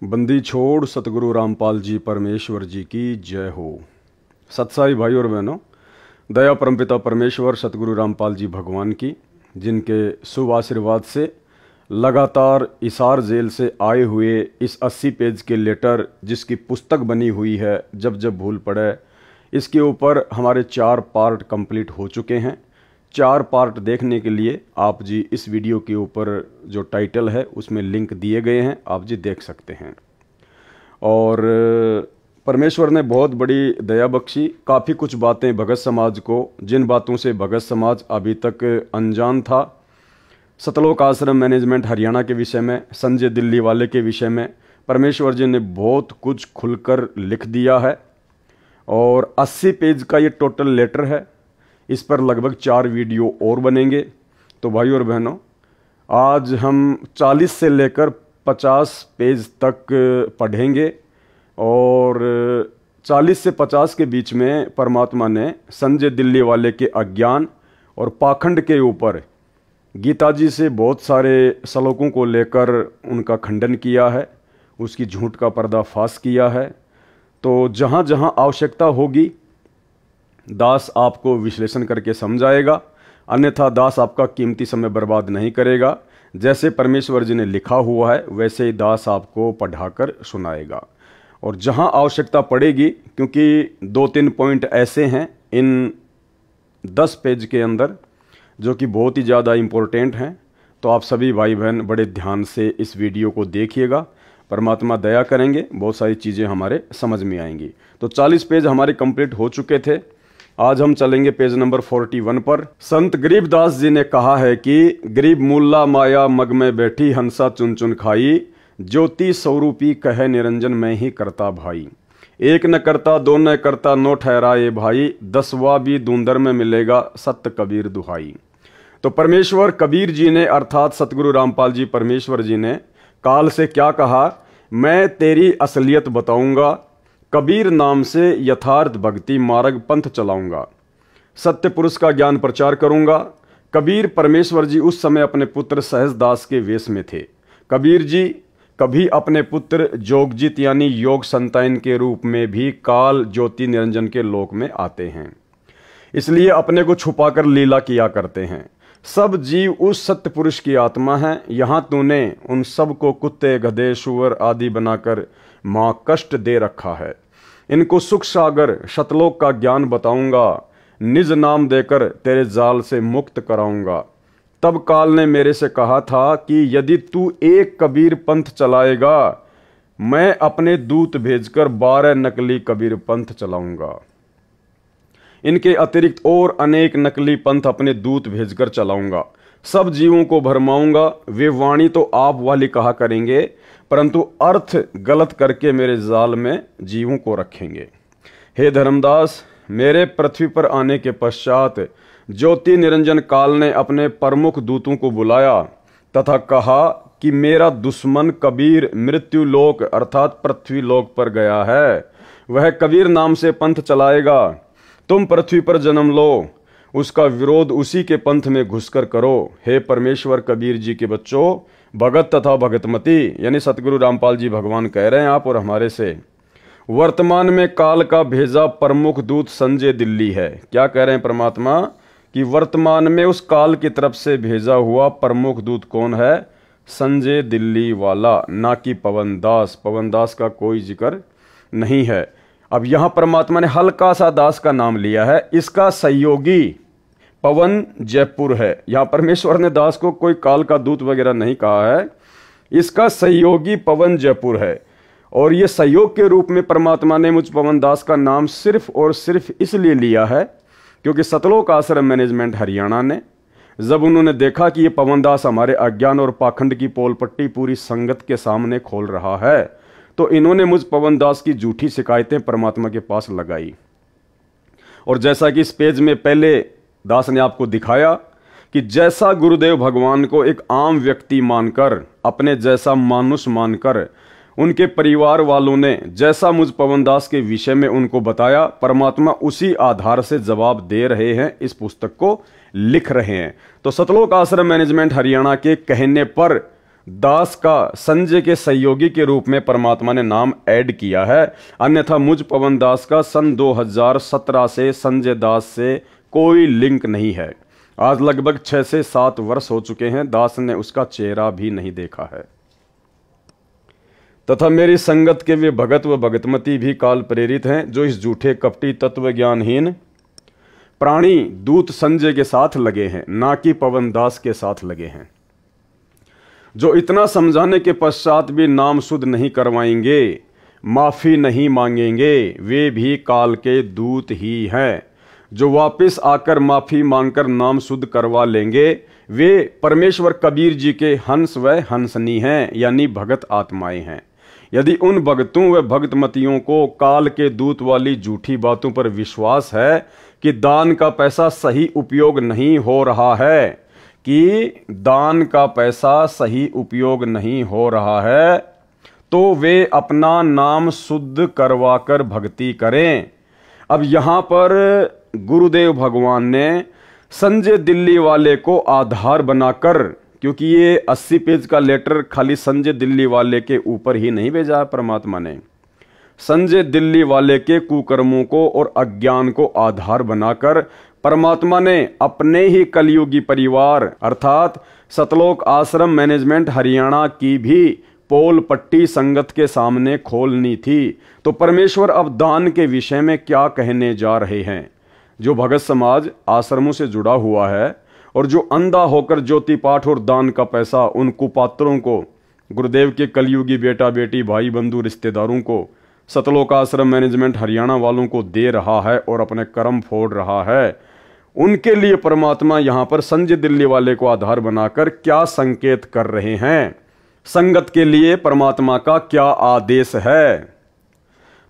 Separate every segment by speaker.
Speaker 1: बंदी छोड़ सतगुरु रामपाल जी परमेश्वर जी की जय हो। सत्साई भाई और बहनों, दया परमपिता परमेश्वर सतगुरु रामपाल जी भगवान की, जिनके शुभ आशीर्वाद से लगातार इसार जेल से आए हुए इस 80 पेज के लेटर जिसकी पुस्तक बनी हुई है जब जब भूल पड़े, इसके ऊपर हमारे 4 पार्ट कंप्लीट हो चुके हैं। 4 पार्ट देखने के लिए आप जी इस वीडियो के ऊपर जो टाइटल है उसमें लिंक दिए गए हैं, आप जी देख सकते हैं। और परमेश्वर ने बहुत बड़ी दया बख्शी, काफ़ी कुछ बातें भगत समाज को, जिन बातों से भगत समाज अभी तक अनजान था, सतलोक आश्रम मैनेजमेंट हरियाणा के विषय में, संजय दिल्ली वाले के विषय में परमेश्वर जी ने बहुत कुछ खुलकर लिख दिया है। और 80 पेज का ये टोटल लेटर है। इस पर लगभग 4 वीडियो और बनेंगे। तो भाई और बहनों, आज हम 40 से लेकर 50 पेज तक पढ़ेंगे और 40 से 50 के बीच में परमात्मा ने संजय दिल्ली वाले के अज्ञान और पाखंड के ऊपर गीता जी से बहुत सारे श्लोकों को लेकर उनका खंडन किया है, उसकी झूठ का पर्दाफाश किया है। तो जहाँ जहाँ आवश्यकता होगी दास आपको विश्लेषण करके समझाएगा, अन्यथा दास आपका कीमती समय बर्बाद नहीं करेगा। जैसे परमेश्वर जी ने लिखा हुआ है वैसे ही दास आपको पढ़ाकर सुनाएगा। और जहां आवश्यकता पड़ेगी, क्योंकि 2-3 पॉइंट ऐसे हैं इन 10 पेज के अंदर जो कि बहुत ही ज़्यादा इम्पोर्टेंट हैं, तो आप सभी भाई बहन बड़े ध्यान से इस वीडियो को देखिएगा। परमात्मा दया करेंगे, बहुत सारी चीज़ें हमारे समझ में आएंगी। तो 40 पेज हमारे कंप्लीट हो चुके थे। आज हम चलेंगे पेज नंबर 41 पर। संत गरीबदास जी ने कहा है कि गरीब मुल्ला माया मग में बैठी हंसा चुन चुन खाई, ज्योति स्वरूपी कहे निरंजन में ही करता भाई। एक न करता दो न करता नो ठहराए भाई, 10वां भी दूंदर में मिलेगा सत्य कबीर दुहाई। तो परमेश्वर कबीर जी ने अर्थात सतगुरु रामपाल जी परमेश्वर जी ने काल से क्या कहा, मैं तेरी असलियत बताऊंगा, कबीर नाम से यथार्थ भक्ति मार्ग पंथ चलाऊंगा, सत्य पुरुष का ज्ञान प्रचार करूंगा। कबीर परमेश्वर जी उस समय अपने पुत्र सहजदास के वेश में थे। कबीर जी कभी अपने पुत्र जोगजित यानी योग संतान के रूप में भी काल ज्योति निरंजन के लोक में आते हैं, इसलिए अपने को छुपाकर लीला किया करते हैं। सब जीव उस सत्य पुरुष की आत्मा है। यहाँ तूने उन सब को कुत्ते गधे सुअर आदि बनाकर मां कष्ट दे रखा है। इनको सुख सागर शतलोक का ज्ञान बताऊंगा, निज नाम देकर तेरे जाल से मुक्त कराऊंगा। तब काल ने मेरे से कहा था कि यदि तू एक कबीर पंथ चलाएगा, मैं अपने दूत भेजकर 12 नकली कबीर पंथ चलाऊंगा। इनके अतिरिक्त और अनेक नकली पंथ अपने दूत भेजकर चलाऊंगा। सब जीवों को भरमाऊंगा। वे वाणी तो आप वाली कहा करेंगे, परंतु अर्थ गलत करके मेरे जाल में जीवों को रखेंगे। हे धर्मदास, मेरे पृथ्वी पर आने के पश्चात ज्योति निरंजन काल ने अपने प्रमुख दूतों को बुलाया तथा कहा कि मेरा दुश्मन कबीर मृत्यु लोक अर्थात पृथ्वी लोक पर गया है। वह कबीर नाम से पंथ चलाएगा। तुम पृथ्वी पर जन्म लो, उसका विरोध उसी के पंथ में घुसकर करो। हे परमेश्वर कबीर जी के बच्चों, भगत तथा भगतमती यानी सतगुरु रामपाल जी भगवान कह रहे हैं आप और हमारे से, वर्तमान में काल का भेजा प्रमुख दूत संजय दिल्ली है। क्या कह रहे हैं परमात्मा कि वर्तमान में उस काल की तरफ से भेजा हुआ प्रमुख दूत कौन है? संजय दिल्ली वाला, ना कि पवन दास। पवन दास का कोई जिक्र नहीं है। अब यहां परमात्मा ने हल्का सा दास का नाम लिया है। इसका सहयोगी पवन जयपुर है। यहां परमेश्वर ने दास को कोई काल का दूत वगैरह नहीं कहा है। इसका सहयोगी पवन जयपुर है। और यह सहयोग के रूप में परमात्मा ने मुझ पवन दास का नाम सिर्फ और सिर्फ इसलिए लिया है क्योंकि सतलोक आश्रम मैनेजमेंट हरियाणा ने जब उन्होंने देखा कि ये पवन दास हमारे अज्ञान और पाखंड की पोल पट्टी पूरी संगत के सामने खोल रहा है, तो इन्होंने मुझ पवन दास की झूठी शिकायतें परमात्मा के पास लगाई। और जैसा कि इस पेज में पहले दास ने आपको दिखाया कि जैसा गुरुदेव भगवान को एक आम व्यक्ति मानकर, अपने जैसा मानुष मानकर उनके परिवार वालों ने जैसा मुझ पवन दास के विषय में उनको बताया, परमात्मा उसी आधार से जवाब दे रहे हैं, इस पुस्तक को लिख रहे हैं। तो सतलोक आश्रम मैनेजमेंट हरियाणा के कहने पर दास का संजय के सहयोगी के रूप में परमात्मा ने नाम ऐड किया है, अन्यथा मुझ पवन दास का सन 2017 से संजय दास से कोई लिंक नहीं है। आज लगभग 6 से 7 वर्ष हो चुके हैं, दास ने उसका चेहरा भी नहीं देखा है। तथा मेरी संगत के वे भगत व भगतमती भी काल प्रेरित हैं, जो इस झूठे कपटी तत्व ज्ञानहीन प्राणी दूत संजय के साथ लगे हैं, ना कि पवन दास के साथ लगे हैं, जो इतना समझाने के पश्चात भी नाम शुद्ध नहीं करवाएंगे, माफी नहीं मांगेंगे। वे भी काल के दूत ही हैं, जो वापस आकर माफी मांगकर नाम शुद्ध करवा लेंगे। वे परमेश्वर कबीर जी के हंस व हंसनी हैं, यानी भगत आत्माएं हैं। यदि उन भगतों व भगतमतियों को काल के दूत वाली झूठी बातों पर विश्वास है कि दान का पैसा सही उपयोग नहीं हो रहा है, तो वे अपना नाम शुद्ध करवाकर भक्ति करें। अब यहां पर गुरुदेव भगवान ने संजय दिल्ली वाले को आधार बनाकर, क्योंकि ये 80 पेज का लेटर खाली संजय दिल्ली वाले के ऊपर ही नहीं भेजा है परमात्मा ने, संजय दिल्ली वाले के कुकर्मों को और अज्ञान को आधार बनाकर परमात्मा ने अपने ही कलयुगी परिवार अर्थात सतलोक आश्रम मैनेजमेंट हरियाणा की भी पोल पट्टी संगत के सामने खोलनी थी। तो परमेश्वर अब दान के विषय में क्या कहने जा रहे हैं। जो भगत समाज आश्रमों से जुड़ा हुआ है और जो अंधा होकर ज्योति पाठ और दान का पैसा उन कुपात्रों को, गुरुदेव के कलयुगी बेटा बेटी भाई बंधु रिश्तेदारों को, सतलोक आश्रम मैनेजमेंट हरियाणा वालों को दे रहा है और अपने कर्म फोड़ रहा है, उनके लिए परमात्मा यहां पर संजय दिल्ली वाले को आधार बनाकर क्या संकेत कर रहे हैं, संगत के लिए परमात्मा का क्या आदेश है।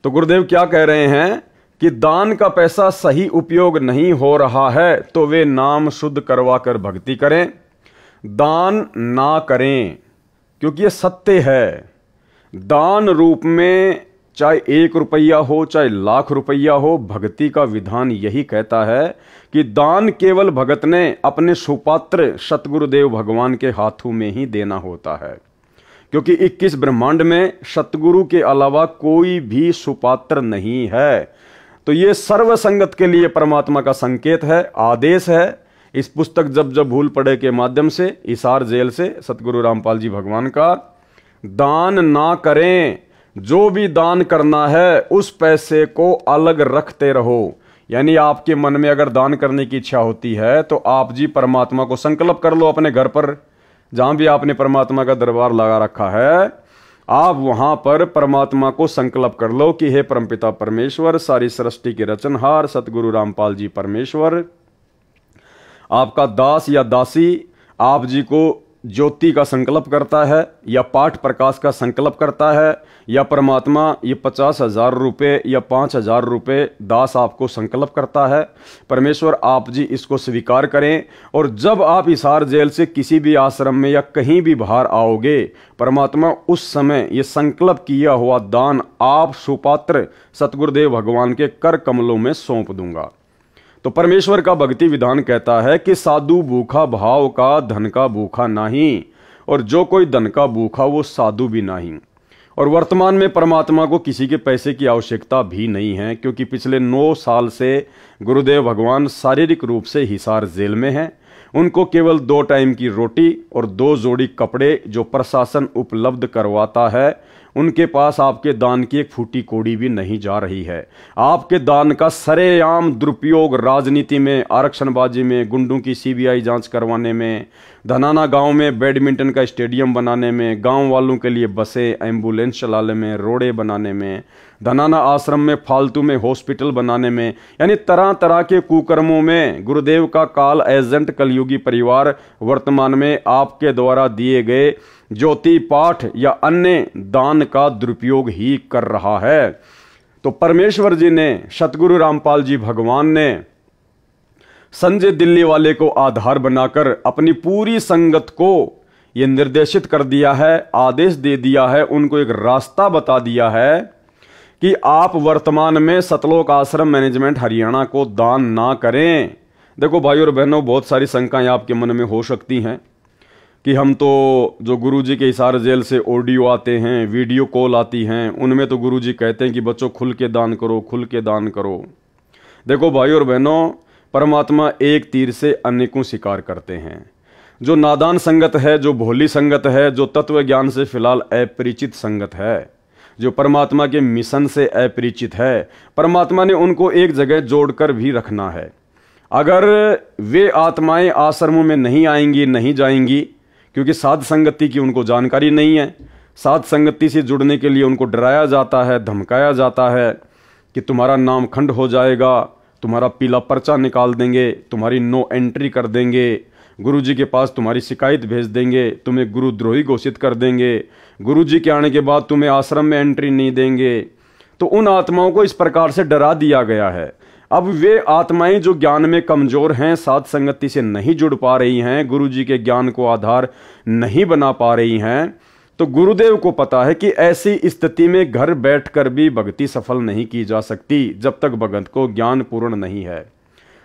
Speaker 1: तो गुरुदेव क्या कह रहे हैं कि दान का पैसा सही उपयोग नहीं हो रहा है तो वे नाम शुद्ध करवा कर भक्ति करें, दान ना करें, क्योंकि ये सत्य है। दान रूप में चाहे 1 रुपया हो चाहे लाख रुपया हो, भक्ति का विधान यही कहता है कि दान केवल भगत ने अपने सुपात्र सतगुरुदेव भगवान के हाथों में ही देना होता है, क्योंकि 21 ब्रह्मांड में सतगुरु के अलावा कोई भी सुपात्र नहीं है। तो ये सर्व संगत के लिए परमात्मा का संकेत है, आदेश है। इस पुस्तक जब जब भूल पड़े के माध्यम से हिसार जेल से सतगुरु रामपाल जी भगवान का, दान ना करें, जो भी दान करना है उस पैसे को अलग रखते रहो। यानी आपके मन में अगर दान करने की इच्छा होती है तो आप जी परमात्मा को संकल्प कर लो, अपने घर पर जहां भी आपने परमात्मा का दरबार लगा रखा है, आप वहां पर परमात्मा को संकल्प कर लो कि हे परमपिता परमेश्वर, सारी सृष्टि के रचनहार सतगुरु रामपाल जी परमेश्वर, आपका दास या दासी आप जी को ज्योति का संकल्प करता है या पाठ प्रकाश का संकल्प करता है, या परमात्मा ये 50,000 रुपये या 5,000 रुपये दास आपको संकल्प करता है, परमेश्वर आप जी इसको स्वीकार करें। और जब आप हिसार जेल से किसी भी आश्रम में या कहीं भी बाहर आओगे, परमात्मा उस समय ये संकल्प किया हुआ दान आप सुपात्र सतगुरुदेव भगवान के कर कमलों में सौंप दूंगा। तो परमेश्वर का भक्ति विधान कहता है कि साधु भूखा भाव का, धन का भूखा नहीं, और जो कोई धन का भूखा वो साधु भी नहीं। और वर्तमान में परमात्मा को किसी के पैसे की आवश्यकता भी नहीं है, क्योंकि पिछले 9 साल से गुरुदेव भगवान शारीरिक रूप से हिसार जेल में हैं। उनको केवल 2 टाइम की रोटी और 2 जोड़ी कपड़े जो प्रशासन उपलब्ध करवाता है, उनके पास आपके दान की एक फूटी कोड़ी भी नहीं जा रही है। आपके दान का सरेआम दुरुपयोग राजनीति में, आरक्षणबाजी में, गुंडों की सीबीआई जांच करवाने में, धनाना गांव में बैडमिंटन का स्टेडियम बनाने में, गांव वालों के लिए बसें एम्बुलेंस चलाने में, रोडे बनाने में, धनाना आश्रम में फालतू में हॉस्पिटल बनाने में, यानी तरह तरह के कुकर्मों में गुरुदेव का काल एजेंट कलयुगी परिवार वर्तमान में आपके द्वारा दिए गए ज्योति पाठ या अन्य दान का दुरुपयोग ही कर रहा है। तो परमेश्वर जी ने, सतगुरु रामपाल जी भगवान ने संजय दिल्ली वाले को आधार बनाकर अपनी पूरी संगत को यह निर्देशित कर दिया है, आदेश दे दिया है, उनको एक रास्ता बता दिया है कि आप वर्तमान में सतलोक आश्रम मैनेजमेंट हरियाणा को दान ना करें। देखो भाइयों और बहनों, बहुत सारी शंकाएं आपके मन में हो सकती हैं। कि हम तो जो गुरुजी के हिसार जेल से ऑडियो आते हैं, वीडियो कॉल आती हैं, उनमें तो गुरुजी कहते हैं कि बच्चों खुल के दान करो, खुल के दान करो। देखो भाई और बहनों, परमात्मा एक तीर से अनेकों शिकार करते हैं। जो नादान संगत है, जो भोली संगत है, जो तत्व ज्ञान से फिलहाल अपरिचित संगत है, जो परमात्मा के मिशन से अपरिचित है, परमात्मा ने उनको एक जगह जोड़कर भी रखना है। अगर वे आत्माएं आश्रमों में नहीं आएंगी, नहीं जाएंगी, क्योंकि साध संगति की उनको जानकारी नहीं है। साध संगति से जुड़ने के लिए उनको डराया जाता है, धमकाया जाता है कि तुम्हारा नाम खंड हो जाएगा, तुम्हारा पीला पर्चा निकाल देंगे, तुम्हारी नो एंट्री कर देंगे, गुरुजी के पास तुम्हारी शिकायत भेज देंगे, तुम्हें गुरुद्रोही घोषित कर देंगे, गुरुजी के आने के बाद तुम्हें आश्रम में एंट्री नहीं देंगे। तो उन आत्माओं को इस प्रकार से डरा दिया गया है। अब वे आत्माएं जो ज्ञान में कमजोर हैं, साध संगति से नहीं जुड़ पा रही हैं, गुरुजी के ज्ञान को आधार नहीं बना पा रही हैं, तो गुरुदेव को पता है कि ऐसी स्थिति में घर बैठकर भी भक्ति सफल नहीं की जा सकती जब तक भगत को ज्ञान पूर्ण नहीं है।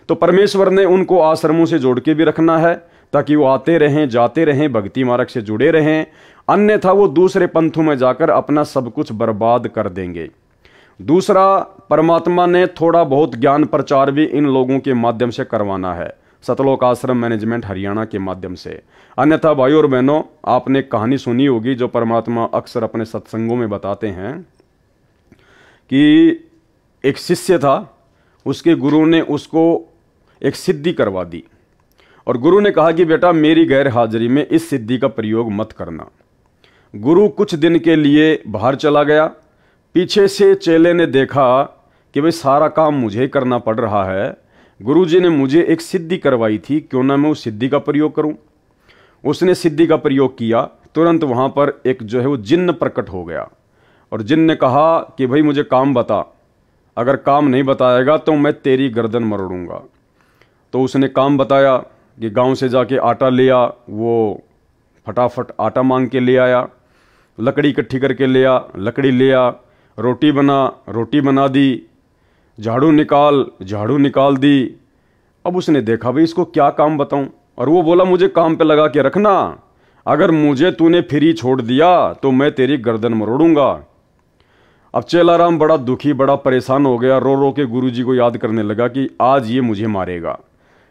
Speaker 1: तो परमेश्वर ने उनको आश्रमों से जोड़ के भी रखना है ताकि वो आते रहें, जाते रहें, भक्ति मार्ग से जुड़े रहें, अन्यथा वो दूसरे पंथों में जाकर अपना सब कुछ बर्बाद कर देंगे। दूसरा, परमात्मा ने थोड़ा बहुत ज्ञान प्रचार भी इन लोगों के माध्यम से करवाना है, सतलोक आश्रम मैनेजमेंट हरियाणा के माध्यम से। अन्यथा भाइयों और बहनों, आपने कहानी सुनी होगी जो परमात्मा अक्सर अपने सत्संगों में बताते हैं कि एक शिष्य था, उसके गुरु ने उसको एक सिद्धि करवा दी और गुरु ने कहा कि बेटा मेरी गैर हाजिरी में इस सिद्धि का प्रयोग मत करना। गुरु कुछ दिन के लिए बाहर चला गया। पीछे से चेले ने देखा कि भाई सारा काम मुझे करना पड़ रहा है, गुरुजी ने मुझे एक सिद्धि करवाई थी, क्यों ना मैं उस सिद्धि का प्रयोग करूं। उसने सिद्धि का प्रयोग किया। तुरंत वहां पर एक जो है वो जिन्न प्रकट हो गया और जिन्न ने कहा कि भाई मुझे काम बता, अगर काम नहीं बताएगा तो मैं तेरी गर्दन मरोड़ूंगा। तो उसने काम बताया कि गांव से जाके आटा लिया, वो फटाफट आटा मांग के ले आया, लकड़ी इकट्ठी करके ले आ, लकड़ी ले आ, रोटी बना, रोटी बना दी, झाड़ू निकाल दी। अब उसने देखा भाई इसको क्या काम बताऊं, और वो बोला मुझे काम पे लगा के रखना, अगर मुझे तूने फ्री छोड़ दिया तो मैं तेरी गर्दन मरोड़ूंगा। अब चेलाराम बड़ा दुखी, बड़ा परेशान हो गया, रो रो के गुरुजी को याद करने लगा कि आज ये मुझे मारेगा।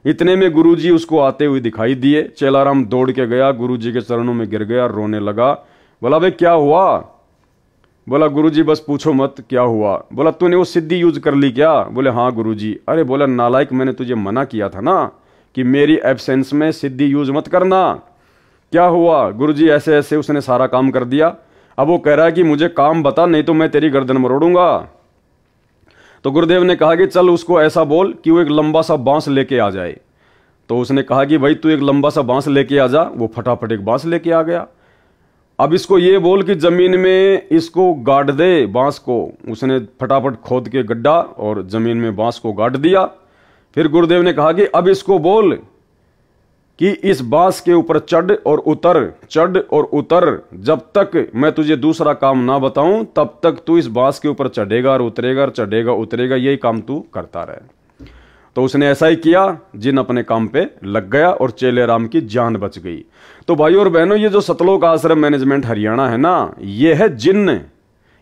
Speaker 1: इतने में गुरुजी उसको आते हुए दिखाई दिए। चेलाराम दौड़ के गया, गुरुजी के चरणों में गिर गया, रोने लगा। बोला भाई क्या हुआ? बोला गुरुजी बस पूछो मत क्या हुआ। बोला तूने वो सिद्धि यूज कर ली क्या? बोले हाँ गुरुजी। अरे बोला नालायक, मैंने तुझे मना किया था ना कि मेरी एब्सेंस में सिद्धि यूज मत करना। क्या हुआ? गुरुजी ऐसे ऐसे उसने सारा काम कर दिया। अब वो कह रहा है कि मुझे काम बता, नहीं तो मैं तेरी गर्दन मरोड़ूंगा। तो गुरुदेव ने कहा कि चल उसको ऐसा बोल कि वो एक लंबा सा बांस लेके आ जाए। तो उसने कहा कि भाई तू एक लंबा सा बांस लेके आ जा। वो फटाफट एक बांस लेके आ गया। अब इसको ये बोल कि जमीन में इसको गाड़ दे बांस को। उसने फटाफट खोद के गड्ढा और जमीन में बांस को गाड़ दिया। फिर गुरुदेव ने कहा कि अब इसको बोल कि इस बांस के ऊपर चढ़ और उतर, जब तक मैं तुझे दूसरा काम ना बताऊं तब तक तू इस बांस के ऊपर चढ़ेगा और उतरेगा, चढ़ेगा उतरेगा, यही काम तू करता रहे। तो उसने ऐसा ही किया। जिन अपने काम पे लग गया और चेले राम की जान बच गई। तो भाइयों और बहनों, ये जो सतलोक आश्रम मैनेजमेंट हरियाणा है ना, ये है जिन्न,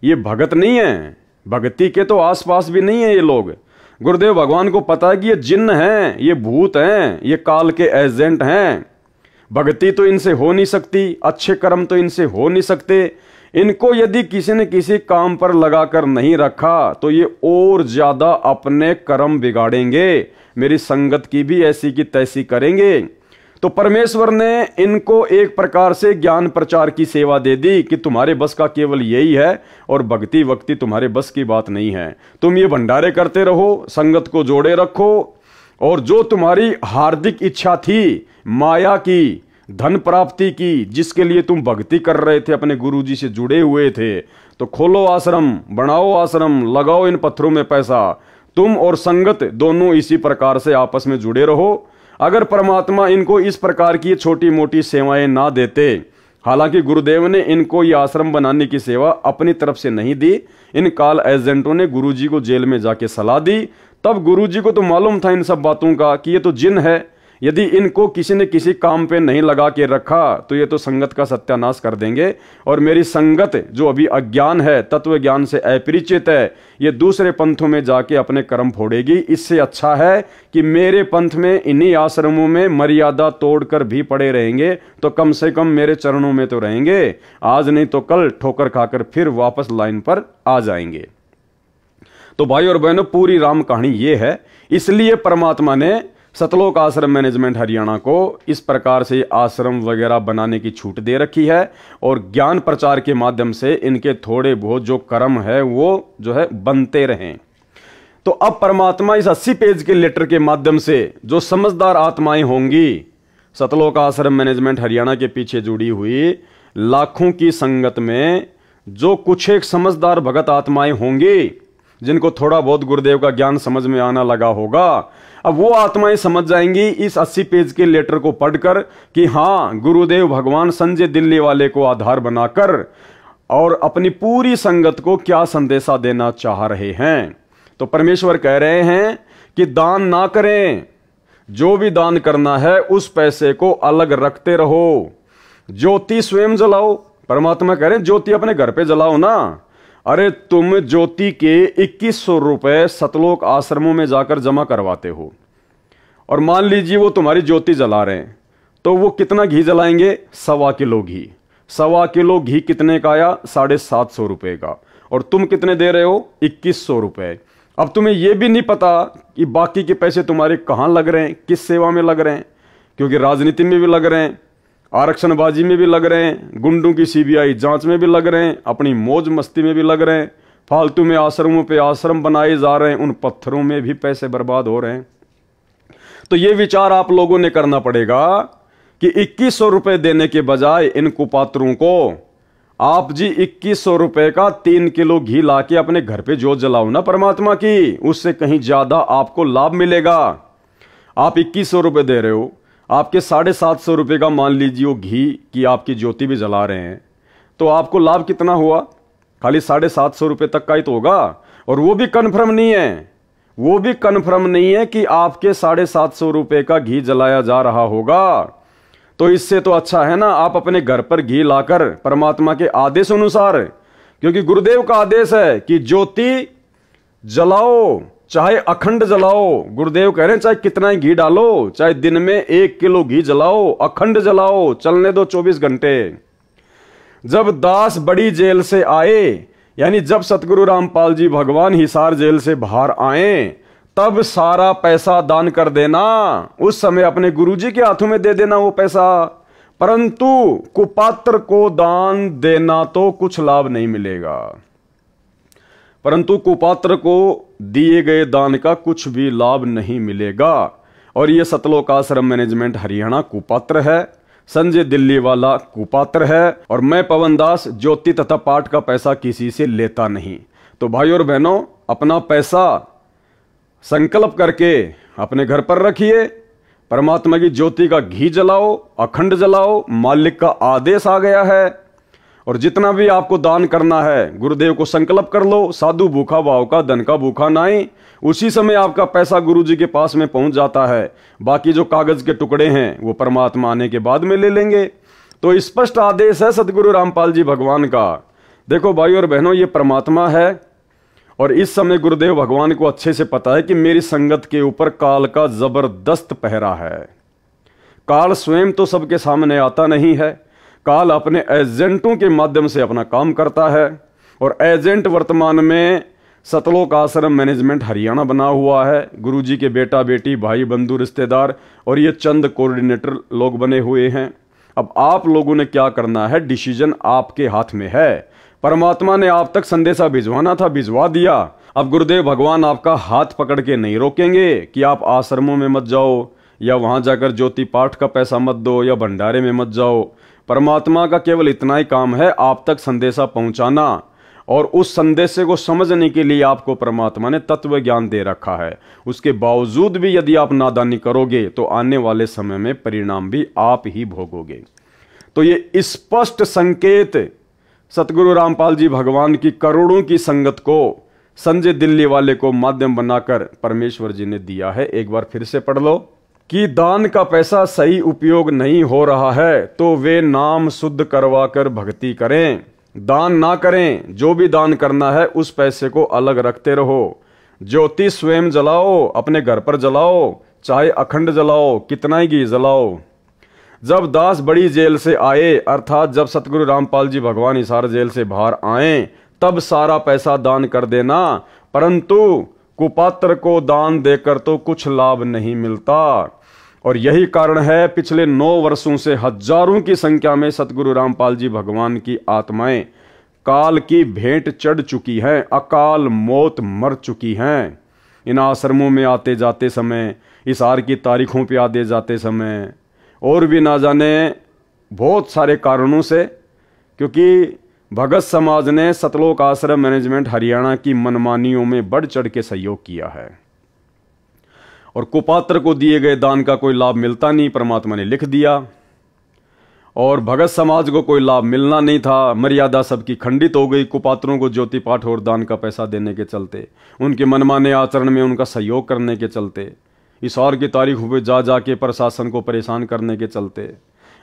Speaker 1: ये भगत नहीं है। भक्ति के तो आसपास भी नहीं है ये लोग। गुरुदेव भगवान को पता है कि ये जिन्न हैं, ये भूत हैं, ये काल के एजेंट हैं। भक्ति तो इनसे हो नहीं सकती, अच्छे कर्म तो इनसे हो नहीं सकते। इनको यदि किसी ने किसी काम पर लगाकर नहीं रखा तो ये और ज्यादा अपने कर्म बिगाड़ेंगे, मेरी संगत की भी ऐसी की तैसी करेंगे। तो परमेश्वर ने इनको एक प्रकार से ज्ञान प्रचार की सेवा दे दी कि तुम्हारे बस का केवल यही है और भक्ति वक्ति तुम्हारे बस की बात नहीं है। तुम ये भंडारे करते रहो, संगत को जोड़े रखो, और जो तुम्हारी हार्दिक इच्छा थी माया की, धन प्राप्ति की, जिसके लिए तुम भक्ति कर रहे थे, अपने गुरुजी से जुड़े हुए थे, तो खोलो आश्रम, बनाओ आश्रम, लगाओ इन पत्थरों में पैसा। तुम और संगत दोनों इसी प्रकार से आपस में जुड़े रहो। अगर परमात्मा इनको इस प्रकार की छोटी मोटी सेवाएं ना देते, हालांकि गुरुदेव ने इनको ये आश्रम बनाने की सेवा अपनी तरफ से नहीं दी, इन काल एजेंटों ने गुरुजी को जेल में जाके सलाह दी। तब गुरुजी को तो मालूम था इन सब बातों का कि ये तो जिन है, यदि इनको किसी ने किसी काम पे नहीं लगा के रखा तो ये तो संगत का सत्यानाश कर देंगे, और मेरी संगत जो अभी अज्ञान है, तत्व ज्ञान से अपरिचित है, ये दूसरे पंथों में जाके अपने कर्म फोड़ेगी। इससे अच्छा है कि मेरे पंथ में, इन्हीं आश्रमों में मर्यादा तोड़कर भी पड़े रहेंगे तो कम से कम मेरे चरणों में तो रहेंगे, आज नहीं तो कल ठोकर खाकर फिर वापस लाइन पर आ जाएंगे। तो भाई और बहनों, पूरी राम कहानी ये है। इसलिए परमात्मा ने सतलोक आश्रम मैनेजमेंट हरियाणा को इस प्रकार से आश्रम वगैरह बनाने की छूट दे रखी है, और ज्ञान प्रचार के माध्यम से इनके थोड़े बहुत जो कर्म है वो जो है बनते रहें। तो अब परमात्मा इस 80 पेज के लेटर के माध्यम से जो समझदार आत्माएं होंगी, सतलोक आश्रम मैनेजमेंट हरियाणा के पीछे जुड़ी हुई लाखों की संगत में जो कुछ एक समझदार भगत आत्माएं होंगी, जिनको थोड़ा बहुत गुरुदेव का ज्ञान समझ में आना लगा होगा, अब वो आत्माएं समझ जाएंगी इस 80 पेज के लेटर को पढ़कर कि हाँ, गुरुदेव भगवान संजय दिल्ली वाले को आधार बनाकर और अपनी पूरी संगत को क्या संदेशा देना चाह रहे हैं। तो परमेश्वर कह रहे हैं कि दान ना करें, जो भी दान करना है उस पैसे को अलग रखते रहो, ज्योति स्वयं जलाओ। परमात्मा कह रहे हैं ज्योति अपने घर पे जलाओ ना। अरे तुम ज्योति के 2100 रुपए सतलोक आश्रमों में जाकर जमा करवाते हो, और मान लीजिए वो तुम्हारी ज्योति जला रहे हैं, तो वो कितना घी जलाएंगे? 1.25 किलो घी। 1.25 किलो घी कितने का आया? 750 रुपए का। और तुम कितने दे रहे हो? 2100 रुपए। अब तुम्हें यह भी नहीं पता कि बाकी के पैसे तुम्हारे कहां लग रहे हैं, किस सेवा में लग रहे हैं, क्योंकि राजनीति में भी लग रहे हैं, आरक्षणबाजी में भी लग रहे हैं, गुंडों की सीबीआई जांच में भी लग रहे हैं, अपनी मौज मस्ती में भी लग रहे हैं, फालतू में आश्रमों पे आश्रम बनाए जा रहे हैं, उन पत्थरों में भी पैसे बर्बाद हो रहे हैं। तो ये विचार आप लोगों ने करना पड़ेगा कि 2100 रुपए देने के बजाय इन कुपात्रों को आप जी 2100 रुपए का 3 किलो घी लाके अपने घर पे जोत जलाओ ना परमात्मा की, उससे कहीं ज्यादा आपको लाभ मिलेगा। आप 2100 रुपए दे रहे हो, आपके 750 रुपए का मान लीजिए वो घी की आपकी ज्योति भी जला रहे हैं, तो आपको लाभ कितना हुआ? खाली 750 रुपए तक का ही तो होगा। और वो भी कन्फर्म नहीं है, वो भी कन्फर्म नहीं है कि आपके 750 रुपए का घी जलाया जा रहा होगा। तो इससे तो अच्छा है ना आप अपने घर पर घी लाकर परमात्मा के आदेश अनुसार, क्योंकि गुरुदेव का आदेश है कि ज्योति जलाओ, चाहे अखंड जलाओ। गुरुदेव कह रहे हैं चाहे कितना ही घी डालो, चाहे दिन में 1 किलो घी जलाओ, अखंड जलाओ, चलने दो 24 घंटे। जब दास बड़ी जेल से आए, यानी जब सतगुरु रामपाल जी भगवान हिसार जेल से बाहर आए, तब सारा पैसा दान कर देना, उस समय अपने गुरुजी के हाथों में दे देना वो पैसा। परंतु कुपात्र को दान देना तो कुछ लाभ नहीं मिलेगा, परंतु कुपात्र को दिए गए दान का कुछ भी लाभ नहीं मिलेगा। और ये सतलोक आश्रम मैनेजमेंट हरियाणा कुपात्र है, संजय दिल्ली वाला कुपात्र है, और मैं पवन दास ज्योति तथा पाठ का पैसा किसी से लेता नहीं। तो भाई और बहनों, अपना पैसा संकल्प करके अपने घर पर रखिए, परमात्मा की ज्योति का घी जलाओ, अखंड जलाओ, मालिक का आदेश आ गया है। और जितना भी आपको दान करना है गुरुदेव को संकल्प कर लो, साधु भूखा भाव का धन का भूखा नाई। उसी समय आपका पैसा गुरुजी के पास में पहुंच जाता है। बाकी जो कागज के टुकड़े हैं वो परमात्मा आने के बाद में ले लेंगे। तो स्पष्ट आदेश है सतगुरु रामपाल जी भगवान का। देखो भाई और बहनों, ये परमात्मा है, और इस समय गुरुदेव भगवान को अच्छे से पता है कि मेरी संगत के ऊपर काल का जबरदस्त पहरा है। काल स्वयं तो सबके सामने आता नहीं है, काल अपने एजेंटों के माध्यम से अपना काम करता है। और एजेंट वर्तमान में सतलोक आश्रम मैनेजमेंट हरियाणा बना हुआ है, गुरुजी के बेटा बेटी भाई बंधु रिश्तेदार और ये चंद कोऑर्डिनेटर लोग बने हुए हैं। अब आप लोगों ने क्या करना है, डिसीजन आपके हाथ में है। परमात्मा ने आप तक संदेशा भिजवाना था, भिजवा दिया। अब गुरुदेव भगवान आपका हाथ पकड़ के नहीं रोकेंगे कि आप आश्रमों में मत जाओ, या वहां जाकर ज्योति पाठ का पैसा मत दो, या भंडारे में मत जाओ। परमात्मा का केवल इतना ही काम है, आप तक संदेशा पहुंचाना, और उस संदेश को समझने के लिए आपको परमात्मा ने तत्व ज्ञान दे रखा है। उसके बावजूद भी यदि आप नादानी करोगे तो आने वाले समय में परिणाम भी आप ही भोगोगे। तो ये स्पष्ट संकेत सतगुरु रामपाल जी भगवान की करोड़ों की संगत को संजय दिल्ली वाले को माध्यम बनाकर परमेश्वर जी ने दिया है। एक बार फिर से पढ़ लो। कि दान का पैसा सही उपयोग नहीं हो रहा है तो वे नाम शुद्ध करवा कर भक्ति करें, दान ना करें। जो भी दान करना है उस पैसे को अलग रखते रहो। ज्योति स्वयं जलाओ, अपने घर पर जलाओ, चाहे अखंड जलाओ, कितना ही घी जलाओ। जब दास बड़ी जेल से आए, अर्थात जब सतगुरु रामपाल जी भगवान हिसार जेल से बाहर आए, तब सारा पैसा दान कर देना, परंतु कुपात्र को दान देकर तो कुछ लाभ नहीं मिलता। और यही कारण है पिछले 9 वर्षों से हजारों की संख्या में सतगुरु रामपाल जी भगवान की आत्माएं काल की भेंट चढ़ चुकी हैं, अकाल मौत मर चुकी हैं। इन आश्रमों में आते जाते समय, हिसार की तारीखों पे आते जाते समय, और भी ना जाने बहुत सारे कारणों से, क्योंकि भगत समाज ने सतलोक आश्रम मैनेजमेंट हरियाणा की मनमानियों में बढ़ चढ़ के सहयोग किया है और कुपात्र को दिए गए दान का कोई लाभ मिलता नहीं, परमात्मा ने लिख दिया। और भगत समाज को कोई लाभ मिलना नहीं था, मर्यादा सबकी खंडित हो गई कुपात्रों को ज्योति पाठ और दान का पैसा देने के चलते, उनके मनमाने आचरण में उनका सहयोग करने के चलते, हिसार की तारीखों पे जा जाके प्रशासन को परेशान करने के चलते,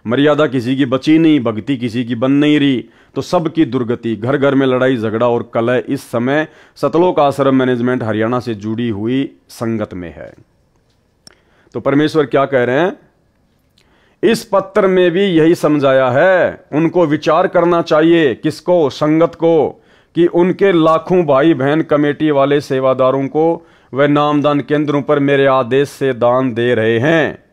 Speaker 1: मर्यादा किसी की बची नहीं, भक्ति किसी की बन नहीं रही, तो सबकी दुर्गति, घर घर में लड़ाई झगड़ा और कलह इस समय सतलोक आश्रम मैनेजमेंट हरियाणा से जुड़ी हुई संगत में है। तो परमेश्वर क्या कह रहे हैं, इस पत्र में भी यही समझाया है। उनको विचार करना चाहिए, किसको, संगत को, कि उनके लाखों भाई बहन कमेटी वाले सेवादारों को वह नामदान केंद्रों पर मेरे आदेश से दान दे रहे हैं,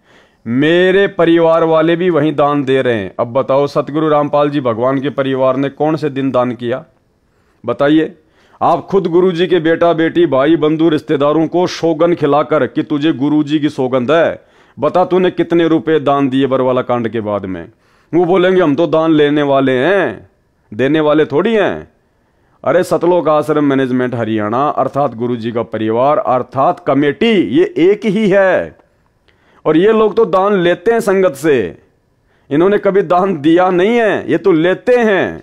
Speaker 1: मेरे परिवार वाले भी वहीं दान दे रहे हैं। अब बताओ सतगुरु रामपाल जी भगवान के परिवार ने कौन से दिन दान किया, बताइए। आप खुद गुरुजी के बेटा बेटी भाई बंधु रिश्तेदारों को सौगंध खिलाकर कि तुझे गुरुजी की सौगंध है, बता तूने कितने रुपए दान दिए बरवाला कांड के बाद में। वो बोलेंगे हम तो दान लेने वाले हैं, देने वाले थोड़ी हैं। अरे सतलोक आश्रम मैनेजमेंट हरियाणा अर्थात गुरुजी का परिवार अर्थात कमेटी, ये एक ही है। और ये लोग तो दान लेते हैं संगत से, इन्होंने कभी दान दिया नहीं है, ये तो लेते हैं।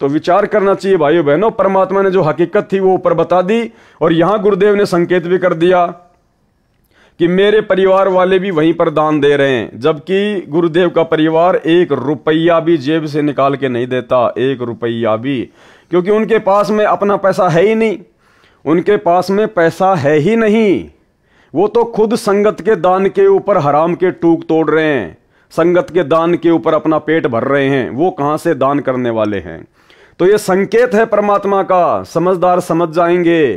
Speaker 1: तो विचार करना चाहिए भाइयों बहनों। परमात्मा ने जो हकीकत थी वो ऊपर बता दी, और यहां गुरुदेव ने संकेत भी कर दिया कि मेरे परिवार वाले भी वहीं पर दान दे रहे हैं, जबकि गुरुदेव का परिवार 1 रुपया भी जेब से निकाल के नहीं देता, 1 रुपया भी, क्योंकि उनके पास में अपना पैसा है ही नहीं, उनके पास में पैसा है ही नहीं। वो तो खुद संगत के दान के ऊपर हराम के टूक तोड़ रहे हैं, संगत के दान के ऊपर अपना पेट भर रहे हैं, वो कहां से दान करने वाले हैं। तो ये संकेत है परमात्मा का, समझदार समझ जाएंगे।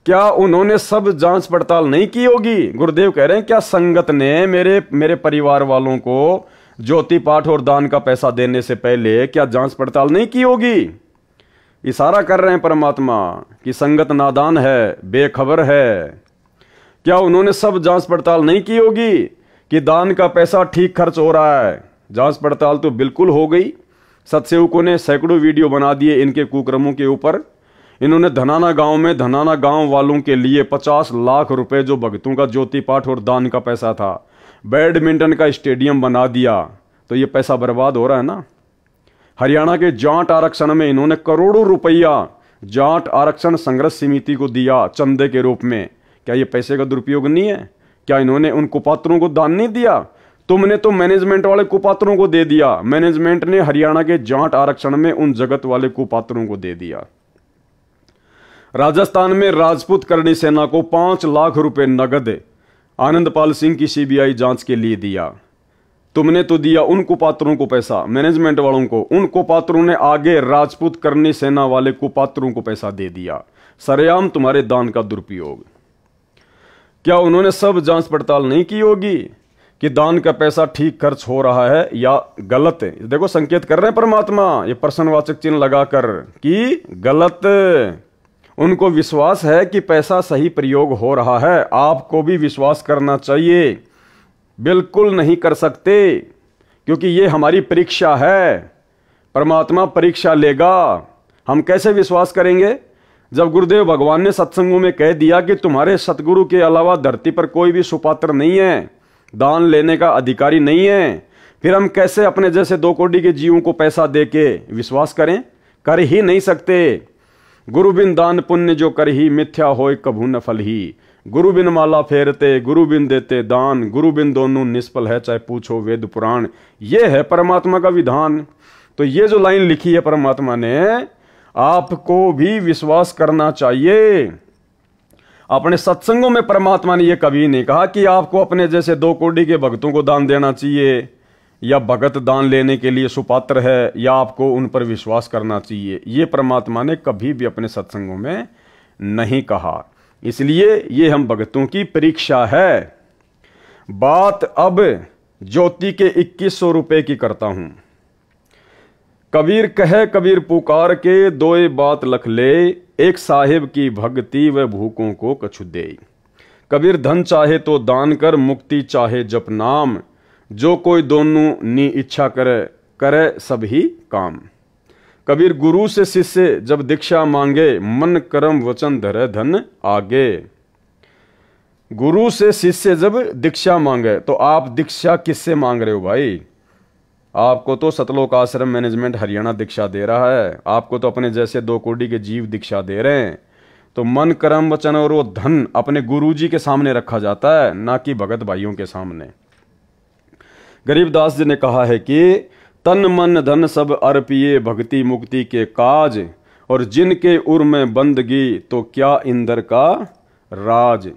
Speaker 1: क्या उन्होंने सब जांच पड़ताल नहीं की होगी? गुरुदेव कह रहे हैं क्या संगत ने मेरे परिवार वालों को ज्योति पाठ और दान का पैसा देने से पहले क्या जांच पड़ताल नहीं की होगी? इशारा कर रहे हैं परमात्मा कि संगत नादान है, बेखबर है। क्या उन्होंने सब जांच पड़ताल नहीं की होगी कि दान का पैसा ठीक खर्च हो रहा है? जांच पड़ताल तो बिल्कुल हो गई। सत्सेवकों ने सैकड़ों वीडियो बना दिए इनके कुकर्मों के ऊपर। इन्होंने धनाना गांव में धनाना गांव वालों के लिए 50 लाख रुपए जो भक्तों का ज्योति पाठ और दान का पैसा था, बैडमिंटन का स्टेडियम बना दिया। तो ये पैसा बर्बाद हो रहा है ना। हरियाणा के जाट आरक्षण में इन्होंने करोड़ों रुपया जाट आरक्षण संघर्ष समिति को दिया चंदे के रूप में। क्या ये पैसे का दुरुपयोग नहीं है? क्या इन्होंने उन कुपात्रों को दान नहीं दिया? तुमने तो मैनेजमेंट वाले कुपात्रों को दे दिया। मैनेजमेंट ने हरियाणा के जाट आरक्षण में उन जगत वाले कुपात्रों को दे दिया। राजस्थान में राजपूत करणी सेना को 5 लाख रुपए नगद आनंदपाल सिंह की सीबीआई जांच के लिए दिया। तुमने तो दिया उन कुपात्रों को पैसा, मैनेजमेंट वालों को। उन कुपात्रों ने आगे राजपूत करणी सेना वाले कुपात्रों को पैसा दे दिया। सरेआम तुम्हारे दान का दुरुपयोग। क्या उन्होंने सब जांच पड़ताल नहीं की होगी कि दान का पैसा ठीक खर्च हो रहा है या गलत है? देखो संकेत कर रहे हैं परमात्मा ये प्रश्नवाचक चिन्ह लगाकर कि गलत। उनको विश्वास है कि पैसा सही प्रयोग हो रहा है। आपको भी विश्वास करना चाहिए। बिल्कुल नहीं कर सकते, क्योंकि ये हमारी परीक्षा है। परमात्मा परीक्षा लेगा। हम कैसे विश्वास करेंगे जब गुरुदेव भगवान ने सत्संगों में कह दिया कि तुम्हारे सतगुरु के अलावा धरती पर कोई भी सुपात्र नहीं है, दान लेने का अधिकारी नहीं है। फिर हम कैसे अपने जैसे 2 कोटि के जीवों को पैसा देके विश्वास करें? कर ही नहीं सकते। गुरु बिन दान पुण्य जो कर ही मिथ्या होय कभू न फल ही। गुरु बिन माला फेरते, गुरु बिन देते दान, गुरु बिन दोनों निष्फल है, चाहे पूछो वेद पुराण। ये है परमात्मा का विधान। तो ये जो लाइन लिखी है परमात्मा ने, आपको भी विश्वास करना चाहिए। अपने सत्संगों में परमात्मा ने यह कभी नहीं कहा कि आपको अपने जैसे 2 कोड़ी के भक्तों को दान देना चाहिए, या भगत दान लेने के लिए सुपात्र है, या आपको उन पर विश्वास करना चाहिए। ये परमात्मा ने कभी भी अपने सत्संगों में नहीं कहा। इसलिए ये हम भक्तों की परीक्षा है। बात अब ज्योति के 2100 रुपए की करता हूं। कबीर कहे कबीर पुकार के, दोए बात लख ले, एक साहिब की भक्ति व भूखों को कछु दे। कबीर धन चाहे तो दान कर, मुक्ति चाहे जप नाम, जो कोई दोनों नी इच्छा करे, करे सब ही काम। कबीर गुरु से शिष्य जब दीक्षा मांगे, मन कर्म वचन धरे धन आगे। गुरु से शिष्य जब दीक्षा मांगे, तो आप दीक्षा किससे मांग रहे हो भाई? आपको तो सतलोक आश्रम मैनेजमेंट हरियाणा दीक्षा दे रहा है, आपको तो अपने जैसे 2 कोड़ी के जीव दीक्षा दे रहे हैं। तो मन कर्म वचन और वो धन अपने गुरुजी के सामने रखा जाता है, ना कि भगत भाइयों के सामने। गरीबदास जी ने कहा है कि तन मन धन सब अर्पिए, भक्ति मुक्ति के काज, और जिनके उर में बंदगी, तो क्या इंदर का राज।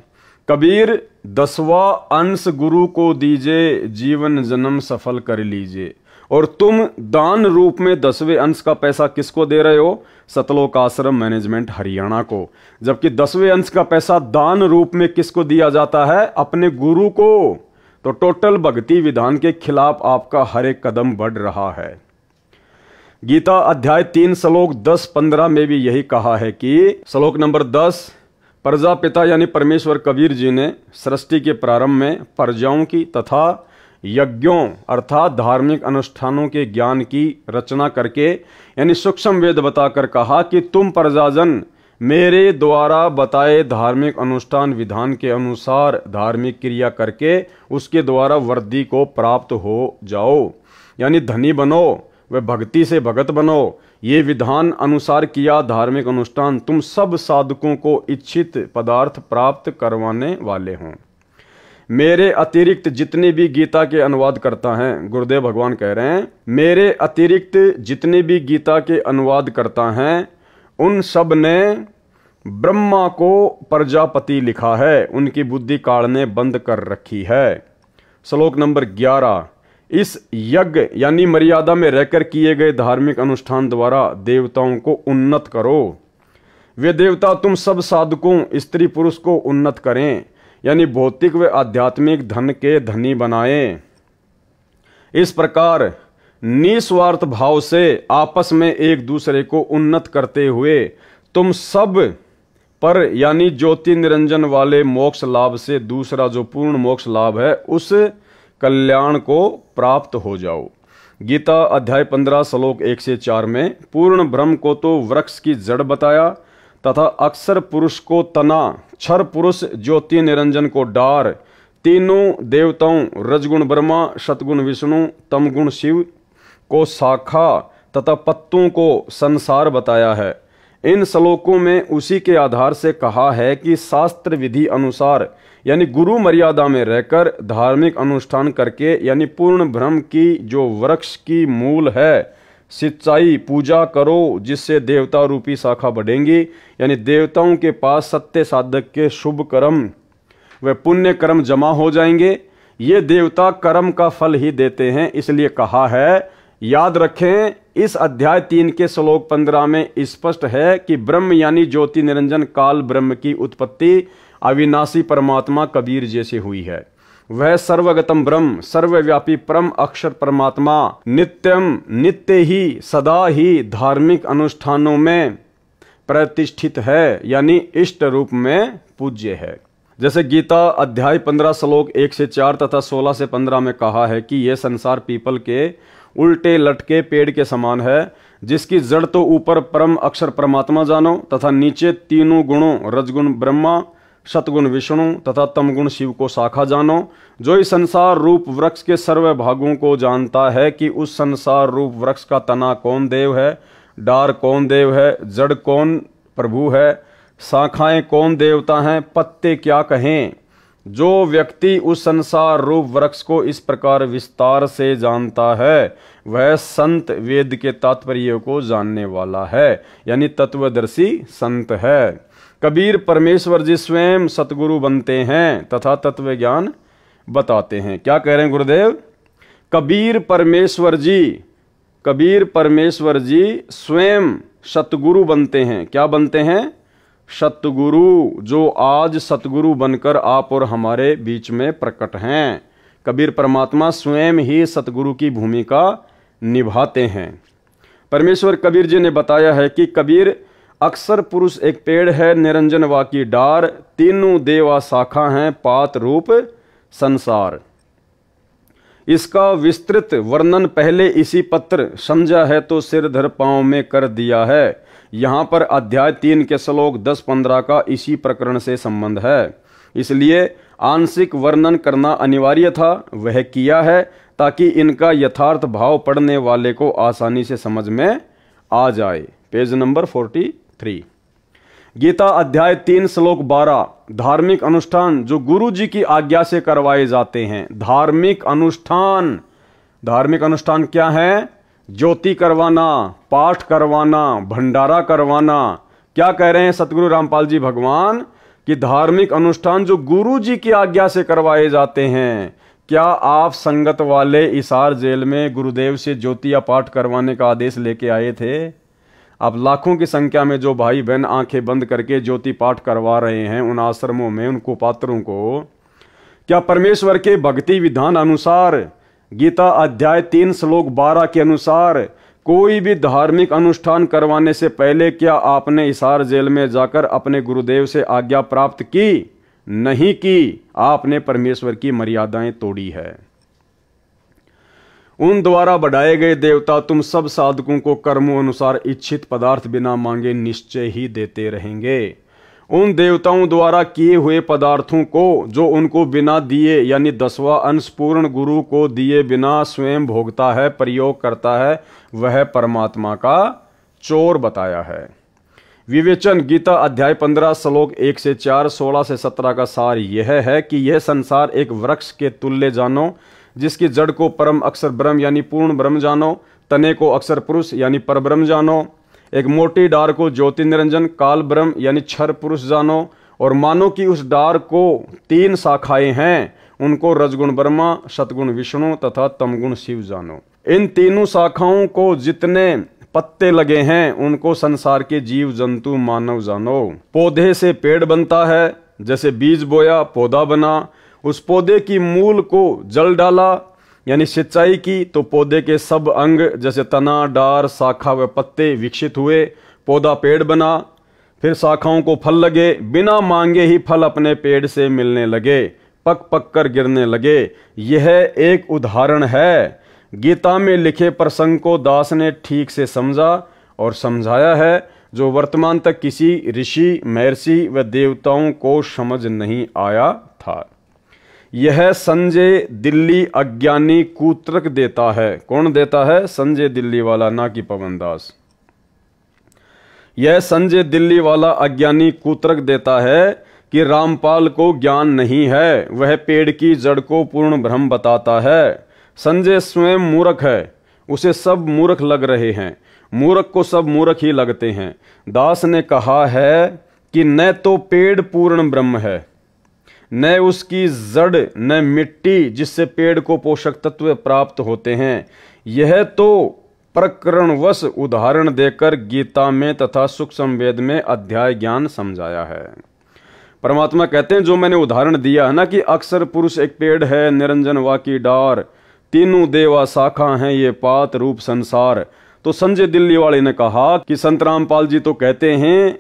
Speaker 1: कबीर 10वां अंश गुरु को दीजिए, जीवन जन्म सफल कर लीजिए। और तुम दान रूप में 10वें अंश का पैसा किसको दे रहे हो? सतलोक आश्रम मैनेजमेंट हरियाणा को। जबकि 10वें अंश का पैसा दान रूप में किसको दिया जाता है? अपने गुरु को। तो टोटल भक्ति विधान के खिलाफ आपका हर एक कदम बढ़ रहा है। गीता अध्याय 3 श्लोक 10-15 में भी यही कहा है कि श्लोक नंबर 10, प्रजापिता यानी परमेश्वर कबीर जी ने सृष्टि के प्रारंभ में प्रजाओं की तथा यज्ञों अर्थात धार्मिक अनुष्ठानों के ज्ञान की रचना करके यानी सूक्ष्म वेद बताकर कहा कि तुम प्रजाजन मेरे द्वारा बताए धार्मिक अनुष्ठान विधान के अनुसार धार्मिक क्रिया करके उसके द्वारा वृद्धि को प्राप्त हो जाओ, यानी धनी बनो व भक्ति से भगत बनो। ये विधान अनुसार किया धार्मिक अनुष्ठान तुम सब साधकों को इच्छित पदार्थ प्राप्त करवाने वाले हों। मेरे अतिरिक्त जितने भी गीता के अनुवाद करता हैं, गुरुदेव भगवान कह रहे हैं, मेरे अतिरिक्त जितने भी गीता के अनुवाद करता हैं उन सब ने ब्रह्मा को प्रजापति लिखा है, उनकी बुद्धि काढ़ने बंद कर रखी है। श्लोक नंबर 11, इस यज्ञ यानी मर्यादा में रहकर किए गए धार्मिक अनुष्ठान द्वारा देवताओं को उन्नत करो। वे देवता तुम सब साधकों स्त्री पुरुष को उन्नत करें, यानी भौतिक व आध्यात्मिक धन के धनी बनाएं। इस प्रकार निस्वार्थ भाव से आपस में एक दूसरे को उन्नत करते हुए तुम सब पर यानी ज्योति निरंजन वाले मोक्ष लाभ से दूसरा जो पूर्ण मोक्ष लाभ है उस कल्याण को प्राप्त हो जाओ। गीता अध्याय 15 श्लोक 1 से 4 में पूर्ण ब्रह्म को तो वृक्ष की जड़ बताया तथा अक्षर पुरुष को तना, क्षर पुरुष ज्योति निरंजन को डार, तीनों देवताओं रजगुण ब्रह्मा, सतगुण विष्णु, तमगुण शिव को शाखा तथा पत्तों को संसार बताया है। इन श्लोकों में उसी के आधार से कहा है कि शास्त्र विधि अनुसार यानी गुरु मर्यादा में रहकर धार्मिक अनुष्ठान करके यानी पूर्ण ब्रह्म की जो वृक्ष की मूल है सच्चाई पूजा करो, जिससे देवता रूपी शाखा बढ़ेंगी, यानी देवताओं के पास सत्य साधक के शुभ कर्म व पुण्य कर्म जमा हो जाएंगे। ये देवता कर्म का फल ही देते हैं, इसलिए कहा है। याद रखें, इस अध्याय 3 के श्लोक 15 में स्पष्ट है कि ब्रह्म यानी ज्योति निरंजन काल ब्रह्म की उत्पत्ति अविनाशी परमात्मा कबीर जैसे हुई है। वह सर्वगतम ब्रह्म सर्वव्यापी परम अक्षर परमात्मा नित्यम नित्य ही सदा ही धार्मिक अनुष्ठानों में प्रतिष्ठित है, यानी इष्ट रूप में पूज्य है। जैसे गीता अध्याय 15 श्लोक 1 से 4 तथा 16 से 15 में कहा है कि यह संसार पीपल के उल्टे लटके पेड़ के समान है, जिसकी जड़ तो ऊपर परम अक्षर परमात्मा जानो तथा नीचे तीनों गुणों रजगुण ब्रह्मा, सतगुण विष्णु तथा तमगुण शिव को शाखा जानो। जो इस संसार रूप वृक्ष के सर्व भागों को जानता है कि उस संसार रूप वृक्ष का तना कौन देव है, डार कौन देव है, जड़ कौन प्रभु है, शाखाएं कौन देवता हैं, पत्ते क्या कहें। जो व्यक्ति उस संसार रूप वृक्ष को इस प्रकार विस्तार से जानता है वह संत वेद के तात्पर्य को जानने वाला है, यानी तत्वदर्शी संत है। कबीर परमेश्वर जी स्वयं सतगुरु बनते हैं तथा तत्व ज्ञान बताते हैं। क्या कह रहे हैं गुरुदेव? कबीर परमेश्वर जी स्वयं सतगुरु बनते हैं। क्या बनते हैं? सतगुरु, जो आज सतगुरु बनकर आप और हमारे बीच में प्रकट हैं। कबीर परमात्मा स्वयं ही सतगुरु की भूमिका निभाते हैं। परमेश्वर कबीर जी ने बताया है कि कबीर अक्षर पुरुष एक पेड़ है, निरंजन वा की डार, तीनों देवा शाखा हैं, पात रूप संसार। इसका विस्तृत वर्णन पहले इसी पत्र समझा है तो सिर धर पांव में कर दिया है। यहाँ पर अध्याय 3 के श्लोक 10-15 का इसी प्रकरण से संबंध है, इसलिए आंशिक वर्णन करना अनिवार्य था, वह किया है ताकि इनका यथार्थ भाव पढ़ने वाले को आसानी से समझ में आ जाए। Page number 43। गीता अध्याय 3 श्लोक 12। धार्मिक अनुष्ठान जो गुरु जी की आज्ञा से करवाए जाते हैं। धार्मिक अनुष्ठान क्या है? ज्योति करवाना, पाठ करवाना, भंडारा करवाना। क्या कह रहे हैं सतगुरु रामपाल जी भगवान कि धार्मिक अनुष्ठान जो गुरु जी की आज्ञा से करवाए जाते हैं। क्या आप संगत वाले इसार जेल में गुरुदेव से ज्योति या पाठ करवाने का आदेश लेके आए थे? अब लाखों की संख्या में जो भाई बहन आंखें बंद करके ज्योति पाठ करवा रहे हैं उन आश्रमों में, उन कुपात्रों को, क्या परमेश्वर के भक्ति विधान अनुसार गीता अध्याय 3 श्लोक 12 के अनुसार कोई भी धार्मिक अनुष्ठान करवाने से पहले क्या आपने हिसार जेल में जाकर अपने गुरुदेव से आज्ञा प्राप्त की? नहीं की। आपने परमेश्वर की मर्यादाएं तोड़ी है। उन द्वारा बढ़ाए गए देवता तुम सब साधकों को कर्मों अनुसार इच्छित पदार्थ बिना मांगे निश्चय ही देते रहेंगे। उन देवताओं द्वारा किए हुए पदार्थों को जो उनको बिना दिए यानी 10वां अंश पूर्ण गुरु को दिए बिना स्वयं भोगता है, प्रयोग करता है, वह परमात्मा का चोर बताया है। विवेचन गीता अध्याय 15 श्लोक 1 से 4, 16 से 17 का सार यह है कि यह संसार एक वृक्ष के तुल्य जानो, जिसकी जड़ को परम अक्षर ब्रह्म यानी पूर्ण ब्रह्म जानो, तने को अक्षर पुरुष यानी पर ब्रह्म जानो, एक मोटी डार को ज्योति निरंजन काल ब्रह्म यानी क्षर पुरुष जानो, और मानो कि उस डार को 3 शाखाएं हैं, उनको रजगुण ब्रह्मा, सतगुण विष्णु तथा तमगुण शिव जानो। इन तीनों शाखाओं को जितने पत्ते लगे हैं उनको संसार के जीव जंतु मानव जानो। पौधे से पेड़ बनता है, जैसे बीज बोया पौधा बना, उस पौधे की मूल को जल डाला यानी सिंचाई की तो पौधे के सब अंग जैसे तना, डार, शाखा व पत्ते विकसित हुए, पौधा पेड़ बना। फिर शाखाओं को फल लगे, बिना मांगे ही फल अपने पेड़ से मिलने लगे, पक पक कर गिरने लगे। यह एक उदाहरण है। गीता में लिखे प्रसंग को दास ने ठीक से समझा और समझाया है, जो वर्तमान तक किसी ऋषि, महर्षि व देवताओं को समझ नहीं आया था। यह संजय दिल्ली अज्ञानी कूत्रक देता है। कौन देता है? संजय दिल्ली वाला, ना कि पवन दास। यह संजय दिल्ली वाला अज्ञानी कूत्रक देता है कि रामपाल को ज्ञान नहीं है, वह पेड़ की जड़ को पूर्ण ब्रह्म बताता है। संजय स्वयं मूर्ख है, उसे सब मूर्ख लग रहे हैं, मूर्ख को सब मूर्ख ही लगते हैं। दास ने कहा है कि न तो पेड़ पूर्ण ब्रह्म है, न उसकी जड़, न मिट्टी जिससे पेड़ को पोषक तत्व प्राप्त होते हैं। यह तो प्रकरणवश उदाहरण देकर गीता में तथा सूक्ष्म वेद में अध्याय ज्ञान समझाया है। परमात्मा कहते हैं जो मैंने उदाहरण दिया है ना कि अक्षर पुरुष एक पेड़ है, निरंजन वा की डार, तीनों देवा शाखा हैं, ये पात रूप संसार। तो संजय दिल्ली वाले ने कहा कि संत रामपाल जी तो कहते हैं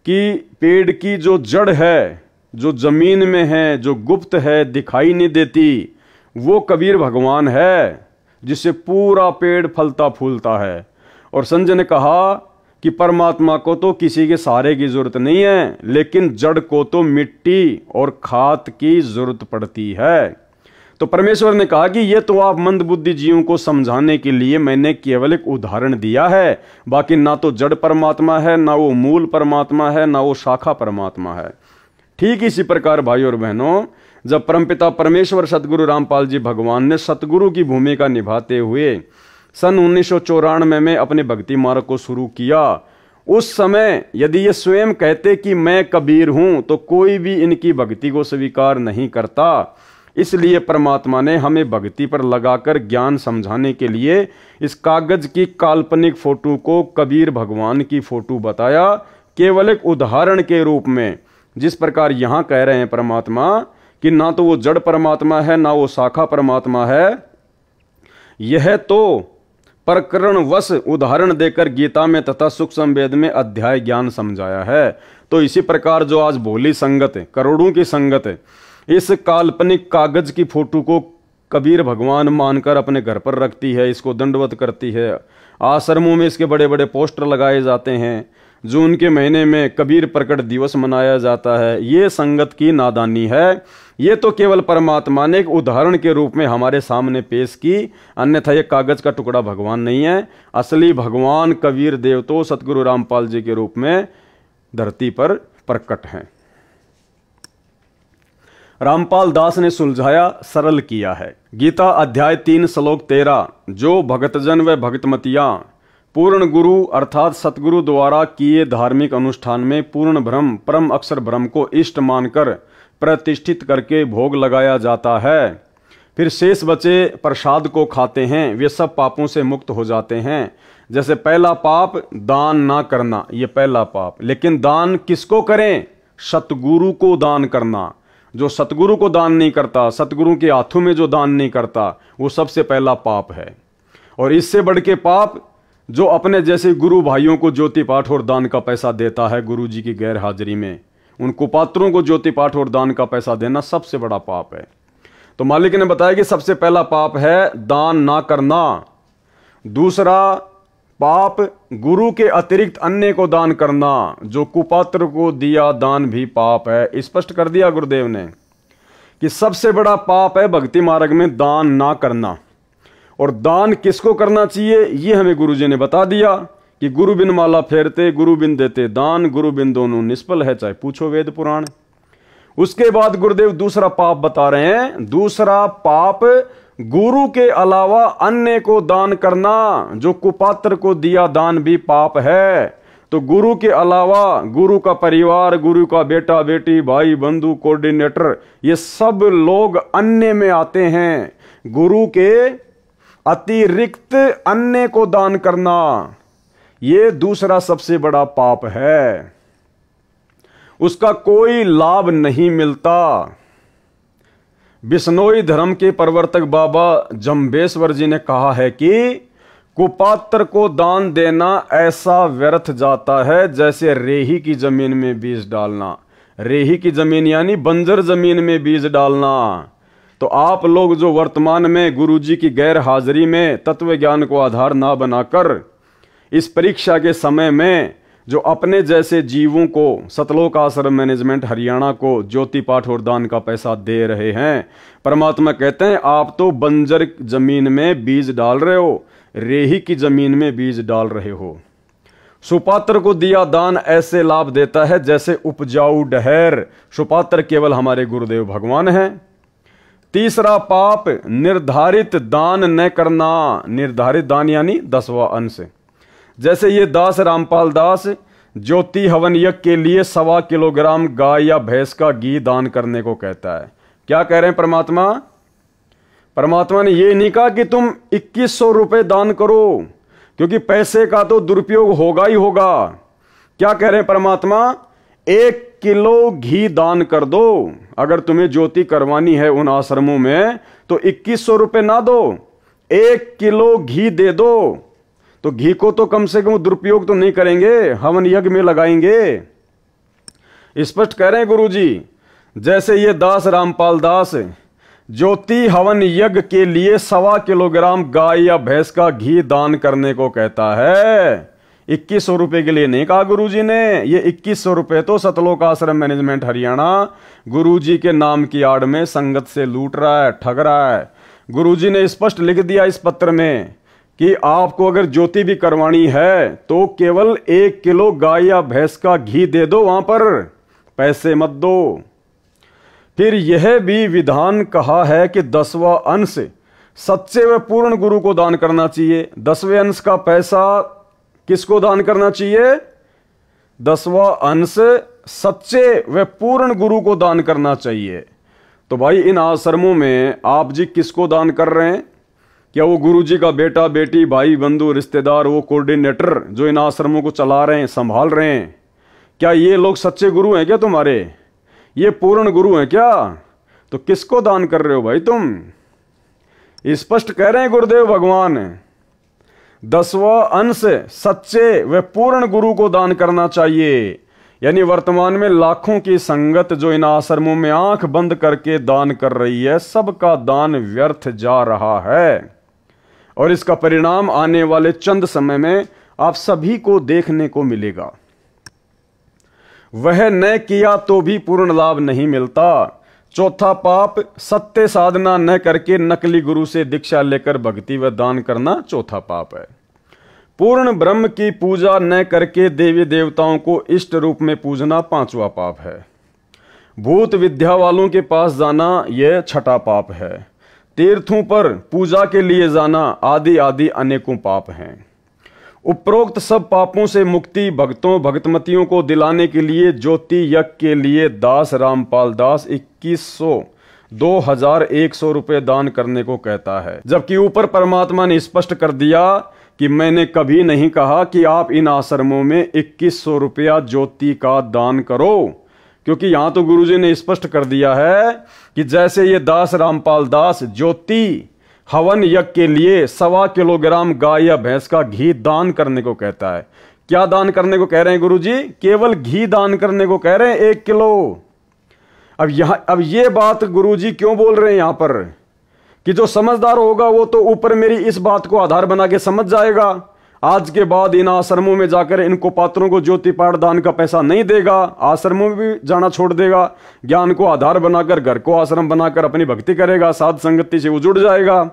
Speaker 1: कि पेड़ की जो जड़ है, जो जमीन में है, जो गुप्त है, दिखाई नहीं देती, वो कबीर भगवान है, जिससे पूरा पेड़ फलता फूलता है। और संजय ने कहा कि परमात्मा को तो किसी के सहारे की जरूरत नहीं है, लेकिन जड़ को तो मिट्टी और खाद की जरूरत पड़ती है। तो परमेश्वर ने कहा कि ये तो आप मंदबुद्धि जीवों को समझाने के लिए मैंने केवल एक उदाहरण दिया है, बाकी ना तो जड़ परमात्मा है, ना वो मूल परमात्मा है, ना वो शाखा परमात्मा है। ठीक इसी प्रकार भाई और बहनों, जब परमपिता परमेश्वर सतगुरु रामपाल जी भगवान ने सतगुरु की भूमिका निभाते हुए सन 1994 में अपने भक्ति मार्ग को शुरू किया, उस समय यदि ये स्वयं कहते कि मैं कबीर हूं तो कोई भी इनकी भक्ति को स्वीकार नहीं करता। इसलिए परमात्मा ने हमें भक्ति पर लगाकर ज्ञान समझाने के लिए इस कागज की काल्पनिक फोटो को कबीर भगवान की फोटो बताया, केवल एक उदाहरण के रूप में। जिस प्रकार यहां कह रहे हैं परमात्मा कि ना तो वो जड़ परमात्मा है, ना वो शाखा परमात्मा है, यह तो प्रकरणवश उदाहरण देकर गीता में तथा सूक्ष्म वेद में अध्याय ज्ञान समझाया है। तो इसी प्रकार जो आज भोली संगत है, करोड़ों की संगत है, इस काल्पनिक कागज की फोटो को कबीर भगवान मानकर अपने घर पर रखती है, इसको दंडवत करती है। आश्रमों में इसके बड़े बड़े पोस्टर लगाए जाते हैं, जून के महीने में कबीर प्रकट दिवस मनाया जाता है। ये संगत की नादानी है। ये तो केवल परमात्मा ने एक उदाहरण के रूप में हमारे सामने पेश की, अन्यथा ये कागज का टुकड़ा भगवान नहीं है। असली भगवान कबीर देव तो सतगुरु रामपाल जी के रूप में धरती पर प्रकट हैं। रामपाल दास ने सुलझाया, सरल किया है। गीता अध्याय 3 श्लोक 13, जो भक्तजन व भक्तमतियां पूर्ण गुरु अर्थात सतगुरु द्वारा किए धार्मिक अनुष्ठान में पूर्ण ब्रह्म परम अक्षर ब्रह्म को इष्ट मानकर प्रतिष्ठित करके भोग लगाया जाता है, फिर शेष बचे प्रसाद को खाते हैं, वे सब पापों से मुक्त हो जाते हैं। जैसे पहला पाप दान ना करना, ये पहला पाप। लेकिन दान किसको करें? सतगुरु को दान करना। जो सतगुरु को दान नहीं करता, सतगुरु के हाथों में जो दान नहीं करता, वो सबसे पहला पाप है। और इससे बढ़ के पाप जो अपने जैसे गुरु भाइयों को ज्योति पाठ और दान का पैसा देता है गुरु जी की गैर हाजिरी में, उन कुपात्रों को ज्योति पाठ और दान का पैसा देना सबसे बड़ा पाप है। तो मालिक ने बताया कि सबसे पहला पाप है दान ना करना। दूसरा पाप गुरु के अतिरिक्त अन्य को दान करना, जो कुपात्र को दिया दान भी पाप है। स्पष्ट कर दिया गुरुदेव ने कि सबसे बड़ा पाप है भक्ति मार्ग में दान ना करना। और दान किसको करना चाहिए ये हमें गुरुजी ने बता दिया कि गुरु बिन माला फेरते, गुरु बिन देते दान, गुरु बिन दोनों निष्फल है, चाहे पूछो वेद पुराण। उसके बाद गुरुदेव दूसरा पाप बता रहे हैं। दूसरा पाप गुरु के अलावा अन्य को दान करना, जो कुपात्र को दिया दान भी पाप है। तो गुरु के अलावा गुरु का परिवार, गुरु का बेटा बेटी, भाई बंधु, कोऑर्डिनेटर, ये सब लोग अन्य में आते हैं। गुरु के अतिरिक्त अन्य को दान करना, ये दूसरा सबसे बड़ा पाप है। उसका कोई लाभ नहीं मिलता। बिश्नोई धर्म के प्रवर्तक बाबा जम्बेश्वर जी ने कहा है कि कुपात्र को दान देना ऐसा व्यर्थ जाता है जैसे रेही की जमीन में बीज डालना। रेही की जमीन यानी बंजर जमीन में बीज डालना। तो आप लोग जो वर्तमान में गुरुजी की गैर हाजिरी में तत्व ज्ञान को आधार ना बनाकर इस परीक्षा के समय में जो अपने जैसे जीवों को सतलोक आश्रम मैनेजमेंट हरियाणा को ज्योति पाठ और दान का पैसा दे रहे हैं, परमात्मा कहते हैं आप तो बंजर जमीन में बीज डाल रहे हो, रेही की जमीन में बीज डाल रहे हो। सुपात्र को दिया दान ऐसे लाभ देता है जैसे उपजाऊ डहर। सुपात्र केवल हमारे गुरुदेव भगवान हैं। तीसरा पाप निर्धारित दान न करना। निर्धारित दान यानी 10वां अंश। जैसे ये दास रामपाल दास ज्योति हवन यज्ञ के लिए 1.25 किलोग्राम गाय या भैंस का घी दान करने को कहता है। क्या कह रहे हैं परमात्मा? परमात्मा ने ये नहीं कहा कि तुम 2100 रुपए दान करो, क्योंकि पैसे का तो दुरुपयोग होगा ही होगा। क्या कह रहे हैं परमात्मा? 1 किलो घी दान कर दो। अगर तुम्हें ज्योति करवानी है उन आश्रमों में तो 2100 रुपए ना दो, 1 किलो घी दे दो। तो घी को तो कम से कम दुरुपयोग तो नहीं करेंगे, हवन यज्ञ में लगाएंगे। स्पष्ट कह रहे हैं गुरुजी। जैसे ये दास रामपाल दास ज्योति हवन यज्ञ के लिए 1.25 किलोग्राम गाय या भैंस का घी दान करने को कहता है, 2100 रुपए के लिए नहीं कहा गुरुजी ने। ये 2100 रुपए तो सतलोक आश्रम मैनेजमेंट हरियाणा गुरुजी के नाम की आड़ में संगत से लूट रहा है, ठग रहा है। गुरुजी ने स्पष्ट लिख दिया इस पत्र में कि आपको अगर ज्योति भी करवानी है तो केवल 1 किलो गाय या भैंस का घी दे दो, वहां पर पैसे मत दो। फिर यह भी विधान कहा है कि 10वां अंश सच्चे व पूर्ण गुरु को दान करना चाहिए। 10वें अंश का पैसा किसको दान करना चाहिए? 10वां अंश सच्चे व पूर्ण गुरु को दान करना चाहिए। तो भाई इन आश्रमों में आप जी किसको दान कर रहे हैं? क्या वो गुरु जी का बेटा बेटी भाई बंधु रिश्तेदार, वो कोऑर्डिनेटर जो इन आश्रमों को चला रहे हैं, संभाल रहे हैं, क्या ये लोग सच्चे गुरु हैं क्या तुम्हारे? ये पूर्ण गुरु हैं क्या? तो किसको दान कर रहे हो भाई तुम? स्पष्ट कह रहे हैं गुरुदेव भगवान, 10वां अंश सच्चे व पूर्ण गुरु को दान करना चाहिए। यानी वर्तमान में लाखों की संगत जो इन आश्रमों में आंख बंद करके दान कर रही है, सबका दान व्यर्थ जा रहा है और इसका परिणाम आने वाले चंद समय में आप सभी को देखने को मिलेगा। वह न किया तो भी पूर्ण लाभ नहीं मिलता। चौथा पाप, सत्य साधना न करके नकली गुरु से दीक्षा लेकर भक्ति व दान करना चौथा पाप है। पूर्ण ब्रह्म की पूजा न करके देवी देवताओं को इष्ट रूप में पूजना 5वां पाप है। भूत विद्या वालों के पास जाना यह छठा पाप है। तीर्थों पर पूजा के लिए जाना आदि आदि अनेकों पाप हैं। उपरोक्त सब पापों से मुक्ति भक्तों भक्तमतियों को दिलाने के लिए ज्योति यज्ञ के लिए दास रामपाल दास 2100 रुपए दान करने को कहता है। जबकि ऊपर परमात्मा ने स्पष्ट कर दिया कि मैंने कभी नहीं कहा कि आप इन आश्रमों में 2100 रुपया ज्योति का दान करो, क्योंकि यहां तो गुरुजी ने स्पष्ट कर दिया है कि जैसे ये दास रामपाल दास ज्योति हवन यज्ञ के लिए 1.25 किलोग्राम गाय या भैंस का घी दान करने को कहता है। क्या दान करने को कह रहे हैं गुरुजी? केवल घी दान करने को कह रहे हैं 1 किलो। अब ये बात गुरुजी क्यों बोल रहे हैं यहां पर कि जो समझदार होगा वो तो ऊपर मेरी इस बात को आधार बना के समझ जाएगा। आज के बाद इन आश्रमों में जाकर इनको पात्रों को ज्योति पाठ दान का पैसा नहीं देगा, आश्रमों में भी जाना छोड़ देगा, ज्ञान को आधार बनाकर घर को आश्रम बनाकर अपनी भक्ति करेगा, साध संगति से वो जुड़ जाएगा।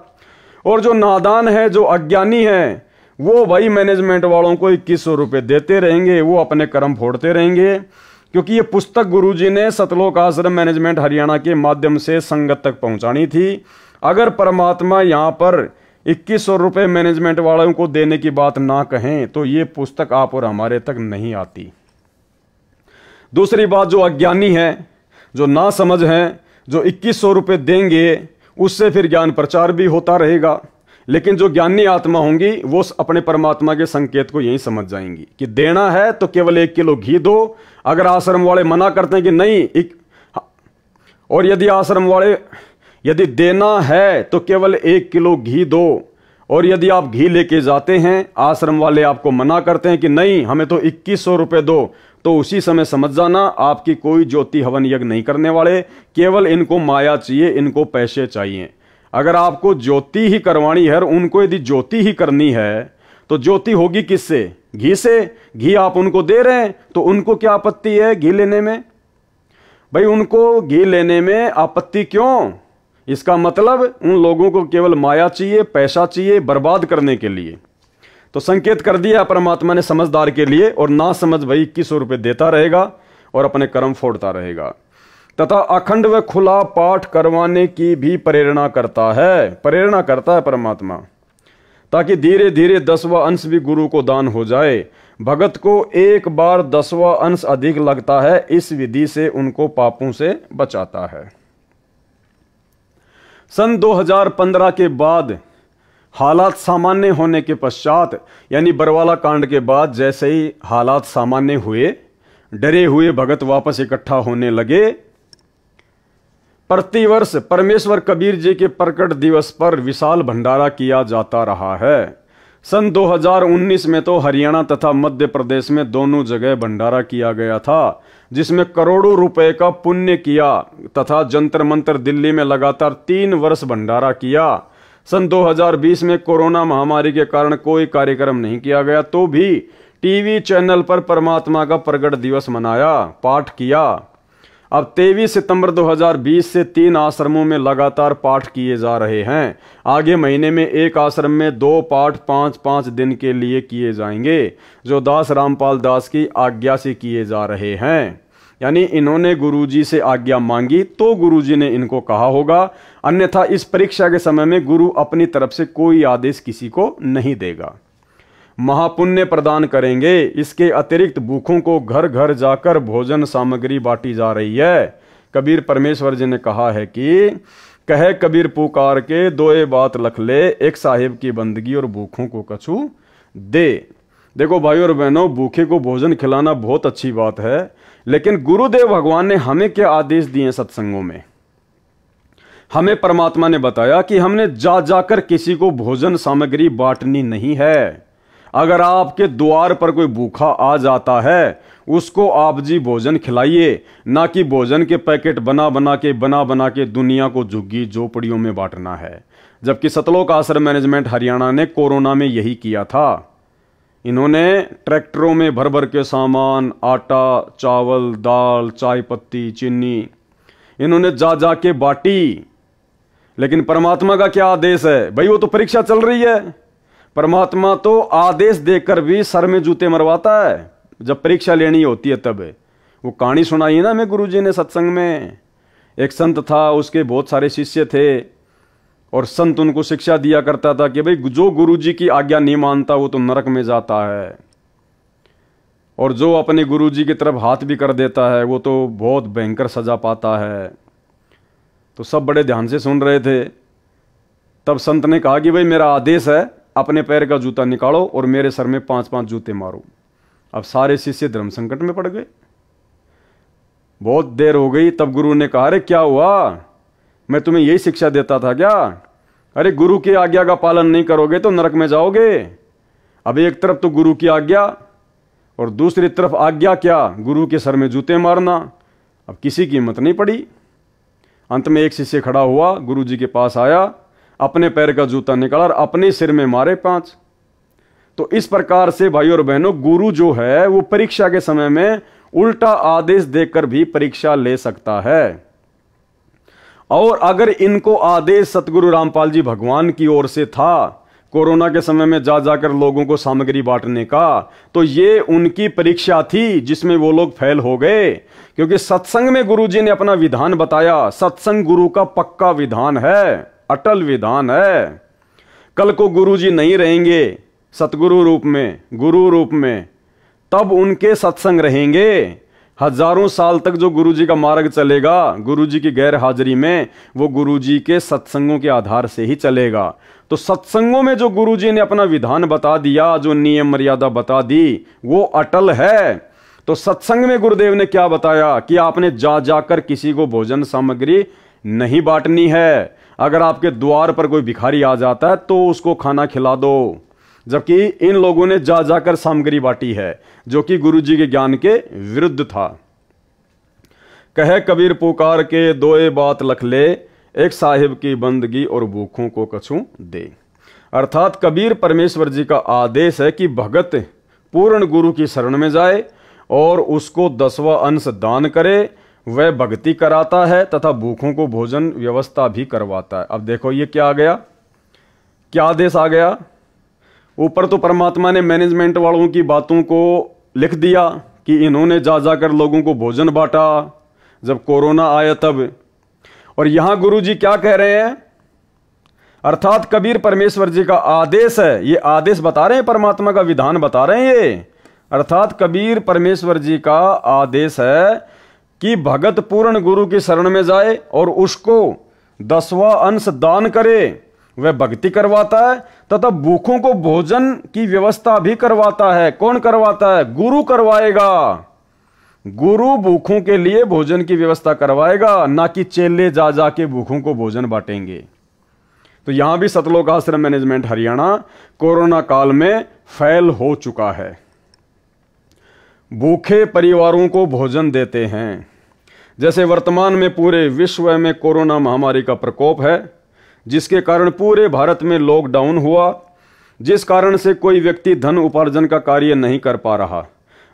Speaker 1: और जो नादान है, जो अज्ञानी है, वो भाई मैनेजमेंट वालों को 2100 रुपए देते रहेंगे, वो अपने कर्म फोड़ते रहेंगे। क्योंकि ये पुस्तक गुरुजी ने सतलोक आश्रम मैनेजमेंट हरियाणा के माध्यम से संगत तक पहुंचानी थी। अगर परमात्मा यहां पर 2100 रुपए मैनेजमेंट वालों को देने की बात ना कहें तो ये पुस्तक आप और हमारे तक नहीं आती। दूसरी बात, जो अज्ञानी है, जो ना समझ है, जो 2100 रुपए देंगे उससे फिर ज्ञान प्रचार भी होता रहेगा। लेकिन जो ज्ञानी आत्मा होंगी वो अपने परमात्मा के संकेत को यही समझ जाएंगी कि देना है तो केवल 1 किलो घी दो। अगर आश्रम वाले मना करते हैं कि नहीं, और यदि आश्रम वाले यदि देना है तो केवल 1 किलो घी दो, और यदि आप घी लेके जाते हैं, आश्रम वाले आपको मना करते हैं कि नहीं हमें तो 2100 रुपए दो, तो उसी समय समझ जाना आपकी कोई ज्योति हवन यज्ञ नहीं करने वाले, केवल इनको माया चाहिए, इनको पैसे चाहिए। अगर आपको ज्योति ही करवानी है और उनको यदि ज्योति ही करनी है तो ज्योति होगी किससे? घी से। घी आप उनको दे रहे हैं तो उनको क्या आपत्ति है घी लेने में? भाई उनको घी लेने में आपत्ति क्यों? इसका मतलब उन लोगों को केवल माया चाहिए, पैसा चाहिए बर्बाद करने के लिए। तो संकेत कर दिया परमात्मा ने समझदार के लिए, और ना समझ भाई 2100 रुपए देता रहेगा और अपने कर्म फोड़ता रहेगा। तथा अखंड व खुला पाठ करवाने की भी प्रेरणा करता है परमात्मा, ताकि धीरे धीरे 10वां अंश भी गुरु को दान हो जाए। भगत को एक बार 10वां अंश अधिक लगता है, इस विधि से उनको पापों से बचाता है। सन 2015 के बाद हालात सामान्य होने के पश्चात, यानी बरवाला कांड के बाद जैसे ही हालात सामान्य हुए, डरे हुए भगत वापस इकट्ठा होने लगे। प्रतिवर्ष परमेश्वर कबीर जी के प्रकट दिवस पर विशाल भंडारा किया जाता रहा है। सन 2019 में तो हरियाणा तथा मध्य प्रदेश में दोनों जगह भंडारा किया गया था, जिसमें करोड़ों रुपए का पुण्य किया, तथा जंतर मंतर दिल्ली में लगातार 3 वर्ष भंडारा किया। सन 2020 में कोरोना महामारी के कारण कोई कार्यक्रम नहीं किया गया, तो भी टीवी चैनल पर परमात्मा का प्रगट दिवस मनाया, पाठ किया। अब 23 सितंबर 2020 से 3 आश्रमों में लगातार पाठ किए जा रहे हैं। आगे महीने में एक आश्रम में 2 पाठ 5-5 दिन के लिए किए जाएंगे, जो दास रामपाल दास की आज्ञा से किए जा रहे हैं। यानी इन्होंने गुरुजी से आज्ञा मांगी तो गुरुजी ने इनको कहा होगा, अन्यथा इस परीक्षा के समय में गुरु अपनी तरफ से कोई आदेश किसी को नहीं देगा। महापुण्य प्रदान करेंगे। इसके अतिरिक्त भूखों को घर घर जाकर भोजन सामग्री बांटी जा रही है। कबीर परमेश्वर जी ने कहा है कि कहे कबीर पुकार के दोए बात लख ले, एक साहिब की बंदगी और भूखों को कछु दे। देखो भाई और बहनों, भूखे को भोजन खिलाना बहुत अच्छी बात है, लेकिन गुरुदेव भगवान ने हमें क्या आदेश दिए सत्संगों में? हमें परमात्मा ने बताया कि हमने जा जाकर किसी को भोजन सामग्री बांटनी नहीं है। अगर आपके द्वार पर कोई भूखा आ जाता है, उसको आप जी भोजन खिलाइए, ना कि भोजन के पैकेट बना बना के दुनिया को झुग्गी झोपड़ियों में बांटना है। जबकि सतलोक आश्रम मैनेजमेंट हरियाणा ने कोरोना में यही किया था। इन्होंने ट्रैक्टरों में भर भर के सामान, आटा, चावल, दाल, चाय पत्ती, चीनी, इन्होंने जा जा के बांटी। लेकिन परमात्मा का क्या आदेश है भाई? वो तो परीक्षा चल रही है। परमात्मा तो आदेश देकर भी सर में जूते मरवाता है। जब परीक्षा लेनी होती है तब। वो कहानी सुनाई ना मैं गुरुजी ने सत्संग में। एक संत था, उसके बहुत सारे शिष्य थे, और संत उनको शिक्षा दिया करता था कि भाई जो गुरुजी की आज्ञा नहीं मानता वो तो नरक में जाता है, और जो अपने गुरुजी की तरफ हाथ भी कर देता है वो तो बहुत भयंकर सजा पाता है। तो सब बड़े ध्यान से सुन रहे थे। तब संत ने कहा कि भाई मेरा आदेश है, अपने पैर का जूता निकालो और मेरे सर में 5-5 जूते मारो। अब सारे शिष्य धर्म संकट में पड़ गए। बहुत देर हो गई, तब गुरु ने कहा, अरे क्या हुआ? मैं तुम्हें यही शिक्षा देता था क्या? अरे गुरु की आज्ञा का पालन नहीं करोगे तो नरक में जाओगे। अब एक तरफ तो गुरु की आज्ञा और दूसरी तरफ आज्ञा क्या? गुरु के सर में जूते मारना। अब किसी की हिम्मत नहीं पड़ी। अंत में एक शिष्य खड़ा हुआ, गुरु जी के पास आया, अपने पैर का जूता निकाला और अपने सिर में मारे 5। तो इस प्रकार से भाई और बहनों, गुरु जो है वो परीक्षा के समय में उल्टा आदेश देकर भी परीक्षा ले सकता है। और अगर इनको आदेश सतगुरु रामपाल जी भगवान की ओर से था कोरोना के समय में जा जाकर लोगों को सामग्री बांटने का, तो ये उनकी परीक्षा थी जिसमें वो लोग फेल हो गए। क्योंकि सत्संग में गुरुजी ने अपना विधान बताया। सत्संग गुरु का पक्का विधान है, अटल विधान है। कल को गुरुजी नहीं रहेंगे सतगुरु रूप में, गुरु रूप में, तब उनके सत्संग रहेंगे। हजारों साल तक जो गुरुजी का मार्ग चलेगा गुरुजी की गैर हाजिरी में, वो गुरुजी के सत्संगों के आधार से ही चलेगा। तो सत्संगों में जो गुरुजी ने अपना विधान बता दिया, जो नियम मर्यादा बता दी, वो अटल है। तो सत्संग में गुरुदेव ने क्या बताया कि आपने जा जाकर किसी को भोजन सामग्री नहीं बांटनी है। अगर आपके द्वार पर कोई भिखारी आ जाता है तो उसको खाना खिला दो। जबकि इन लोगों ने जा जाकर सामग्री बांटी है, जो कि गुरुजी के ज्ञान के विरुद्ध था। कहे कबीर पुकार के दोए बात लख ले, एक साहिब की बंदगी और भूखों को कछु दे। अर्थात कबीर परमेश्वर जी का आदेश है कि भगत पूर्ण गुरु की शरण में जाए और उसको 10वां अंश दान करे। वह भक्ति कराता है तथा भूखों को भोजन व्यवस्था भी करवाता है। अब देखो ये क्या आ गया, क्या आदेश आ गया। ऊपर तो परमात्मा ने मैनेजमेंट वालों की बातों को लिख दिया कि इन्होंने जा जाकर लोगों को भोजन बांटा जब कोरोना आया तब, और यहां गुरु जी क्या कह रहे हैं? अर्थात कबीर परमेश्वर जी का आदेश है, ये आदेश बता रहे हैं, परमात्मा का विधान बता रहे हैं ये। अर्थात कबीर परमेश्वर जी का आदेश है कि भगत पूर्ण गुरु की शरण में जाए और उसको 10वां अंश दान करे। वह भक्ति करवाता है तथा भूखों को भोजन की व्यवस्था भी करवाता है। कौन करवाता है? गुरु करवाएगा। गुरु भूखों के लिए भोजन की व्यवस्था करवाएगा, ना कि चेले जा जाके भूखों को भोजन बांटेंगे। तो यहां भी सतलोक आश्रम मैनेजमेंट हरियाणा कोरोना काल में फेल हो चुका है। भूखे परिवारों को भोजन देते हैं। जैसे वर्तमान में पूरे विश्व में कोरोना महामारी का प्रकोप है, जिसके कारण पूरे भारत में लॉकडाउन हुआ जिस कारण से कोई व्यक्ति धन उपार्जन का कार्य नहीं कर पा रहा।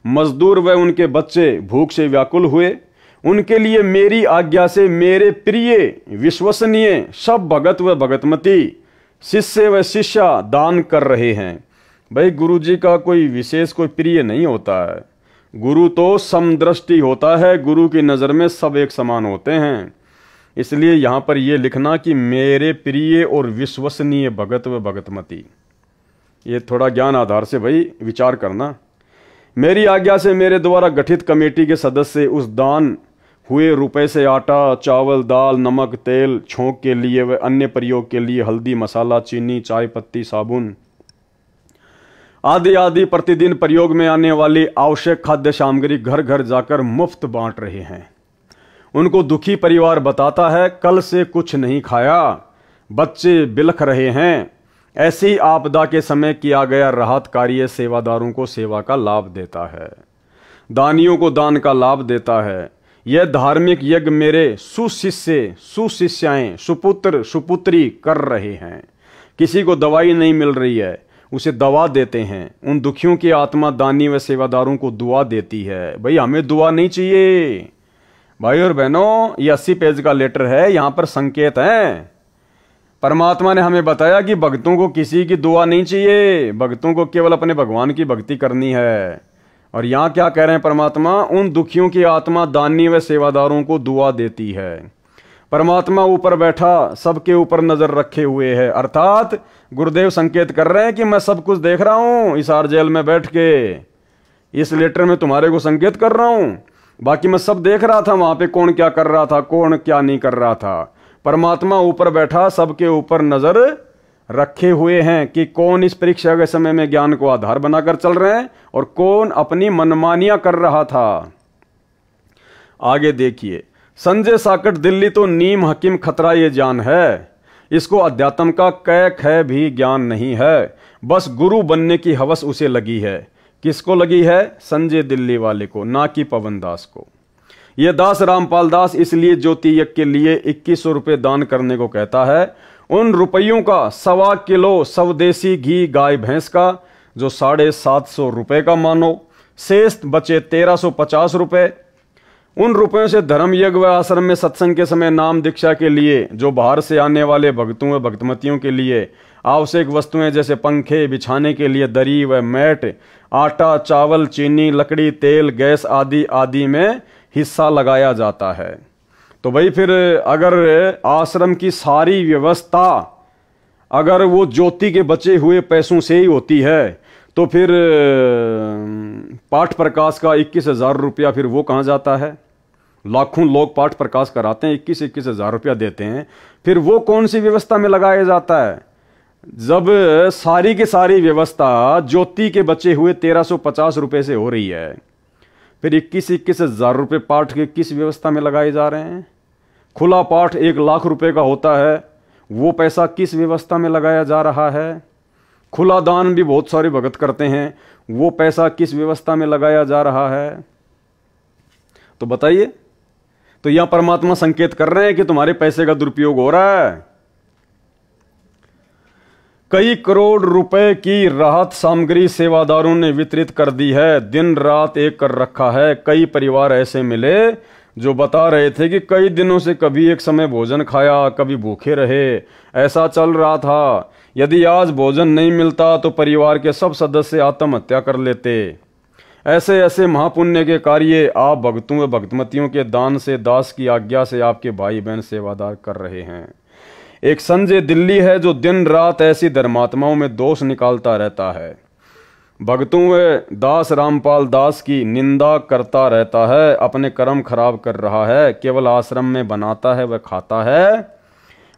Speaker 1: मजदूर व उनके बच्चे भूख से व्याकुल हुए। उनके लिए मेरी आज्ञा से मेरे प्रिय विश्वसनीय सब भगत व भगतमती शिष्य व शिष्या दान कर रहे हैं। भाई गुरु जी का कोई विशेष कोई प्रिय नहीं होता है, गुरु तो समदृष्टि होता है, गुरु की नज़र में सब एक समान होते हैं। इसलिए यहाँ पर यह लिखना कि मेरे प्रिय और विश्वसनीय भगत व भगतमती, ये थोड़ा ज्ञान आधार से भाई विचार करना। मेरी आज्ञा से मेरे द्वारा गठित कमेटी के सदस्य उस दान हुए रुपए से आटा, चावल, दाल, नमक, तेल, छोंक के लिए व अन्य प्रयोग के लिए हल्दी, मसाला, चीनी, चाय पत्ती, साबुन आदि आदि प्रतिदिन प्रयोग में आने वाली आवश्यक खाद्य सामग्री घर घर जाकर मुफ्त बांट रहे हैं। उनको दुखी परिवार बताता है, कल से कुछ नहीं खाया, बच्चे बिलख रहे हैं। ऐसी आपदा के समय किया गया राहत कार्य सेवादारों को सेवा का लाभ देता है, दानियों को दान का लाभ देता है। यह धार्मिक यज्ञ मेरे सुशिष्य, सुशिष्याएं, सुपुत्र, सुपुत्री कर रहे हैं। किसी को दवाई नहीं मिल रही है, उसे दवा देते हैं। उन दुखियों की आत्मा दानी व सेवादारों को दुआ देती है। भाई हमें दुआ नहीं चाहिए भाई और बहनों, ये 80 पेज का लेटर है, यहां पर संकेत है। परमात्मा ने हमें बताया कि भक्तों को किसी की दुआ नहीं चाहिए, भक्तों को केवल अपने भगवान की भक्ति करनी है। और यहां क्या कह रहे हैं परमात्मा, उन दुखियों की आत्मा दानी व सेवादारों को दुआ देती है। परमात्मा ऊपर बैठा सबके ऊपर नजर रखे हुए है, अर्थात गुरुदेव संकेत कर रहे हैं कि मैं सब कुछ देख रहा हूं इस आर जेल में बैठ के, इस लेटर में तुम्हारे को संकेत कर रहा हूं। बाकी मैं सब देख रहा था वहां पे, कौन क्या कर रहा था, कौन क्या नहीं कर रहा था। परमात्मा ऊपर बैठा सबके ऊपर नजर रखे हुए हैं कि कौन इस परीक्षा के समय में ज्ञान को आधार बनाकर चल रहे हैं और कौन अपनी मनमानियां कर रहा था। आगे देखिए, संजय साकट दिल्ली तो नीम हकीम खतरा ये जान है, इसको अध्यात्म का कै ख भी ज्ञान नहीं है, बस गुरु बनने की हवस उसे लगी है। किसको लगी है? संजय दिल्ली वाले को, ना कि पवन दास को। यह दास रामपाल दास इसलिए ज्योति यज्ञ के लिए 2100 रुपये दान करने को कहता है। उन रुपयों का 1.25 किलो स्वदेशी घी गाय भैंस का, जो 750 रुपये का मानो, शेष बचे 1350 रुपये। उन रुपयों से धर्म यज्ञ व आश्रम में सत्संग के समय नाम दीक्षा के लिए, जो बाहर से आने वाले भक्तों व भक्तमतियों के लिए आवश्यक वस्तुएं जैसे पंखे, बिछाने के लिए दरी व मैट, आटा, चावल, चीनी, लकड़ी, तेल, गैस आदि आदि में हिस्सा लगाया जाता है। तो भाई फिर अगर आश्रम की सारी व्यवस्था अगर वो ज्योति के बचे हुए पैसों से ही होती है, तो फिर पाठ प्रकाश का 21,000 रुपया फिर वो कहाँ जाता है? लाखों लोग पाठ प्रकाश कराते हैं, 21 हज़ार रुपया देते हैं, फिर वो कौन सी व्यवस्था में लगाया जाता है? जब सारी की सारी व्यवस्था ज्योति के बचे हुए 1350 रुपये से हो रही है, फिर 21 हज़ार रुपये पाठ के किस व्यवस्था में लगाए जा रहे हैं? खुला पाठ 1 लाख रुपए का होता है, वो पैसा किस व्यवस्था में लगाया जा रहा है? खुला दान भी बहुत सारे भगत करते हैं, वो पैसा किस व्यवस्था में लगाया जा रहा है? तो बताइए। तो यहां परमात्मा संकेत कर रहे हैं कि तुम्हारे पैसे का दुरुपयोग हो रहा है। कई करोड़ रुपए की राहत सामग्री सेवादारों ने वितरित कर दी है, दिन रात एक कर रखा है। कई परिवार ऐसे मिले जो बता रहे थे कि कई दिनों से कभी एक समय भोजन खाया, कभी भूखे रहे, ऐसा चल रहा था। यदि आज भोजन नहीं मिलता तो परिवार के सब सदस्य आत्महत्या कर लेते। ऐसे ऐसे महापुण्य के कार्य आप भक्तों व भक्तमतियों के दान से, दास की आज्ञा से आपके भाई बहन सेवादार कर रहे हैं। एक संजय दिल्ली है जो दिन रात ऐसी धर्मात्माओं में दोष निकालता रहता है, भक्तों व दास रामपाल दास की निंदा करता रहता है, अपने कर्म खराब कर रहा है, केवल आश्रम में बनाता है व खाता है,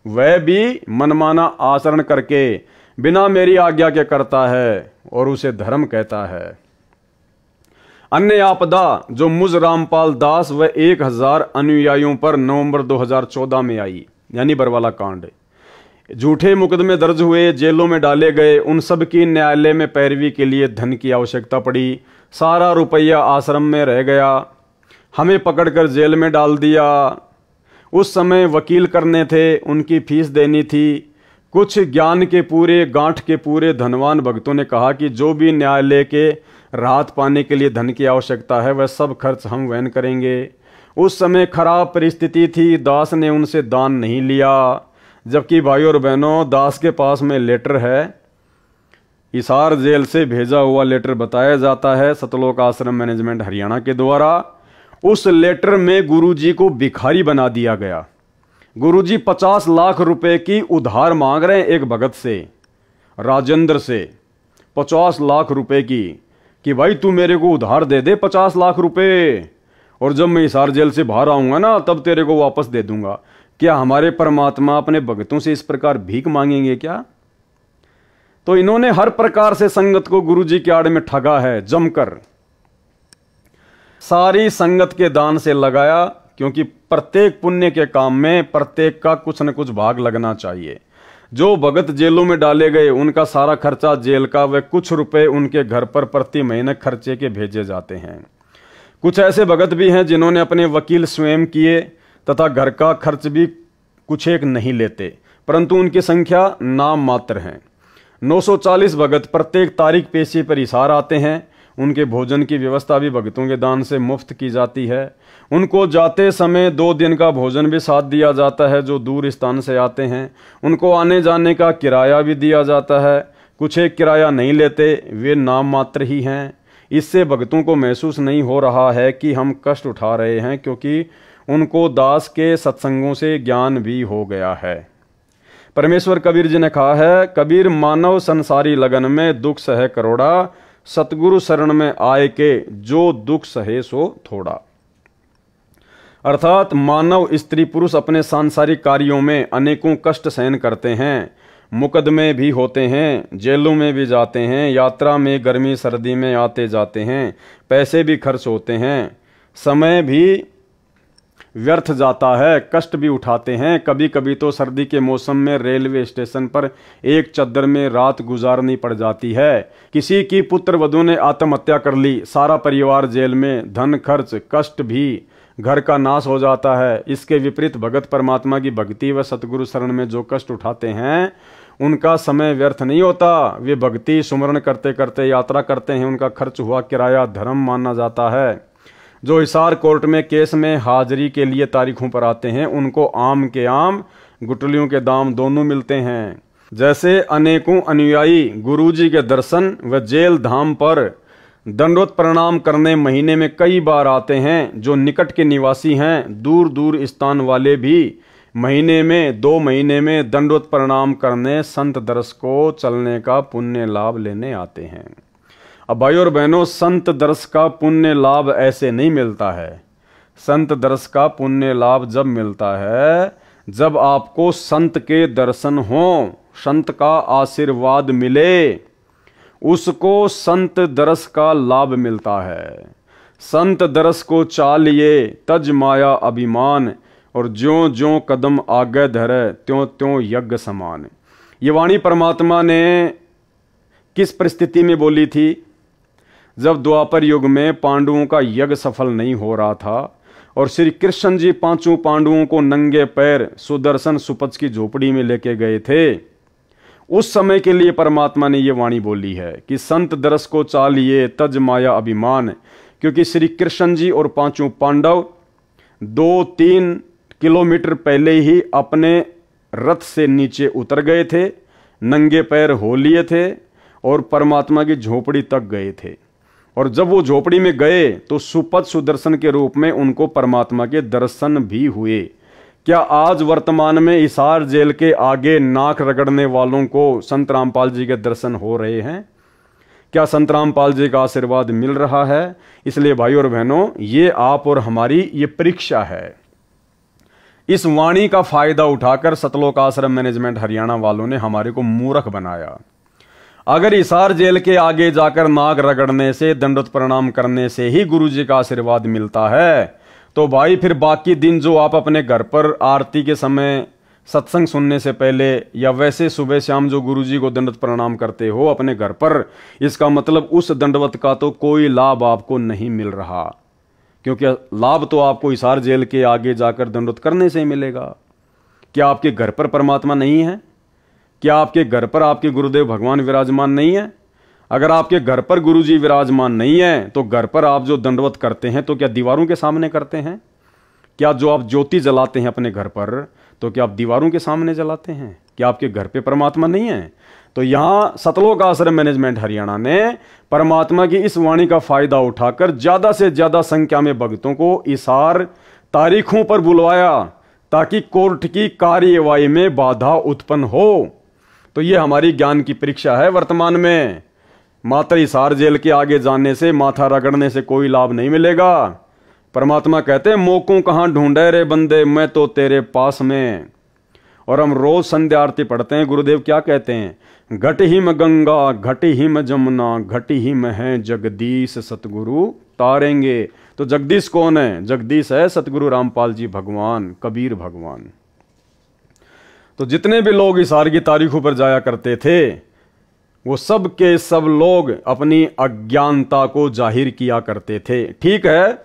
Speaker 1: वह भी मनमाना आचरण करके बिना मेरी आज्ञा के करता है और उसे धर्म कहता है। अन्य आपदा जो मुझ रामपाल दास व 1000 अनुयायियों पर नवंबर 2014 में आई, यानी बरवाला कांड, झूठे मुकदमे दर्ज हुए, जेलों में डाले गए, उन सब की न्यायालय में पैरवी के लिए धन की आवश्यकता पड़ी। सारा रुपया आश्रम में रह गया, हमें पकड़कर जेल में डाल दिया। उस समय वकील करने थे, उनकी फीस देनी थी, कुछ ज्ञान के पूरे, गांठ के पूरे धनवान भक्तों ने कहा कि जो भी न्यायालय के राहत पाने के लिए धन की आवश्यकता है वह सब खर्च हम वहन करेंगे। उस समय खराब परिस्थिति थी, दास ने उनसे दान नहीं लिया। जबकि भाइयों और बहनों, दास के पास में लेटर है, हिसार जेल से भेजा हुआ लेटर बताया जाता है सतलोक आश्रम मैनेजमेंट हरियाणा के द्वारा। उस लेटर में गुरुजी को भिखारी बना दिया गया। गुरुजी 50 लाख रुपए की उधार मांग रहे हैं एक भगत से, राजेंद्र से, 50 लाख रुपए की, कि भाई तू मेरे को उधार दे दे 50 लाख रुपए, और जब मैं हिसार जेल से बाहर आऊंगा ना तब तेरे को वापस दे दूंगा। क्या हमारे परमात्मा अपने भक्तों से इस प्रकार भीख मांगेंगे क्या? तो इन्होंने हर प्रकार से संगत को गुरुजी के आड़ में ठगा है जमकर। सारी संगत के दान से लगाया, क्योंकि प्रत्येक पुण्य के काम में प्रत्येक का कुछ न कुछ भाग लगना चाहिए। जो भगत जेलों में डाले गए उनका सारा खर्चा जेल का व कुछ रुपए उनके घर पर प्रति महीने खर्चे के भेजे जाते हैं। कुछ ऐसे भगत भी हैं जिन्होंने अपने वकील स्वयं किए तथा घर का खर्च भी कुछ एक नहीं लेते, परंतु उनकी संख्या नाम मात्र है। 940 भगत प्रत्येक तारीख पेशी पर हिसार आते हैं। उनके भोजन की व्यवस्था भी भगतों के दान से मुफ्त की जाती है। उनको जाते समय 2 दिन का भोजन भी साथ दिया जाता है जो दूर स्थान से आते हैं। उनको आने जाने का किराया भी दिया जाता है। कुछ एक किराया नहीं लेते, वे नाम मात्र ही हैं। इससे भगतों को महसूस नहीं हो रहा है कि हम कष्ट उठा रहे हैं, क्योंकि उनको दास के सत्संगों से ज्ञान भी हो गया है। परमेश्वर कबीर जी ने कहा है, कबीर मानव संसारी लगन में दुख सहे करोड़ा, सतगुरु शरण में आए के जो दुख सहे सो थोड़ा। अर्थात मानव स्त्री पुरुष अपने सांसारिक कार्यों में अनेकों कष्ट सहन करते हैं, मुकदमे भी होते हैं, जेलों में भी जाते हैं, यात्रा में गर्मी सर्दी में आते जाते हैं, पैसे भी खर्च होते हैं, समय भी व्यर्थ जाता है, कष्ट भी उठाते हैं। कभी कभी तो सर्दी के मौसम में रेलवे स्टेशन पर एक चद्दर में रात गुजारनी पड़ जाती है। किसी की पुत्र वधू ने आत्महत्या कर ली, सारा परिवार जेल में, धन खर्च, कष्ट भी, घर का नाश हो जाता है। इसके विपरीत भगत परमात्मा की भक्ति व सतगुरु शरण में जो कष्ट उठाते हैं उनका समय व्यर्थ नहीं होता। वे भक्ति सुमरण करते करते यात्रा करते हैं, उनका खर्च हुआ किराया धर्म माना जाता है। जो हिसार कोर्ट में केस में हाजिरी के लिए तारीखों पर आते हैं उनको आम के आम, गुटलियों के दाम दोनों मिलते हैं। जैसे अनेकों अनुयायी गुरुजी के दर्शन व जेल धाम पर दंडवत प्रणाम करने महीने में कई बार आते हैं, जो निकट के निवासी हैं, दूर दूर स्थान वाले भी महीने में 2 महीने में दंडवत प्रणाम करने संत दर्श को चलने का पुण्य लाभ लेने आते हैं। अब भाइयों और बहनों, संत दर्श का पुण्य लाभ ऐसे नहीं मिलता है। संत दर्श का पुण्य लाभ जब मिलता है जब आपको संत के दर्शन हो, संत का आशीर्वाद मिले, उसको संत दर्श का लाभ मिलता है। संत दर्श को चालिए तज माया अभिमान, और ज्यों ज्यों कदम आगे धरे त्यों त्यों यज्ञ समान। ये वाणी परमात्मा ने किस परिस्थिति में बोली थी? जब द्वापर युग में पांडवों का यज्ञ सफल नहीं हो रहा था और श्री कृष्ण जी 5 पांडवों को नंगे पैर सुदर्शन सुपथ की झोपड़ी में लेके गए थे। उस समय के लिए परमात्मा ने ये वाणी बोली है कि संत दरस को चालिए तज माया अभिमान, क्योंकि श्री कृष्ण जी और 5 पांडव 2-3 किलोमीटर पहले ही अपने रथ से नीचे उतर गए थे, नंगे पैर हो लिए थे और परमात्मा की झोपड़ी तक गए थे। और जब वो झोपड़ी में गए तो सुपथ सुदर्शन के रूप में उनको परमात्मा के दर्शन भी हुए। क्या आज वर्तमान में हिसार जेल के आगे नाक रगड़ने वालों को संत रामपाल जी के दर्शन हो रहे हैं? क्या संत रामपाल जी का आशीर्वाद मिल रहा है? इसलिए भाइयों और बहनों, ये आप और हमारी ये परीक्षा है। इस वाणी का फायदा उठाकर सतलोक आश्रम मैनेजमेंट हरियाणा वालों ने हमारे को मूर्ख बनाया। अगर हिसार जेल के आगे जाकर नाक रगड़ने से, दंडवत प्रणाम करने से ही गुरु जी का आशीर्वाद मिलता है, तो भाई फिर बाकी दिन जो आप अपने घर पर आरती के समय, सत्संग सुनने से पहले या वैसे सुबह शाम जो गुरुजी को दंडवत प्रणाम करते हो अपने घर पर, इसका मतलब उस दंडवत का तो कोई लाभ आपको नहीं मिल रहा, क्योंकि लाभ तो आपको हिसार जेल के आगे जाकर दंडवत करने से ही मिलेगा। क्या आपके घर पर परमात्मा नहीं है? क्या आपके घर पर आपके गुरुदेव भगवान विराजमान नहीं है? अगर आपके घर पर गुरुजी विराजमान नहीं है तो घर पर आप जो दंडवत करते हैं तो क्या दीवारों के सामने करते हैं? क्या जो आप ज्योति जलाते हैं अपने घर पर तो क्या आप दीवारों के सामने जलाते हैं? क्या आपके घर पे परमात्मा नहीं है? तो यहाँ सतलोक आश्रम मैनेजमेंट हरियाणा ने परमात्मा की इस वाणी का फायदा उठाकर ज्यादा से ज्यादा संख्या में भक्तों को इशार तारीखों पर बुलवाया ताकि कोर्ट की कार्यवाही में बाधा उत्पन्न हो। तो ये हमारी ज्ञान की परीक्षा है वर्तमान में। मात्र हिसार जेल के आगे जाने से, माथा रगड़ने से कोई लाभ नहीं मिलेगा। परमात्मा कहते हैं मोकों कहां ढूंढे रे बंदे, मैं तो तेरे पास में। और हम रोज संध्या आरती पढ़ते हैं, गुरुदेव क्या कहते हैं? घट ही में गंगा, घट ही में जमुना, घट ही में है जगदीश सतगुरु तारेंगे। तो जगदीश कौन है? जगदीश है सतगुरु रामपाल जी भगवान, कबीर भगवान। तो जितने भी लोग हिसार की तारीखों पर जाया करते थे वो सब के सब लोग अपनी अज्ञानता को जाहिर किया करते थे। ठीक है,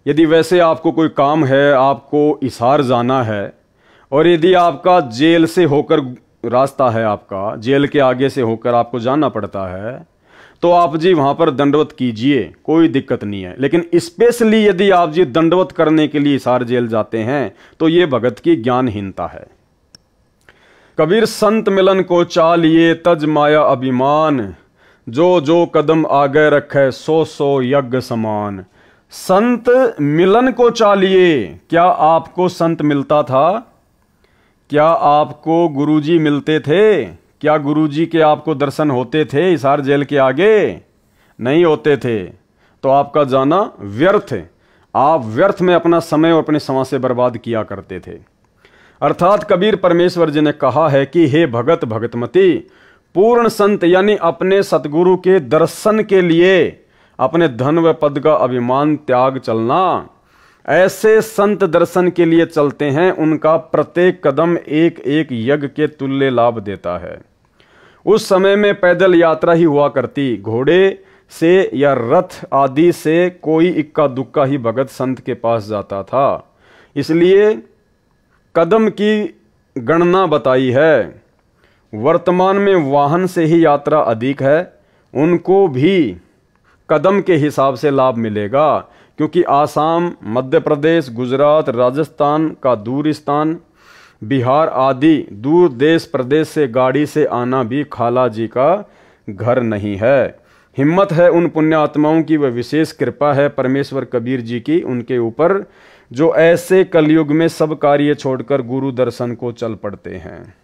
Speaker 1: यदि वैसे आपको कोई काम है, आपको हिसार जाना है और यदि आपका जेल से होकर रास्ता है, आपका जेल के आगे से होकर आपको जाना पड़ता है, तो आप जी वहां पर दंडवत कीजिए, कोई दिक्कत नहीं है। लेकिन स्पेशली यदि आप जी दंडवत करने के लिए हिसार जेल जाते हैं तो ये भगत की ज्ञानहीनता है। कबीर संत मिलन को चालिए तज माया अभिमान, जो जो कदम आगे रखे सो सो यज्ञ समान। संत मिलन को चालिए। क्या आपको संत मिलता था? क्या आपको गुरुजी मिलते थे? क्या गुरुजी के आपको दर्शन होते थे हिसार जेल के आगे? नहीं होते थे। तो आपका जाना व्यर्थ है। आप व्यर्थ में अपना समय और अपने समाज से बर्बाद किया करते थे। अर्थात कबीर परमेश्वर जी ने कहा है कि हे भगत भगतमती, पूर्ण संत यानी अपने सतगुरु के दर्शन के लिए अपने धन व पद का अभिमान त्याग चलना। ऐसे संत दर्शन के लिए चलते हैं, उनका प्रत्येक कदम एक एक यज्ञ के तुल्य लाभ देता है। उस समय में पैदल यात्रा ही हुआ करती, घोड़े से या रथ आदि से कोई इक्का दुक्का ही भगत संत के पास जाता था। इसलिए कदम की गणना बताई है। वर्तमान में वाहन से ही यात्रा अधिक है, उनको भी कदम के हिसाब से लाभ मिलेगा, क्योंकि आसाम, मध्य प्रदेश, गुजरात, राजस्थान का दूर स्थान, बिहार आदि दूर देश प्रदेश से गाड़ी से आना भी खाला जी का घर नहीं है। हिम्मत है उन पुण्यात्माओं की, वह विशेष कृपा है परमेश्वर कबीर जी की उनके ऊपर, जो ऐसे कलयुग में सब कार्य छोड़कर गुरु दर्शन को चल पड़ते हैं।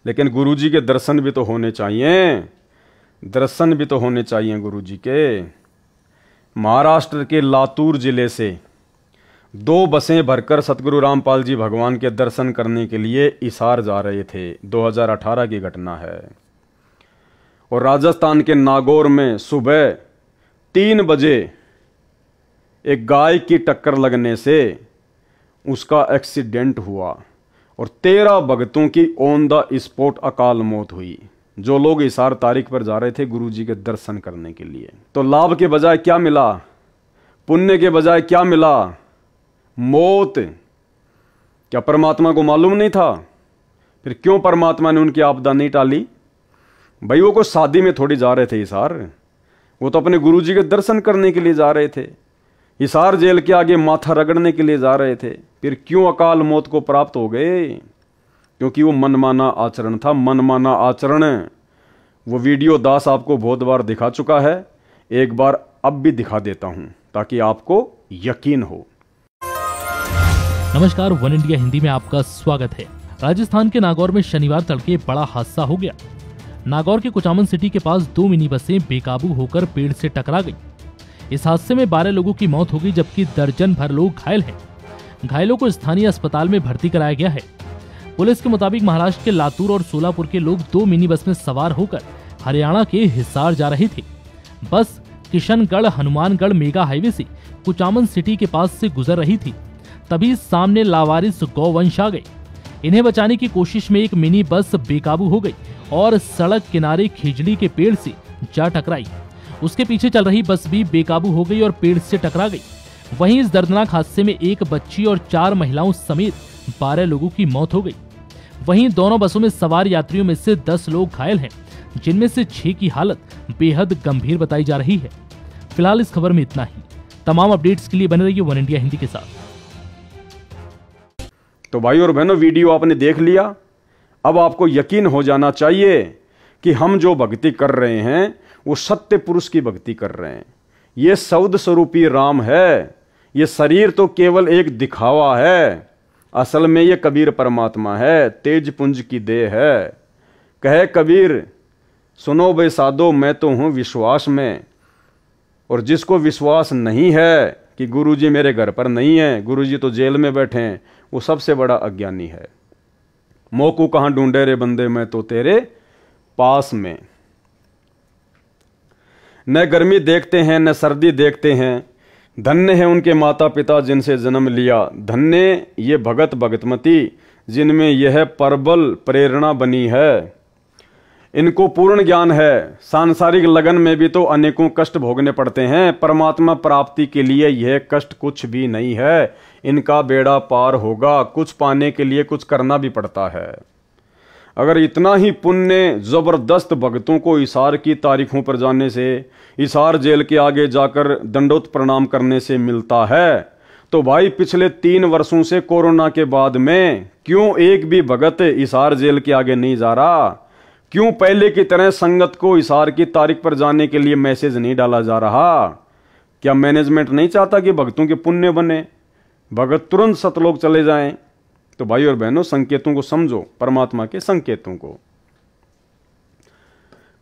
Speaker 1: लेकिन गुरु जी के दर्शन भी तो होने चाहिए, दर्शन भी तो होने चाहिए गुरु जी के। महाराष्ट्र के लातूर जिले से 2 बसें भरकर सतगुरु रामपाल जी भगवान के दर्शन करने के लिए हिसार जा रहे थे। 2018 की घटना है। और राजस्थान के नागौर में सुबह 3 बजे एक गाय की टक्कर लगने से उसका एक्सीडेंट हुआ और 13 भक्तों की ऑन द स्पॉट अकाल मौत हुई, जो लोग हिसार तारीख पर जा रहे थे गुरु जी के दर्शन करने के लिए। तो लाभ के बजाय क्या मिला? पुण्य के बजाय क्या मिला? मौत। क्या परमात्मा को मालूम नहीं था? फिर क्यों परमात्मा ने उनकी आपदा नहीं टाली? भाई वो कोई शादी में थोड़ी जा रहे थे हिसार, वो तो अपने गुरु जी के दर्शन करने के लिए जा रहे थे। हिसार जेल के आगे माथा रगड़ने के लिए जा रहे थे। फिर क्यों अकाल मौत को प्राप्त हो गए? क्योंकि वो मनमाना आचरण था। मनमाना आचरण वो वीडियो दास आपको बहुत बार दिखा चुका है, एक बार अब भी दिखा देता हूं ताकि आपको यकीन हो।
Speaker 2: नमस्कार, वन इंडिया हिंदी में आपका स्वागत है। राजस्थान के नागौर में शनिवार तड़के बड़ा हादसा हो गया। नागौर के कुचामन सिटी के पास 2 मिनी बसें बेकाबू होकर पेड़ से टकरा गई। इस हादसे में 12 लोगों की मौत हो गई, जबकि दर्जन भर लोग घायल हैं। घायलों को स्थानीय अस्पताल में भर्ती कराया गया है। पुलिस के मुताबिक महाराष्ट्र के लातूर और सोलापुर के लोग 2 मिनी बस में सवार होकर हरियाणा के हिसार जा रहे थे। बस किशनगढ़ हनुमानगढ़ मेगा हाईवे से कुचामन सिटी के पास से गुजर रही थी, तभी सामने लावारिस गौवंश आ गए। इन्हें बचाने की कोशिश में एक मिनी बस बेकाबू हो गई और सड़क किनारे खिजड़ी के पेड़ से जा टकराई। उसके पीछे चल रही बस भी बेकाबू हो गई और पेड़ से टकरा गई। वहीं इस दर्दनाक हादसे में एक बच्ची और 4 महिलाओं समेत 12 लोगों की मौत हो गई। वहीं दोनों बसों में सवार यात्रियों में से 10 लोग घायल हैं, जिनमें से 6 की हालत बेहद गंभीर बताई जा रही है। फिलहाल इस खबर में इतना ही। तमाम अपडेट्स के लिए बने रहिए वन इंडिया हिंदी के साथ।
Speaker 1: तो भाई और बहनों, वीडियो आपने देख लिया। अब आपको यकीन हो जाना चाहिए कि हम जो भक्ति कर रहे हैं वो सत्य पुरुष की भक्ति कर रहे हैं। ये सौद स्वरूपी राम है। ये शरीर तो केवल एक दिखावा है, असल में ये कबीर परमात्मा है, तेज पुंज की देह है। कहे कबीर, सुनो बे साधो, मैं तो हूं विश्वास में। और जिसको विश्वास नहीं है कि गुरुजी मेरे घर पर नहीं है, गुरुजी तो जेल में बैठे हैं, वो सबसे बड़ा अज्ञानी है। मोकू कहां ढूंढे रे बंदे, मैं तो तेरे पास में। न गर्मी देखते हैं न सर्दी देखते हैं, धन्य है उनके माता पिता जिनसे जन्म लिया। धन्य ये भगत भगतमती जिनमें यह प्रबल प्रेरणा बनी है। इनको पूर्ण ज्ञान है। सांसारिक लगन में भी तो अनेकों कष्ट भोगने पड़ते हैं। परमात्मा प्राप्ति के लिए यह कष्ट कुछ भी नहीं है। इनका बेड़ा पार होगा। कुछ पाने के लिए कुछ करना भी पड़ता है। अगर इतना ही पुण्य जबरदस्त भक्तों को हिसार की तारीखों पर जाने से, हिसार जेल के आगे जाकर दंडोत प्रणाम करने से मिलता है, तो भाई पिछले 3 वर्षों से कोरोना के बाद में क्यों एक भी भगत हिसार जेल के आगे नहीं जा रहा? क्यों पहले की तरह संगत को हिसार की तारीख पर जाने के लिए मैसेज नहीं डाला जा रहा? क्या मैनेजमेंट नहीं चाहता कि भक्तों के पुण्य बने, भगत तुरंत सतलोक चले जाएं? तो भाई और बहनों, संकेतों को समझो, परमात्मा के संकेतों को।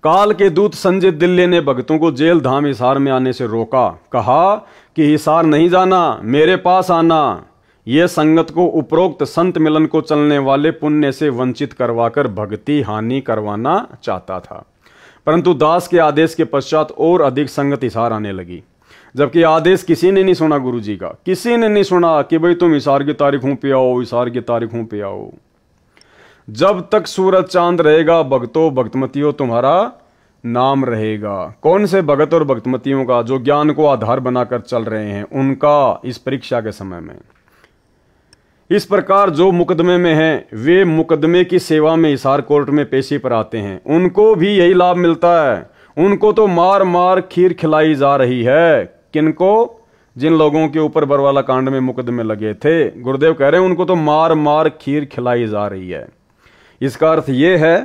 Speaker 1: काल के दूत संजय दिल्ली ने भक्तों को जेल धाम हिसार में आने से रोका। कहा कि हिसार नहीं जाना, मेरे पास आना। यह संगत को उपरोक्त संत मिलन को चलने वाले पुण्य से वंचित करवाकर भक्ति हानि करवाना चाहता था। परंतु दास के आदेश के पश्चात और अधिक संगत हिसार आने लगी, जबकि आदेश किसी ने नहीं सुना गुरुजी का। किसी ने नहीं सुना कि भाई तुम हिसार की तारीखों पे आओ, हिसार की तारीखों पे आओ। जब तक सूरज चांद रहेगा भक्तों भक्तमतियों तुम्हारा नाम रहेगा। कौन से भगत और भक्तमतियों का? जो ज्ञान को आधार बनाकर चल रहे हैं उनका इस परीक्षा के समय में। इस प्रकार जो मुकदमे में हैं वे मुकदमे की सेवा में हिसार कोर्ट में पेशी पर आते हैं, उनको भी यही लाभ मिलता है। उनको तो मार मार खीर खिलाई जा रही है। किनको? जिन लोगों के ऊपर बरवाला कांड में मुकदमे लगे थे। गुरुदेव कह रहे हैं उनको तो मार मार खीर खिलाई जा रही है। इसका अर्थ यह है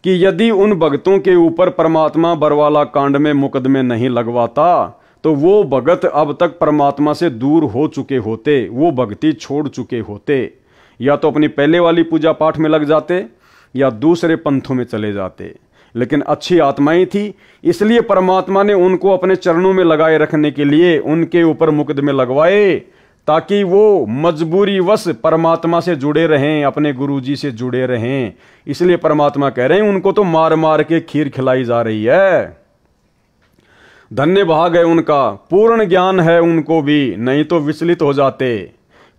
Speaker 1: कि यदि उन भक्तों के ऊपर परमात्मा बरवाला कांड में मुकदमे नहीं लगवाता तो वो भगत अब तक परमात्मा से दूर हो चुके होते, वो भक्ति छोड़ चुके होते। या तो अपनी पहले वाली पूजा पाठ में लग जाते या दूसरे पंथों में चले जाते। लेकिन अच्छी आत्माएं थी, इसलिए परमात्मा ने उनको अपने चरणों में लगाए रखने के लिए उनके ऊपर मुकदमे लगवाए, ताकि वो मजबूरी वश परमात्मा से जुड़े रहें, अपने गुरुजी से जुड़े रहें। इसलिए परमात्मा कह रहे हैं उनको तो मार मार के खीर खिलाई जा रही है। धन्य भाग है उनका, पूर्ण ज्ञान है उनको भी, नहीं तो विचलित हो जाते।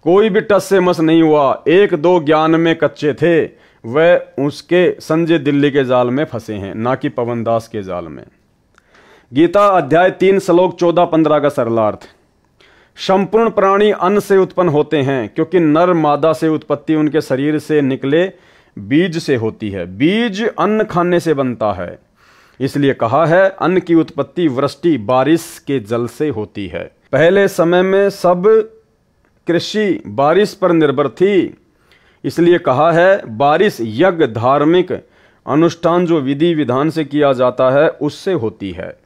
Speaker 1: कोई भी टस से मस नहीं हुआ। 1-2 ज्ञान में कच्चे थे, वह उसके संजय दिल्ली के जाल में फंसे हैं, ना कि पवन दास के जाल में। गीता अध्याय 3 श्लोक 14-15 का सरलार्थ। संपूर्ण प्राणी अन्न से उत्पन्न होते हैं, क्योंकि नर मादा से उत्पत्ति उनके शरीर से निकले बीज से होती है। बीज अन्न खाने से बनता है। इसलिए कहा है अन्न की उत्पत्ति वृष्टि बारिश के जल से होती है। पहले समय में सब कृषि बारिश पर निर्भर थी। इसलिए कहा है बारिश यज्ञ धार्मिक अनुष्ठान जो विधि विधान से किया जाता है उससे होती है।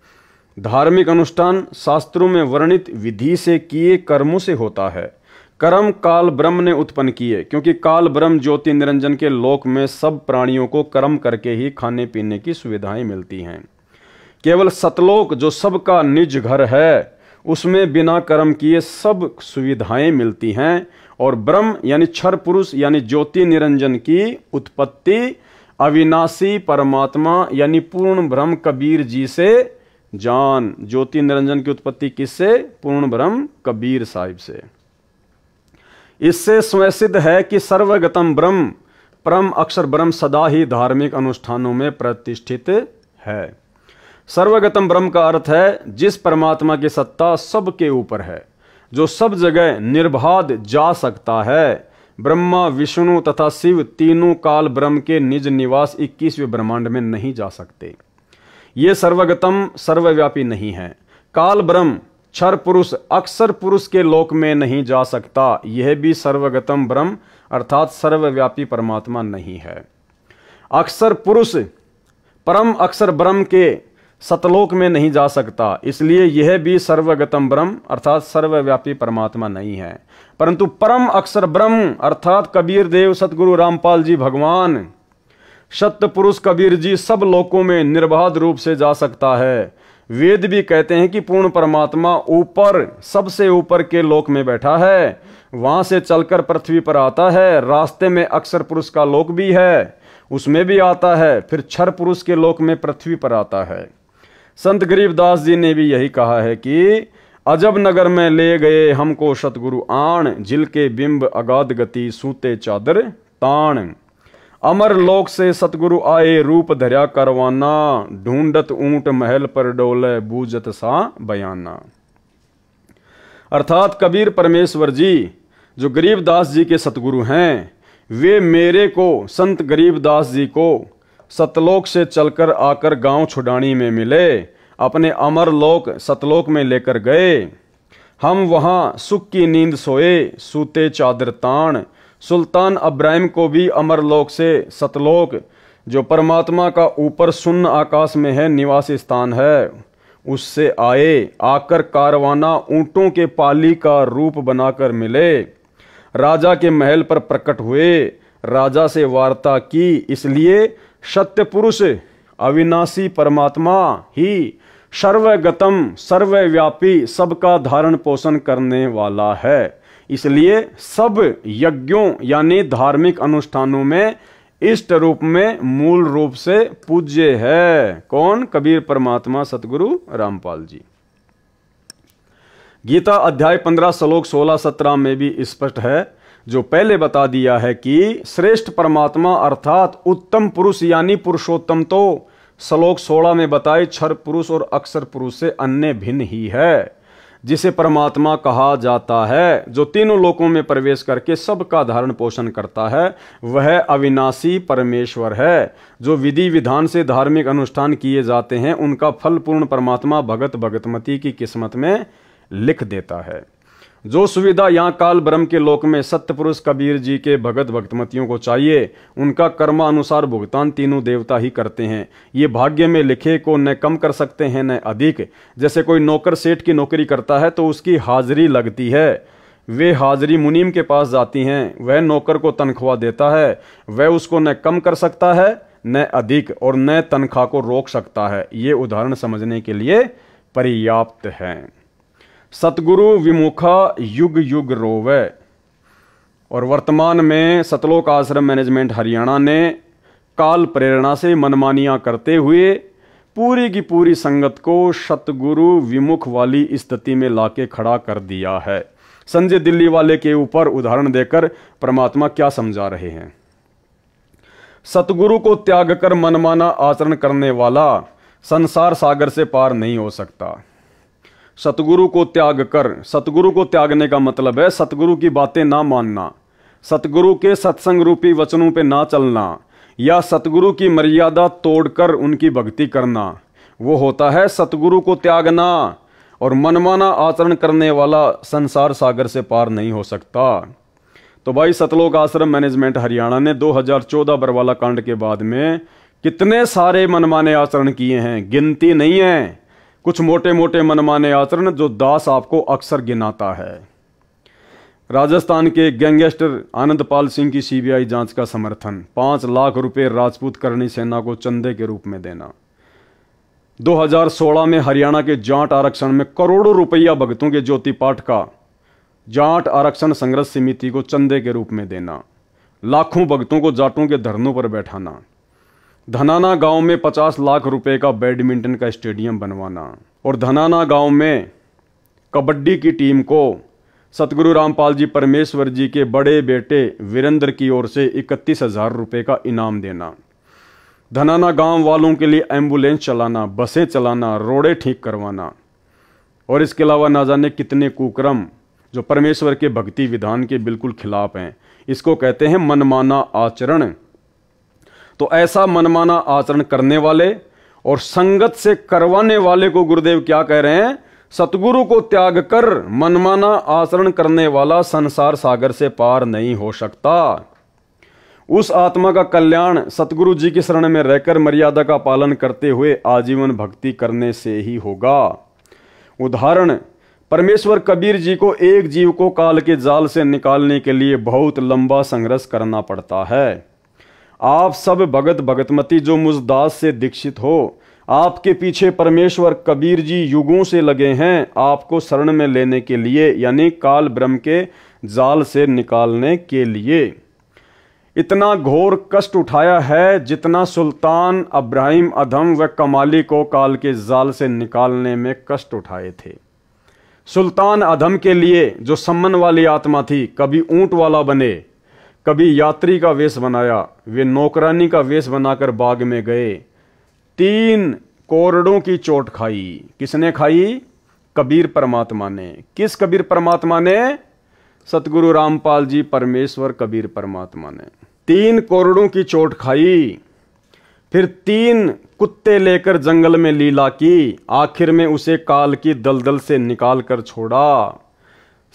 Speaker 1: धार्मिक अनुष्ठान शास्त्रों में वर्णित विधि से किए कर्मों से होता है। कर्म काल ब्रह्म ने उत्पन्न किए, क्योंकि काल ब्रह्म ज्योति निरंजन के लोक में सब प्राणियों को कर्म करके ही खाने पीने की सुविधाएं मिलती हैं। केवल सतलोक जो सबका निज घर है उसमें बिना कर्म किए सब सुविधाएं मिलती हैं। और ब्रह्म यानी क्षर पुरुष यानी ज्योति निरंजन की उत्पत्ति अविनाशी परमात्मा यानी पूर्ण ब्रह्म कबीर जी से जान। ज्योति निरंजन की उत्पत्ति किससे? पूर्ण ब्रह्म कबीर साहिब से। इससे स्वयं सिद्ध है कि सर्वगतम ब्रह्म परम अक्षर ब्रह्म सदा ही धार्मिक अनुष्ठानों में प्रतिष्ठित है। सर्वगतम ब्रह्म का अर्थ है जिस परमात्मा की सत्ता सबके ऊपर है, जो सब जगह निर्बाध जा सकता है, ब्रह्मा, विष्णु तथा शिव तीनों काल ब्रह्म के निज निवास 21वें ब्रह्मांड में नहीं जा सकते। ये सर्वगतम सर्वव्यापी नहीं है। काल ब्रह्म क्षर पुरुष अक्षर पुरुष के लोक में नहीं जा सकता। यह भी सर्वगतम ब्रह्म अर्थात सर्वव्यापी परमात्मा नहीं है। अक्षर पुरुष परम अक्षर ब्रह्म के सतलोक में नहीं जा सकता, इसलिए यह भी सर्वगतम ब्रह्म अर्थात सर्वव्यापी परमात्मा नहीं है। परंतु परम अक्षर ब्रह्म अर्थात कबीर देव सतगुरु रामपाल जी भगवान सत्य पुरुष कबीर जी सब लोकों में निर्बाध रूप से जा सकता है। वेद भी कहते हैं कि पूर्ण परमात्मा ऊपर सबसे ऊपर के लोक में बैठा है, वहां से चलकर पृथ्वी पर आता है। रास्ते में अक्षर पुरुष का लोक भी है, उसमें भी आता है, फिर क्षर पुरुष के लोक में पृथ्वी पर आता है। संत गरीबदास जी ने भी यही कहा है कि अजब नगर में ले गए हमको सतगुरु आण, जिल के बिंब अगाध गति सूते चादर ताण। अमर लोक से सतगुरु आए रूप धर्या करवाना, ढूंढत ऊंट महल पर डोले बूझत सा बयाना। अर्थात कबीर परमेश्वर जी जो गरीबदास जी के सतगुरु हैं, वे मेरे को संत गरीबदास जी को सतलोक से चलकर आकर गांव छुडानी में मिले, अपने अमर लोक सतलोक में लेकर गए। हम वहां सुख की नींद सोए सूते चादर ताण। सुल्तान अब्राहिम को भी अमर लोक से सतलोक जो परमात्मा का ऊपर शून्य आकाश में है निवास स्थान है, उससे आए, आकर कारवाना ऊंटों के पाली का रूप बनाकर मिले। राजा के महल पर प्रकट हुए, राजा से वार्ता की, इसलिए सत्य पुरुष अविनाशी परमात्मा ही सर्वगतम सर्वव्यापी सबका धारण पोषण करने वाला है। इसलिए सब यज्ञों यानी धार्मिक अनुष्ठानों में इष्ट रूप में मूल रूप से पूज्य है। कौन? कबीर परमात्मा सतगुरु रामपाल जी। गीता अध्याय 15 श्लोक 16-17 में भी स्पष्ट है, जो पहले बता दिया है कि श्रेष्ठ परमात्मा अर्थात उत्तम पुरुष यानी पुरुषोत्तम तो श्लोक 16 में बताए क्षर पुरुष और अक्षर पुरुष से अन्य भिन्न ही है। जिसे परमात्मा कहा जाता है, जो तीनों लोकों में प्रवेश करके सबका धारण पोषण करता है, वह अविनाशी परमेश्वर है। जो विधि विधान से धार्मिक अनुष्ठान किए जाते हैं, उनका फल पूर्ण परमात्मा भगत भगतमती की किस्मत में लिख देता है। जो सुविधा यहाँ काल ब्रह्म के लोक में सत्य पुरुष कबीर जी के भगत भक्तमतियों को चाहिए, उनका कर्मानुसार भुगतान तीनों देवता ही करते हैं। ये भाग्य में लिखे को न कम कर सकते हैं न अधिक। जैसे कोई नौकर सेठ की नौकरी करता है तो उसकी हाजिरी लगती है, वे हाजिरी मुनीम के पास जाती हैं, वह नौकर को तनख्वाह देता है, वह उसको न कम कर सकता है न अधिक, और न तनख्वाह को रोक सकता है। ये उदाहरण समझने के लिए पर्याप्त है। सतगुरु विमुखा युग युग रोवे। और वर्तमान में सतलोक आश्रम मैनेजमेंट हरियाणा ने काल प्रेरणा से मनमानियां करते हुए पूरी की पूरी संगत को सतगुरु विमुख वाली स्थिति में लाके खड़ा कर दिया है। संजय दिल्ली वाले के ऊपर उदाहरण देकर परमात्मा क्या समझा रहे हैं। सतगुरु को त्याग कर मनमाना आचरण करने वाला संसार सागर से पार नहीं हो सकता। सतगुरु को त्याग कर, सतगुरु को त्यागने का मतलब है सतगुरु की बातें ना मानना, सतगुरु के सत्संग रूपी वचनों पे ना चलना, या सतगुरु की मर्यादा तोड़कर उनकी भक्ति करना। वो होता है सतगुरु को त्यागना। और मनमाना आचरण करने वाला संसार सागर से पार नहीं हो सकता। तो भाई सतलोक आश्रम मैनेजमेंट हरियाणा ने 2014 बरवाला कांड के बाद में कितने सारे मनमाने आचरण किए हैं, गिनती नहीं है। कुछ मोटे मोटे मनमाने आचरण जो दास आपको अक्सर गिनाता है। राजस्थान के गैंगस्टर आनंदपाल सिंह की सीबीआई जांच का समर्थन, 5 लाख रुपए राजपूत करणी सेना को चंदे के रूप में देना। 2016 में हरियाणा के जाट आरक्षण में करोड़ों रुपया भक्तों के ज्योति पाठ का जाट आरक्षण संघर्ष समिति को चंदे के रूप में देना। लाखों भक्तों को जाटों के धरनों पर बैठाना। धनाना गांव में 50 लाख रुपए का बैडमिंटन का स्टेडियम बनवाना। और धनाना गांव में कबड्डी की टीम को सतगुरु रामपाल जी परमेश्वर जी के बड़े बेटे वीरेंद्र की ओर से 31,000 रुपए का इनाम देना। धनाना गांव वालों के लिए एम्बुलेंस चलाना, बसें चलाना, रोडें ठीक करवाना। और इसके अलावा ना जाने कितने कुकर्म जो परमेश्वर के भक्ति विधान के बिल्कुल खिलाफ हैं। इसको कहते हैं मनमाना आचरण। तो ऐसा मनमाना आचरण करने वाले और संगत से करवाने वाले को गुरुदेव क्या कह रहे हैं? सतगुरु को त्याग कर मनमाना आचरण करने वाला संसार सागर से पार नहीं हो सकता। उस आत्मा का कल्याण सतगुरु जी की शरण में रहकर मर्यादा का पालन करते हुए आजीवन भक्ति करने से ही होगा। उदाहरण, परमेश्वर कबीर जी को एक जीव को काल के जाल से निकालने के लिए बहुत लंबा संघर्ष करना पड़ता है। आप सब भगत भगतमती जो मुझ दास से दीक्षित हो, आपके पीछे परमेश्वर कबीर जी युगों से लगे हैं आपको शरण में लेने के लिए, यानी काल ब्रह्म के जाल से निकालने के लिए। इतना घोर कष्ट उठाया है जितना सुल्तान अब्राहिम अधम व कमाली को काल के जाल से निकालने में कष्ट उठाए थे। सुल्तान अधम के लिए जो सम्मन वाली आत्मा थी, कभी ऊंट वाला बने, कभी यात्री का वेश बनाया, वे नौकरानी का वेश बनाकर बाग में गए। 3 कोरड़ों की चोट खाई। किसने खाई? कबीर परमात्मा ने। किस कबीर परमात्मा ने? सतगुरु रामपाल जी परमेश्वर कबीर परमात्मा ने 3 कोरड़ों की चोट खाई। फिर 3 कुत्ते लेकर जंगल में लीला की, आखिर में उसे काल की दलदल से निकाल कर छोड़ा।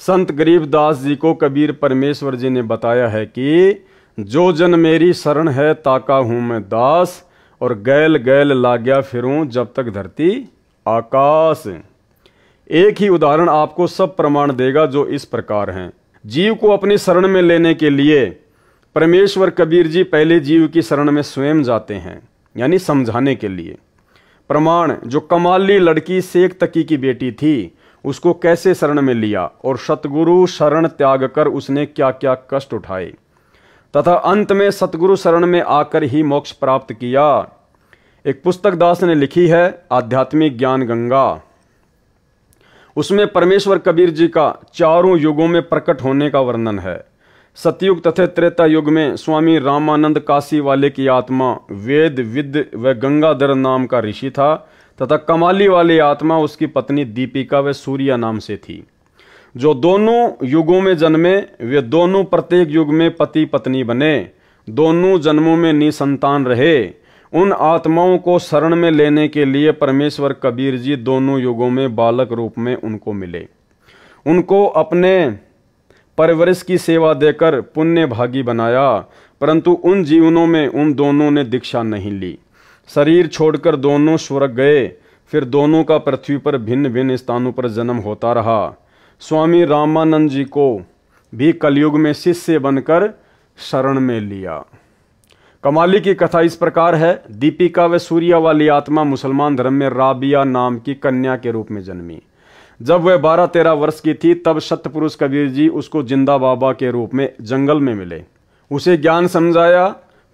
Speaker 1: संत गरीबदास जी को कबीर परमेश्वर जी ने बताया है कि जो जन मेरी शरण है ताका हूं मैं दास, और गैल गैल लाग्या फिरूं जब तक धरती आकाश। एक ही उदाहरण आपको सब प्रमाण देगा जो इस प्रकार हैं। जीव को अपनी शरण में लेने के लिए परमेश्वर कबीर जी पहले जीव की शरण में स्वयं जाते हैं, यानी समझाने के लिए। प्रमाण, जो कमाली लड़की शेख तकी की बेटी थी, उसको कैसे शरण में लिया और सतगुरु शरण त्याग कर उसने क्या क्या कष्ट उठाए, तथा अंत में सतगुरु शरण में आकर ही मोक्ष प्राप्त किया। एक पुस्तक दास ने लिखी है, आध्यात्मिक ज्ञान गंगा। उसमें परमेश्वर कबीर जी का चारों युगों में प्रकट होने का वर्णन है। सतयुग तथा त्रेता युग में स्वामी रामानंद काशी वाले की आत्मा वेद विद व गंगाधर नाम का ऋषि था, तथा कमाली वाली आत्मा उसकी पत्नी दीपिका व सूर्या नाम से थी। जो दोनों युगों में जन्मे वे दोनों प्रत्येक युग में पति पत्नी बने, दोनों जन्मों में निसंतान रहे। उन आत्माओं को शरण में लेने के लिए परमेश्वर कबीर जी दोनों युगों में बालक रूप में उनको मिले। उनको अपने परवरिश की सेवा देकर पुण्य भागी बनाया, परंतु उन जीवनों में उन दोनों ने दीक्षा नहीं ली। शरीर छोड़कर दोनों स्वर्ग गए, फिर दोनों का पृथ्वी पर भिन्न भिन्न स्थानों पर जन्म होता रहा। स्वामी रामानंद जी को भी कलयुग में शिष्य बनकर शरण में लिया। कमाली की कथा इस प्रकार है। दीपिका व सूर्या वाली आत्मा मुसलमान धर्म में राबिया नाम की कन्या के रूप में जन्मी। जब वह 12-13 वर्ष की थी तब सतपुरुष कबीर जी उसको जिंदा बाबा के रूप में जंगल में मिले। उसे ज्ञान समझाया।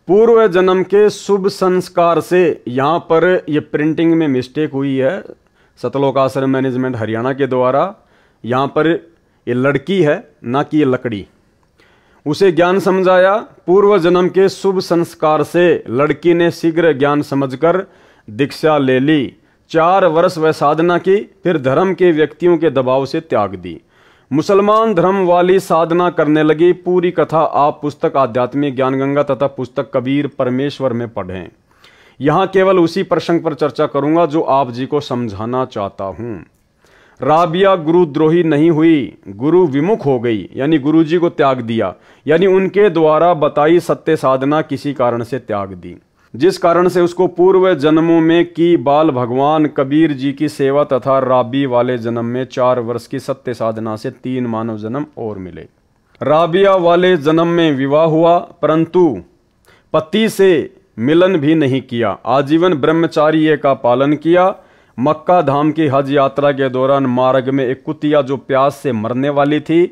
Speaker 1: पूर्व जन्म के शुभ संस्कार से, यहाँ पर यह प्रिंटिंग में मिस्टेक हुई है, सतलोक आश्रम मैनेजमेंट हरियाणा के द्वारा। यहाँ पर ये लड़की है, ना कि ये लकड़ी। उसे ज्ञान समझाया। पूर्व जन्म के शुभ संस्कार से लड़की ने शीघ्र ज्ञान समझकर दीक्षा ले ली। 4 वर्ष वह साधना की, फिर धर्म के व्यक्तियों के दबाव से त्याग दी। मुसलमान धर्म वाली साधना करने लगी। पूरी कथा आप पुस्तक आध्यात्मिक ज्ञान गंगा तथा पुस्तक कबीर परमेश्वर में पढ़ें। यहाँ केवल उसी प्रसंग पर चर्चा करूंगा जो आप जी को समझाना चाहता हूं। राबिया गुरुद्रोही नहीं हुई, गुरु विमुख हो गई, यानी गुरु जी को त्याग दिया, यानी उनके द्वारा बताई सत्य साधना किसी कारण से त्याग दी, जिस कारण से उसको पूर्व जन्मों में की बाल भगवान कबीर जी की सेवा तथा राबी वाले जन्म में 4 वर्ष की सत्य साधना से 3 मानव जन्म और मिले। राबिया वाले जन्म में विवाह हुआ, परंतु पति से मिलन भी नहीं किया। आजीवन ब्रह्मचार्य का पालन किया। मक्का धाम की हज यात्रा के दौरान मार्ग में एक कुतिया जो प्यास से मरने वाली थी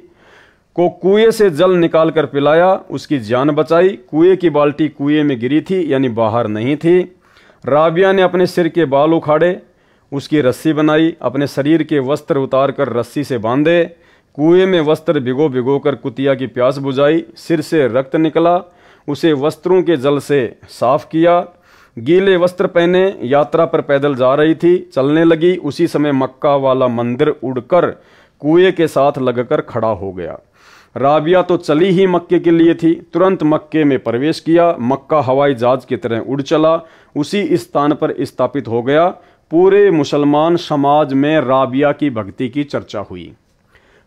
Speaker 1: को कुएं से जल निकाल कर पिलाया, उसकी जान बचाई। कुएं की बाल्टी कुएं में गिरी थी, यानी बाहर नहीं थी। राबिया ने अपने सिर के बाल उखाड़े, उसकी रस्सी बनाई, अपने शरीर के वस्त्र उतार कर रस्सी से बांधे, कुएं में वस्त्र भिगो भिगो कर कुतिया की प्यास बुझाई। सिर से रक्त निकला, उसे वस्त्रों के जल से साफ किया। गीले वस्त्र पहने यात्रा पर पैदल जा रही थी, चलने लगी। उसी समय मक्का वाला मंदिर उड़कर कुएं के साथ लगकर खड़ा हो गया। राबिया तो चली ही मक्के के लिए थी। तुरंत मक्के में प्रवेश किया। मक्का हवाई जहाज की तरह उड़ चला, उसी स्थान पर स्थापित हो गया। पूरे मुसलमान समाज में राबिया की भक्ति की चर्चा हुई।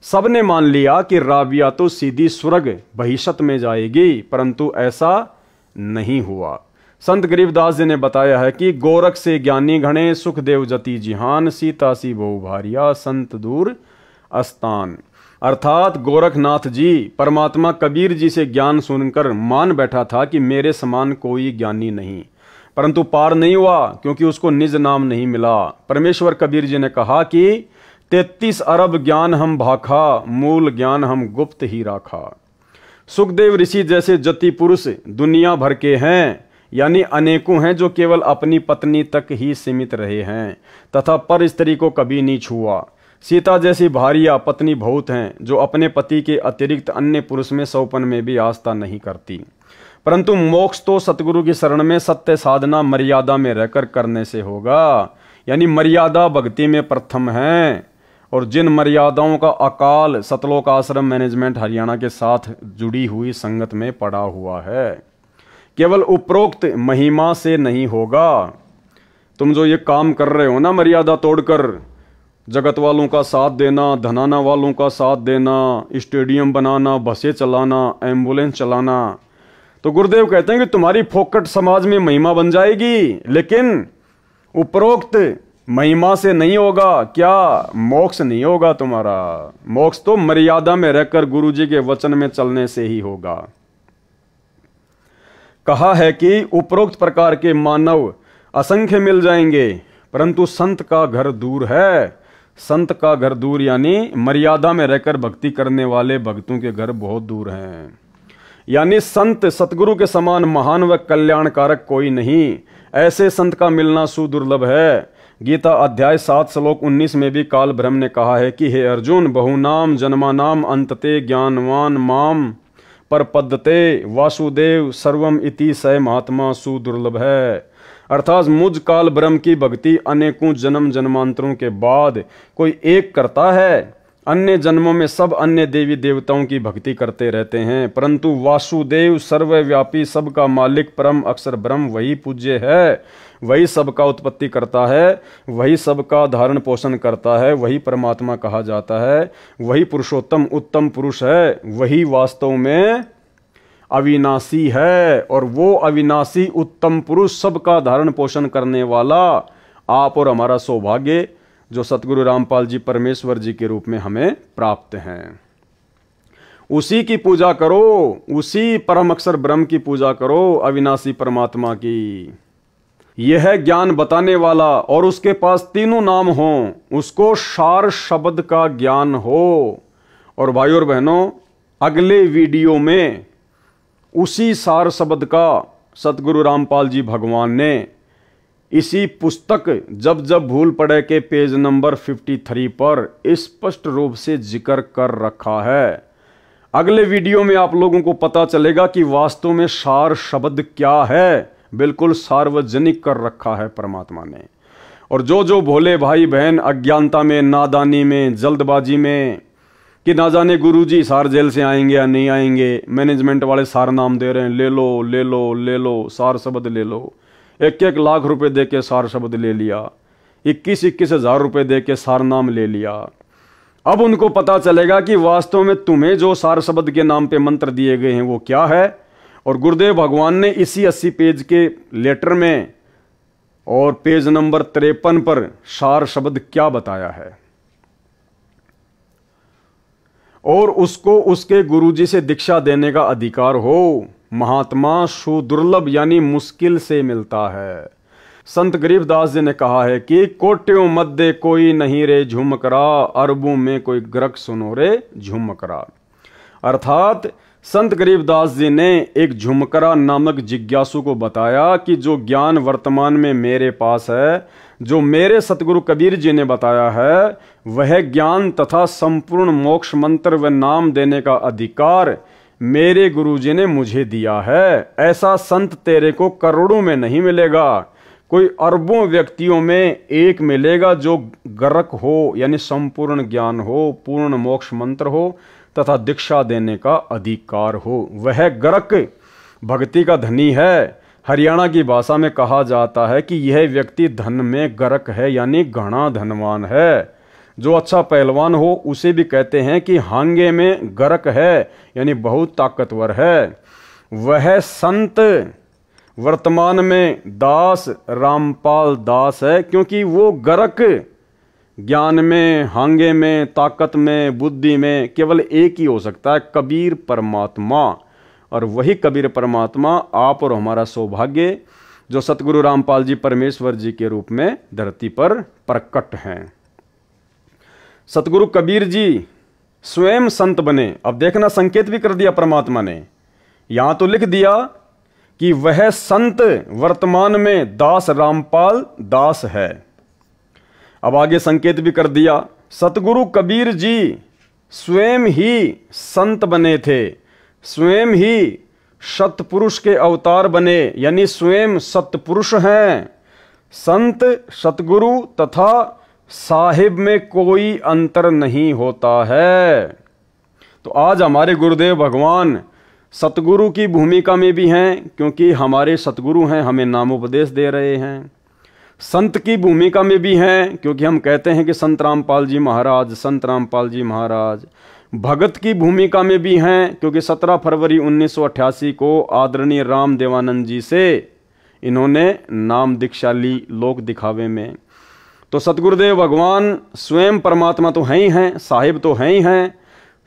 Speaker 1: सबने मान लिया कि राबिया तो सीधी स्वर्ग बहिशत में जाएगी, परंतु ऐसा नहीं हुआ। संत गरीबदास जी ने बताया है कि गोरख से ज्ञानी घणे, सुखदेव जति जिहान, सीता सी बहु भारिया, संत दूर अस्तान। अर्थात गोरखनाथ जी परमात्मा कबीर जी से ज्ञान सुनकर मान बैठा था कि मेरे समान कोई ज्ञानी नहीं, परंतु पार नहीं हुआ क्योंकि उसको निज नाम नहीं मिला। परमेश्वर कबीर जी ने कहा कि 33 अरब ज्ञान हम भाखा, मूल ज्ञान हम गुप्त ही राखा। सुखदेव ऋषि जैसे जति पुरुष दुनिया भर के हैं, यानी अनेकों हैं जो केवल अपनी पत्नी तक ही सीमित रहे हैं तथा पर स्त्री को कभी नहीं छुआ। सीता जैसी भारिया पत्नी बहुत हैं जो अपने पति के अतिरिक्त अन्य पुरुष में सौपन में भी आस्था नहीं करती। परंतु मोक्ष तो सतगुरु की शरण में सत्य साधना मर्यादा में रहकर करने से होगा, यानी मर्यादा भक्ति में प्रथम है। और जिन मर्यादाओं का अकाल सतलोक आश्रम मैनेजमेंट हरियाणा के साथ जुड़ी हुई संगत में पड़ा हुआ है, केवल उपरोक्त महिमा से नहीं होगा। तुम जो ये काम कर रहे हो ना, मर्यादा तोड़कर जगत वालों का साथ देना, धनाना वालों का साथ देना, स्टेडियम बनाना, बसें चलाना, एम्बुलेंस चलाना, तो गुरुदेव कहते हैं कि तुम्हारी फोकट समाज में महिमा बन जाएगी, लेकिन उपरोक्त महिमा से नहीं होगा। क्या मोक्ष नहीं होगा तुम्हारा? मोक्ष तो मर्यादा में रहकर गुरु जी के वचन में चलने से ही होगा। कहा है कि उपरोक्त प्रकार के मानव असंख्य मिल जाएंगे, परंतु संत का घर दूर है। संत का घर दूर यानी मर्यादा में रहकर भक्ति करने वाले भक्तों के घर बहुत दूर हैं। यानी संत सतगुरु के समान महान व कल्याणकारक कोई नहीं। ऐसे संत का मिलना सुदुर्लभ है। गीता अध्याय 7 श्लोक 19 में भी काल ब्रह्म ने कहा है कि हे अर्जुन, बहुनाम जन्मानाम अंतते ज्ञानवान माम पर पद्धते वासुदेव सर्वम इति स महात्मा सुदुर्लभ है। अर्थात मुझ काल ब्रह्म की भक्ति अनेकों जन्म जन्मांतरों के बाद कोई एक करता है। अन्य जन्मों में सब अन्य देवी देवताओं की भक्ति करते रहते हैं, परंतु वासुदेव सर्वव्यापी सबका मालिक परम अक्षर ब्रह्म वही पूज्य है, वही सबका उत्पत्ति करता है, वही सबका धारण पोषण करता है, वही परमात्मा कहा जाता है, वही पुरुषोत्तम उत्तम पुरुष है, वही वास्तव में अविनाशी है। और वो अविनाशी उत्तम पुरुष सबका धारण पोषण करने वाला आप और हमारा सौभाग्य जो सतगुरु रामपाल जी परमेश्वर जी के रूप में हमें प्राप्त हैं। उसी की पूजा करो, उसी परम अक्षर ब्रह्म की पूजा करो, अविनाशी परमात्मा की। यह ज्ञान बताने वाला और उसके पास तीनों नाम हों, उसको सार शब्द का ज्ञान हो। और भाइयों और बहनों, अगले वीडियो में उसी सार शब्द का सतगुरु रामपाल जी भगवान ने इसी पुस्तक जब जब भूल पड़े के पेज नंबर 53 पर स्पष्ट रूप से जिक्र कर रखा है। अगले वीडियो में आप लोगों को पता चलेगा कि वास्तव में सार शब्द क्या है। बिल्कुल सार्वजनिक कर रखा है परमात्मा ने। और जो भोले भाई बहन अज्ञानता में, नादानी में, जल्दबाजी में कि ना जाने गुरुजी सार जेल से आएंगे या नहीं आएंगे, मैनेजमेंट वाले सार नाम दे रहे हैं, ले लो ले लो ले लो, सार शब्द ले लो। 1-1 लाख रुपए दे के सार शब्द ले लिया, 21-21 हजार रुपए दे के सार नाम ले लिया। अब उनको पता चलेगा कि वास्तव में तुम्हें जो सार शब्द के नाम पे मंत्र दिए गए हैं वो क्या है। और गुरुदेव भगवान ने इसी 80 पेज के लेटर में और पेज नंबर 53 पर सार शब्द क्या बताया है, और उसको उसके गुरुजी से दीक्षा देने का अधिकार हो। महात्मा सुदुर्लभ यानी मुश्किल से मिलता है। संत गरीबदास जी ने कहा है कि कोट्यों मध्य कोई नहीं रे झुमकरा, अरबों में कोई ग्रक सुनो रे झुमकरा। अर्थात संत गरीबदास जी ने एक झुमकरा नामक जिज्ञासु को बताया कि जो ज्ञान वर्तमान में मेरे पास है, जो मेरे सतगुरु कबीर जी ने बताया है, वह ज्ञान तथा संपूर्ण मोक्ष मंत्र व नाम देने का अधिकार मेरे गुरुजी ने मुझे दिया है। ऐसा संत तेरे को करोड़ों में नहीं मिलेगा, कोई अरबों व्यक्तियों में एक मिलेगा जो गर्क हो, यानी संपूर्ण ज्ञान हो, पूर्ण मोक्ष मंत्र हो, तथा दीक्षा देने का अधिकार हो। वह गरक भक्ति का धनी है। हरियाणा की भाषा में कहा जाता है कि यह व्यक्ति धन में गरक है, यानी घना धनवान है। जो अच्छा पहलवान हो उसे भी कहते हैं कि हांगे में गरक है, यानी बहुत ताकतवर है। वह संत वर्तमान में दास रामपाल दास है, क्योंकि वो गरक ज्ञान में, हांगे में, ताकत में, बुद्धि में केवल एक ही हो सकता है, कबीर परमात्मा। और वही कबीर परमात्मा आप और हमारा सौभाग्य, जो सतगुरु रामपाल जी परमेश्वर जी के रूप में धरती पर प्रकट हैं। सतगुरु कबीर जी स्वयं संत बने। अब देखना, संकेत भी कर दिया परमात्मा ने। यहां तो लिख दिया कि वह संत वर्तमान में दास रामपाल दास है। अब आगे संकेत भी कर दिया, सतगुरु कबीर जी स्वयं ही संत बने थे, स्वयं ही सतपुरुष के अवतार बने, यानी स्वयं सतपुरुष हैं। संत, सतगुरु तथा साहिब में कोई अंतर नहीं होता है। तो आज हमारे गुरुदेव भगवान सतगुरु की भूमिका में भी हैं, क्योंकि हमारे सतगुरु हैं, हमें नामोपदेश दे रहे हैं। संत की भूमिका में भी हैं, क्योंकि हम कहते हैं कि संत रामपाल जी महाराज, संत रामपाल जी महाराज। भगत की भूमिका में भी हैं, क्योंकि 17 फरवरी 1988 को आदरणीय राम देवानंद जी से इन्होंने नाम दीक्षा ली लोक दिखावे में। तो सतगुरुदेव भगवान स्वयं परमात्मा तो हैं ही हैं, साहिब तो हैं ही हैं,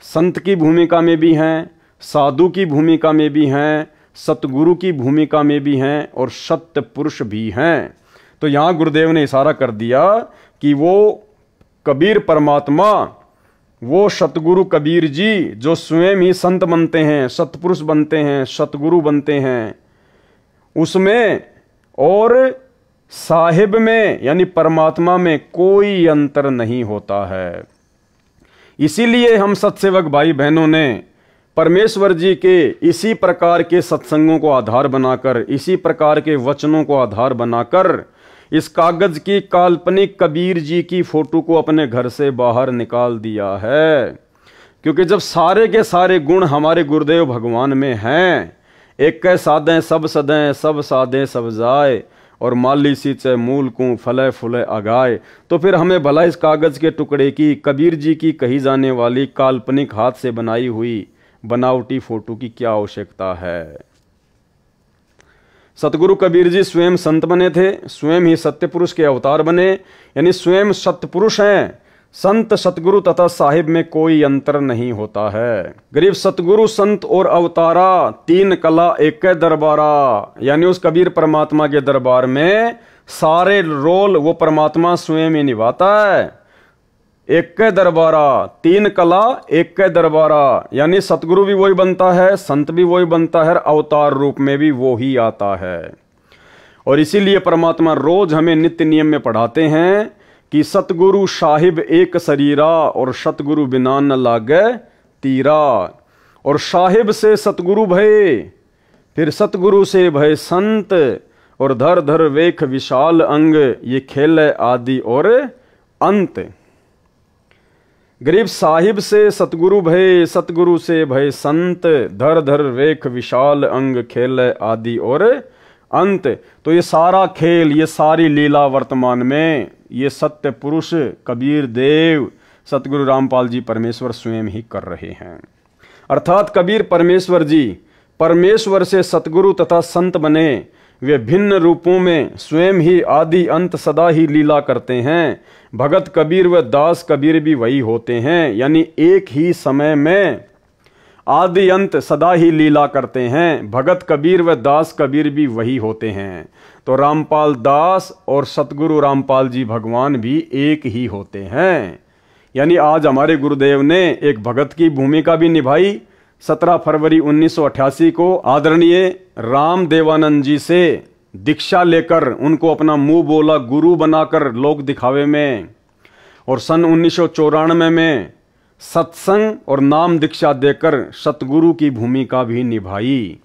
Speaker 1: संत की भूमिका में भी हैं, साधु की भूमिका में भी हैं, सतगुरु की भूमिका में भी हैं और सत्य पुरुष भी हैं। तो यहाँ गुरुदेव ने इशारा कर दिया कि वो कबीर परमात्मा, वो सतगुरु कबीर जी जो स्वयं ही संत बनते हैं, सतपुरुष बनते हैं, सतगुरु बनते हैं, उसमें और साहिब में यानी परमात्मा में कोई अंतर नहीं होता है। इसीलिए हम सत्सेवक भाई बहनों ने परमेश्वर जी के इसी प्रकार के सत्संगों को आधार बनाकर, इसी प्रकार के वचनों को आधार बनाकर इस कागज की काल्पनिक कबीर जी की फोटो को अपने घर से बाहर निकाल दिया है। क्योंकि जब सारे के सारे गुण हमारे गुरुदेव भगवान में हैं, एक कै साधें सब सदें, सब साधें सब जाए, और माली सींचे मूल को फले फुले अगाए, तो फिर हमें भला इस कागज के टुकड़े की कबीर जी की कही जाने वाली काल्पनिक हाथ से बनाई हुई बनावटी फोटो की क्या आवश्यकता है। सतगुरु कबीर जी स्वयं संत बने थे, स्वयं ही सत्य पुरुष के अवतार बने, यानी स्वयं सतपुरुष हैं। संत, सतगुरु तथा साहिब में कोई अंतर नहीं होता है। गरीब सतगुरु, संत और अवतारा, तीन कला एक दरबारा, यानी उस कबीर परमात्मा के दरबार में सारे रोल वो परमात्मा स्वयं ही निभाता है। एक दरबारा, तीन कला एक दरबारा, यानी सतगुरु भी वही बनता है, संत भी वही बनता है, अवतार रूप में भी वो ही आता है। और इसीलिए परमात्मा रोज हमें नित्य नियम में पढ़ाते हैं कि सतगुरु साहिब एक शरीरा और सतगुरु बिना न लागे तीरा। और साहिब से सतगुरु भय, फिर सतगुरु से भय संत, और धर धर वेख विशाल अंग, ये खेल आदि और अंत। गरीब साहिब से सतगुरु भय, सतगुरु से भय संत, धर धर वेख विशाल अंग, खेल आदि और अंत। तो ये सारा खेल, ये सारी लीला वर्तमान में ये सत्य पुरुष कबीर देव सतगुरु रामपाल जी परमेश्वर स्वयं ही कर रहे हैं। अर्थात कबीर परमेश्वर जी परमेश्वर से सतगुरु तथा संत बने, वे भिन्न रूपों में स्वयं ही आदि अंत सदा ही लीला करते हैं। भगत कबीर व दास कबीर भी वही होते हैं, यानी एक ही समय में आदि अंत सदा ही लीला करते हैं। भगत कबीर व दास कबीर भी वही होते हैं। तो रामपाल दास और सतगुरु रामपाल जी भगवान भी एक ही होते हैं। यानी आज हमारे गुरुदेव ने एक भगत की भूमिका भी निभाई। 17 फरवरी 1988 को आदरणीय राम देवानंद जी से दीक्षा लेकर उनको अपना मुंह बोला गुरु बनाकर लोक दिखावे में, और सन 1994 में सत्संग और नाम दीक्षा देकर सतगुरु की भूमिका भी निभाई।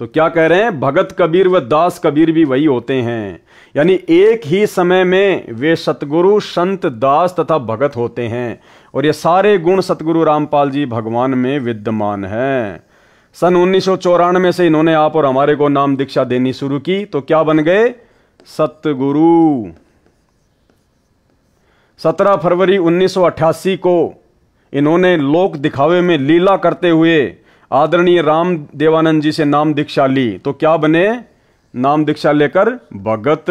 Speaker 1: तो क्या कह रहे हैं, भगत कबीर व दास कबीर भी वही होते हैं। यानी एक ही समय में वे सतगुरु, संत, दास तथा भगत होते हैं और ये सारे गुण सतगुरु रामपाल जी भगवान में विद्यमान हैं। सन 1994 से इन्होंने आप और हमारे को नाम दीक्षा देनी शुरू की, तो क्या बन गए, सतगुरु। 17 फरवरी 1988 को इन्होंने लोक दिखावे में लीला करते हुए आदरणीय राम देवानंद जी से नाम दीक्षा ली, तो क्या बने, नाम दीक्षा लेकर भगत।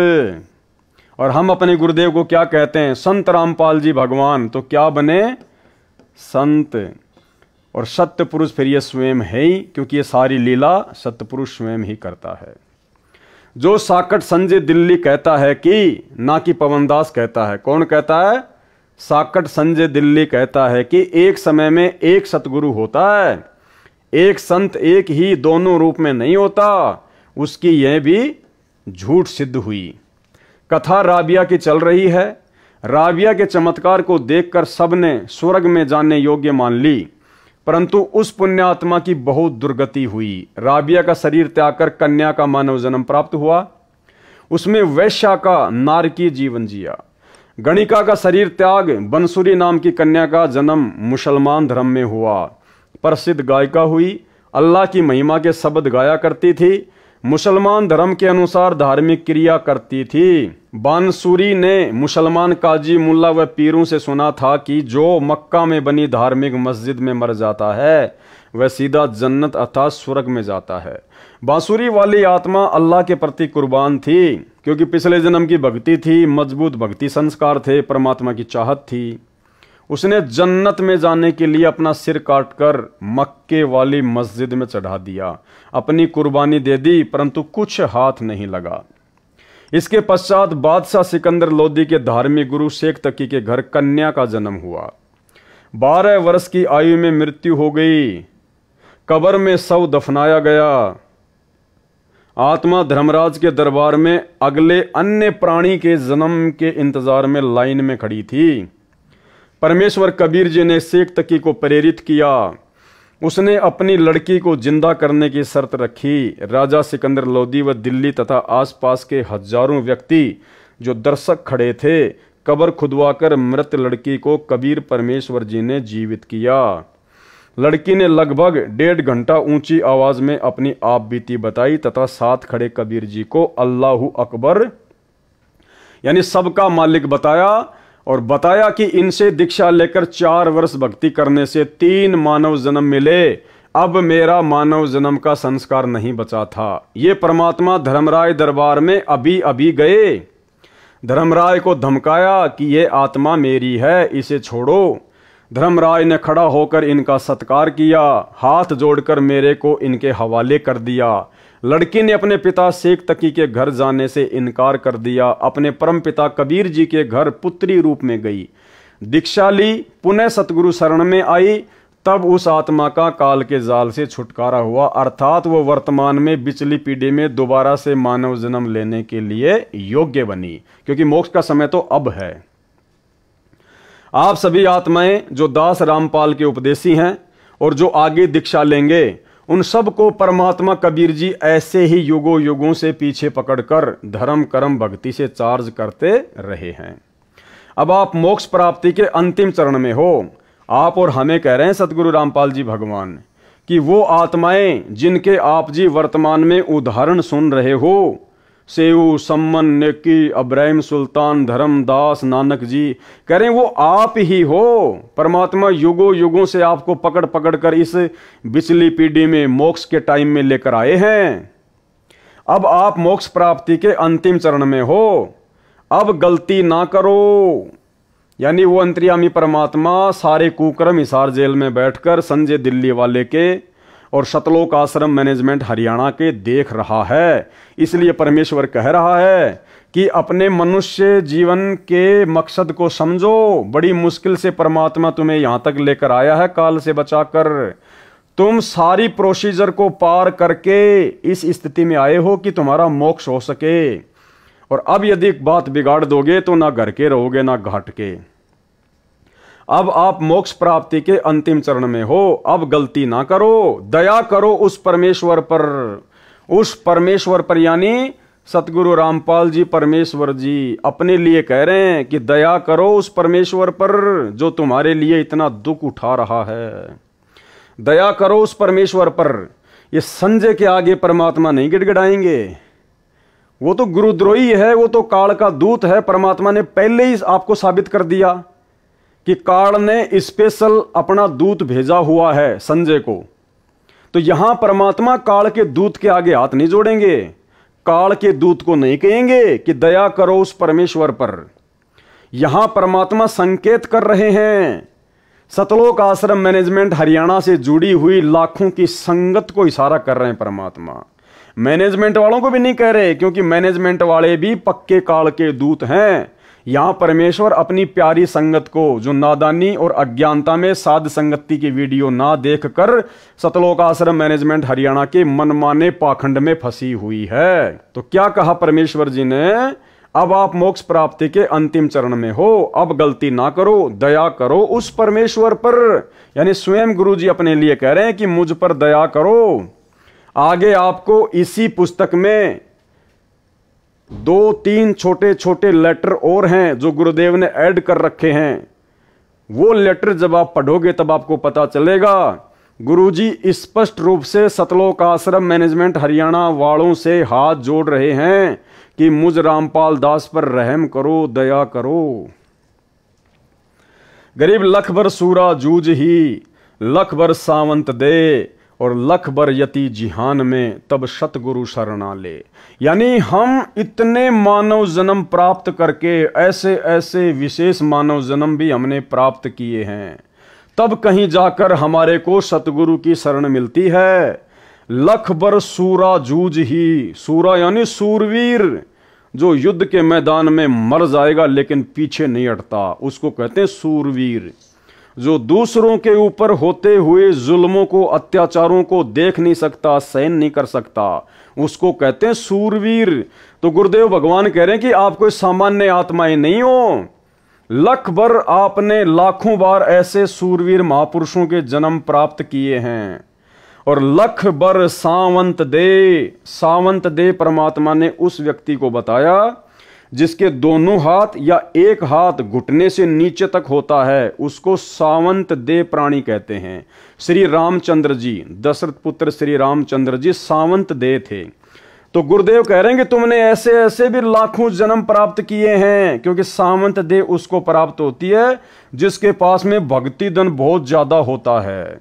Speaker 1: और हम अपने गुरुदेव को क्या कहते हैं, संत रामपाल जी भगवान, तो क्या बने, संत। और सत्य पुरुष फिर ये स्वयं है ही, क्योंकि ये सारी लीला सत्य पुरुष स्वयं ही करता है। जो साकट संजय दिल्ली कहता है कि, ना कि पवनदास कहता है, कौन कहता है, साकट संजय दिल्ली कहता है कि एक समय में एक सतगुरु होता है, एक संत एक ही दोनों रूप में नहीं होता, उसकी यह भी झूठ सिद्ध हुई। कथा राबिया की चल रही है। राबिया के चमत्कार को देखकर सबने स्वर्ग में जाने योग्य मान ली, परंतु उस पुण्यात्मा की बहुत दुर्गति हुई। राबिया का शरीर त्याग कर कन्या का मानव जन्म प्राप्त हुआ, उसमें वैश्या का नारकी जीवन जिया। गणिका का शरीर त्याग बंसुरी नाम की कन्या का जन्म मुसलमान धर्म में हुआ। प्रसिद्ध गायिका हुई, अल्लाह की महिमा के शब्द गाया करती थी, मुसलमान धर्म के अनुसार धार्मिक क्रिया करती थी। बांसुरी ने मुसलमान काजी, मुल्ला व पीरों से सुना था कि जो मक्का में बनी धार्मिक मस्जिद में मर जाता है वह सीधा जन्नत अर्थात स्वर्ग में जाता है। बांसुरी वाली आत्मा अल्लाह के प्रति कुर्बान थी, क्योंकि पिछले जन्म की भक्ति थी, मजबूत भक्ति संस्कार थे, परमात्मा की चाहत थी। उसने जन्नत में जाने के लिए अपना सिर काटकर मक्के वाली मस्जिद में चढ़ा दिया, अपनी कुर्बानी दे दी, परंतु कुछ हाथ नहीं लगा। इसके पश्चात बादशाह सिकंदर लोदी के धार्मिक गुरु शेख तकी के घर कन्या का जन्म हुआ। 12 वर्ष की आयु में मृत्यु हो गई। कब्र में शव दफनाया गया। आत्मा धर्मराज के दरबार में अगले अन्य प्राणी के जन्म के इंतजार में लाइन में खड़ी थी। परमेश्वर कबीर जी ने शेख तकी को प्रेरित किया। उसने अपनी लड़की को जिंदा करने की शर्त रखी। राजा सिकंदर लोदी व दिल्ली तथा आसपास के हजारों व्यक्ति जो दर्शक खड़े थे, कब्र खुदवाकर मृत लड़की को कबीर परमेश्वर जी ने जीवित किया। लड़की ने लगभग 1.5 घंटा ऊंची आवाज में अपनी आप बीती बताई तथा साथ खड़े कबीर जी को अल्लाहू अकबर यानी सबका मालिक बताया, और बताया कि इनसे दीक्षा लेकर 4 वर्ष भक्ति करने से 3 मानव जन्म मिले। अब मेरा मानव जन्म का संस्कार नहीं बचा था। ये परमात्मा धर्मराय दरबार में अभी अभी गए। धर्मराय को धमकाया कि ये आत्मा मेरी है, इसे छोड़ो। धर्मराय ने खड़ा होकर इनका सत्कार किया, हाथ जोड़कर मेरे को इनके हवाले कर दिया। लड़की ने अपने पिता शेख तकी के घर जाने से इनकार कर दिया। अपने परम पिता कबीर जी के घर पुत्री रूप में गई, दीक्षा ली, पुनः सतगुरु शरण में आई। तब उस आत्मा का काल के जाल से छुटकारा हुआ, अर्थात वो वर्तमान में बिचली पीढ़ी में दोबारा से मानव जन्म लेने के लिए योग्य बनी, क्योंकि मोक्ष का समय तो अब है। आप सभी आत्माएं जो दास रामपाल के उपदेशी हैं और जो आगे दीक्षा लेंगे, उन सब को परमात्मा कबीर जी ऐसे ही युगों युगों से पीछे पकड़कर धर्म कर्म भक्ति से चार्ज करते रहे हैं। अब आप मोक्ष प्राप्ति के अंतिम चरण में हो। आप और हमें कह रहे हैं सतगुरु रामपाल जी भगवान कि वो आत्माएं जिनके आप जी वर्तमान में उदाहरण सुन रहे हो, सेऊ, सम्मन, नेकी, अब्राहिम सुल्तान, धर्मदास, नानक जी, कह रहे हैं वो आप ही हो। परमात्मा युगों युगों से आपको पकड़ पकड़ कर इस बिचली पीढ़ी में मोक्ष के टाइम में लेकर आए हैं। अब आप मोक्ष प्राप्ति के अंतिम चरण में हो। अब गलती ना करो। यानी वो अंतर्यामी परमात्मा सारे कुकर्म हिसार जेल में बैठकर संजय दिल्ली वाले के और सतलोक आश्रम मैनेजमेंट हरियाणा के देख रहा है। इसलिए परमेश्वर कह रहा है कि अपने मनुष्य जीवन के मकसद को समझो। बड़ी मुश्किल से परमात्मा तुम्हें यहां तक लेकर आया है, काल से बचाकर। तुम सारी प्रोसीजर को पार करके इस स्थिति में आए हो कि तुम्हारा मोक्ष हो सके। और अब यदि बात बिगाड़ दोगे तो ना घर के रहोगे ना घाट के। अब आप मोक्ष प्राप्ति के अंतिम चरण में हो। अब गलती ना करो, दया करो उस परमेश्वर पर, उस परमेश्वर पर, यानी सतगुरु रामपाल जी परमेश्वर जी अपने लिए कह रहे हैं कि दया करो उस परमेश्वर पर जो तुम्हारे लिए इतना दुख उठा रहा है। दया करो उस परमेश्वर पर। ये संजय के आगे परमात्मा नहीं गिड़गिड़ाएंगे, वो तो गुरुद्रोही है, वो तो काल का दूत है। परमात्मा ने पहले ही आपको साबित कर दिया कि काल ने स्पेशल अपना दूत भेजा हुआ है संजय को। तो यहां परमात्मा काल के दूत के आगे हाथ नहीं जोड़ेंगे, काल के दूत को नहीं कहेंगे कि दया करो उस परमेश्वर पर। यहां परमात्मा संकेत कर रहे हैं, सतलोक आश्रम मैनेजमेंट हरियाणा से जुड़ी हुई लाखों की संगत को इशारा कर रहे हैं परमात्मा। मैनेजमेंट वालों को भी नहीं कह रहे, क्योंकि मैनेजमेंट वाले भी पक्के काल के दूत हैं। यहां परमेश्वर अपनी प्यारी संगत को, जो नादानी और अज्ञानता में साध संगति की वीडियो ना देखकर सतलोक आश्रम मैनेजमेंट हरियाणा के मनमाने पाखंड में फंसी हुई है, तो क्या कहा परमेश्वर जी ने, अब आप मोक्ष प्राप्ति के अंतिम चरण में हो, अब गलती ना करो, दया करो उस परमेश्वर पर। यानी स्वयं गुरु जी अपने लिए कह रहे हैं कि मुझ पर दया करो। आगे आपको इसी पुस्तक में 2-3 छोटे छोटे लेटर और हैं जो गुरुदेव ने ऐड कर रखे हैं। वो लेटर जब आप पढ़ोगे तब आपको पता चलेगा। गुरुजी स्पष्ट रूप से सतलोक आश्रम मैनेजमेंट हरियाणा वालों से हाथ जोड़ रहे हैं कि मुझ रामपाल दास पर रहम करो, दया करो। गरीब लख भर सूरा जूझ ही, लख भर सावंत दे, और लख बर यति जिहान में तब सतगुरु शरणा ले। यानी हम इतने मानव जन्म प्राप्त करके, ऐसे ऐसे विशेष मानव जन्म भी हमने प्राप्त किए हैं, तब कहीं जाकर हमारे को सतगुरु की शरण मिलती है। लख बर सूरा जूझ ही, सूरा यानी सूरवीर, जो युद्ध के मैदान में मर जाएगा लेकिन पीछे नहीं हटता, उसको कहते हैं सूरवीर। जो दूसरों के ऊपर होते हुए जुल्मों को, अत्याचारों को देख नहीं सकता, सहन नहीं कर सकता, उसको कहते हैं सूरवीर। तो गुरुदेव भगवान कह रहे हैं कि आप कोई सामान्य आत्माएं नहीं हो। लख भर आपने लाखों बार ऐसे सूरवीर महापुरुषों के जन्म प्राप्त किए हैं। और लख बर सावंत दे, सावंत दे परमात्मा ने उस व्यक्ति को बताया जिसके दोनों हाथ या एक हाथ घुटने से नीचे तक होता है, उसको सावंत दे प्राणी कहते हैं। श्री रामचंद्र जी, दशरथ पुत्र श्री रामचंद्र जी सावंत दे थे। तो गुरुदेव कह रहे हैं कि तुमने ऐसे ऐसे भी लाखों जन्म प्राप्त किए हैं, क्योंकि सावंत दे उसको प्राप्त होती है जिसके पास में भक्ति धन बहुत ज्यादा होता है।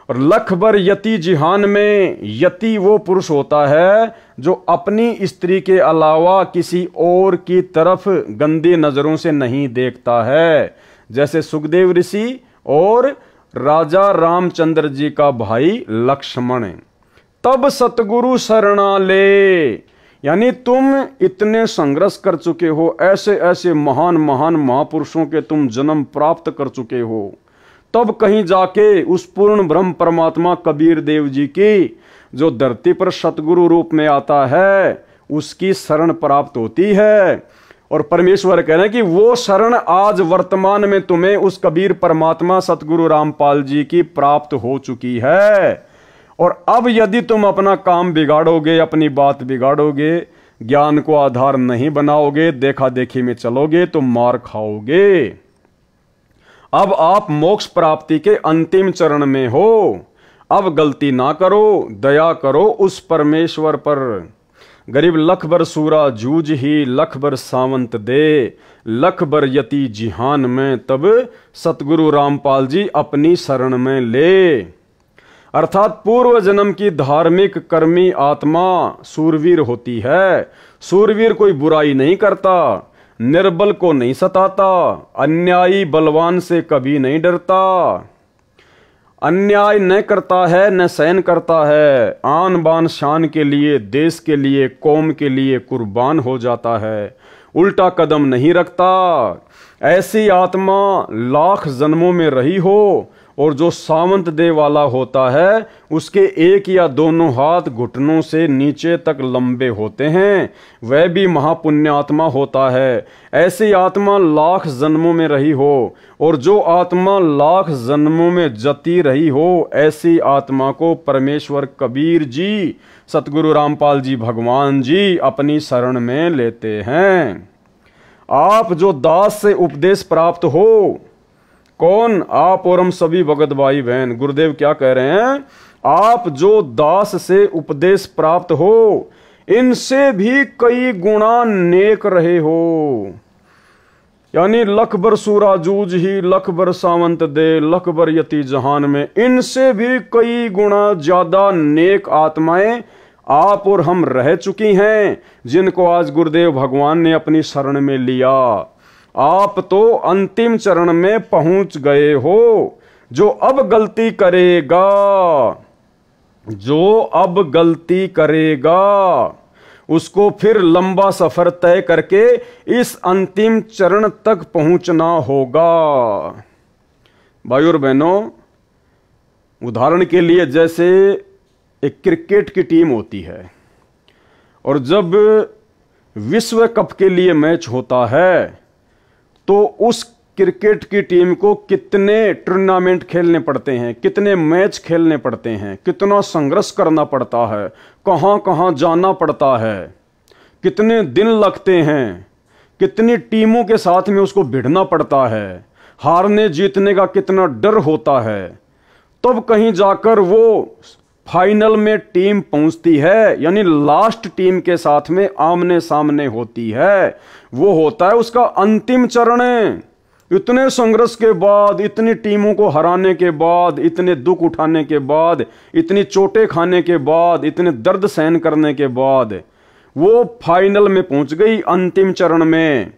Speaker 1: और लख भर यति जिहान में, यति वो पुरुष होता है जो अपनी स्त्री के अलावा किसी और की तरफ गंदी नजरों से नहीं देखता है, जैसे सुखदेव ऋषि और राजा रामचंद्र जी का भाई लक्ष्मण। तब सतगुरु शरणा ले, यानी तुम इतने संघर्ष कर चुके हो, ऐसे ऐसे महान महान महापुरुषों के तुम जन्म प्राप्त कर चुके हो, तब कहीं जाके उस पूर्ण ब्रह्म परमात्मा कबीर देव जी की, जो धरती पर सतगुरु रूप में आता है, उसकी शरण प्राप्त होती है। और परमेश्वर कह रहे हैं कि वो शरण आज वर्तमान में तुम्हें उस कबीर परमात्मा सतगुरु रामपाल जी की प्राप्त हो चुकी है। और अब यदि तुम अपना काम बिगाड़ोगे, अपनी बात बिगाड़ोगे, ज्ञान को आधार नहीं बनाओगे, देखा देखी में चलोगे तो मार खाओगे। अब आप मोक्ष प्राप्ति के अंतिम चरण में हो, अब गलती ना करो, दया करो उस परमेश्वर पर। गरीब लख भर सूरा जूझ ही, लख भर सावंत दे, लख भर यति जिहान में तब सतगुरु रामपाल जी अपनी शरण में ले। अर्थात पूर्व जन्म की धार्मिक कर्मी आत्मा सूरवीर होती है। सूरवीर कोई बुराई नहीं करता, निर्बल को नहीं सताता, अन्यायी बलवान से कभी नहीं डरता, अन्याय न करता है न सहन करता है, आन बान शान के लिए, देश के लिए, कौम के लिए कुर्बान हो जाता है, उल्टा कदम नहीं रखता। ऐसी आत्मा लाख जन्मों में रही हो और जो सावंत देह वाला होता है उसके एक या दोनों हाथ घुटनों से नीचे तक लंबे होते हैं, वह भी महापुण्य आत्मा होता है। ऐसी आत्मा लाख जन्मों में रही हो, और जो आत्मा लाख जन्मों में जती रही हो, ऐसी आत्मा को परमेश्वर कबीर जी, सतगुरु रामपाल जी भगवान जी अपनी शरण में लेते हैं। आप जो दास से उपदेश प्राप्त हो, कौन? आप और हम सभी भगत भाई बहन। गुरुदेव क्या कह रहे हैं? आप जो दास से उपदेश प्राप्त हो, इनसे भी कई गुणा नेक रहे हो। यानी लख बर सूरा जूझ ही, लख बर सावंत दे, लख बर यति जहान में, इनसे भी कई गुणा ज्यादा नेक आत्माएं आप और हम रह चुकी हैं, जिनको आज गुरुदेव भगवान ने अपनी शरण में लिया। आप तो अंतिम चरण में पहुंच गए हो। जो अब गलती करेगा, जो अब गलती करेगा, उसको फिर लंबा सफर तय करके इस अंतिम चरण तक पहुंचना होगा। भाइयों और बहनों, उदाहरण के लिए जैसे एक क्रिकेट की टीम होती है, और जब विश्व कप के लिए मैच होता है तो उस क्रिकेट की टीम को कितने टूर्नामेंट खेलने पड़ते हैं, कितने मैच खेलने पड़ते हैं, कितना संघर्ष करना पड़ता है, कहां कहां जाना पड़ता है, कितने दिन लगते हैं, कितनी टीमों के साथ में उसको भिड़ना पड़ता है, हारने जीतने का कितना डर होता है, तब कहीं जाकर वो फाइनल में टीम पहुंचती है, यानी लास्ट टीम के साथ में आमने सामने होती है। वो होता है उसका अंतिम चरण। इतने संघर्ष के बाद, इतनी टीमों को हराने के बाद, इतने दुख उठाने के बाद, इतनी चोटें खाने के बाद, इतने दर्द सहन करने के बाद वो फाइनल में पहुंच गई, अंतिम चरण में।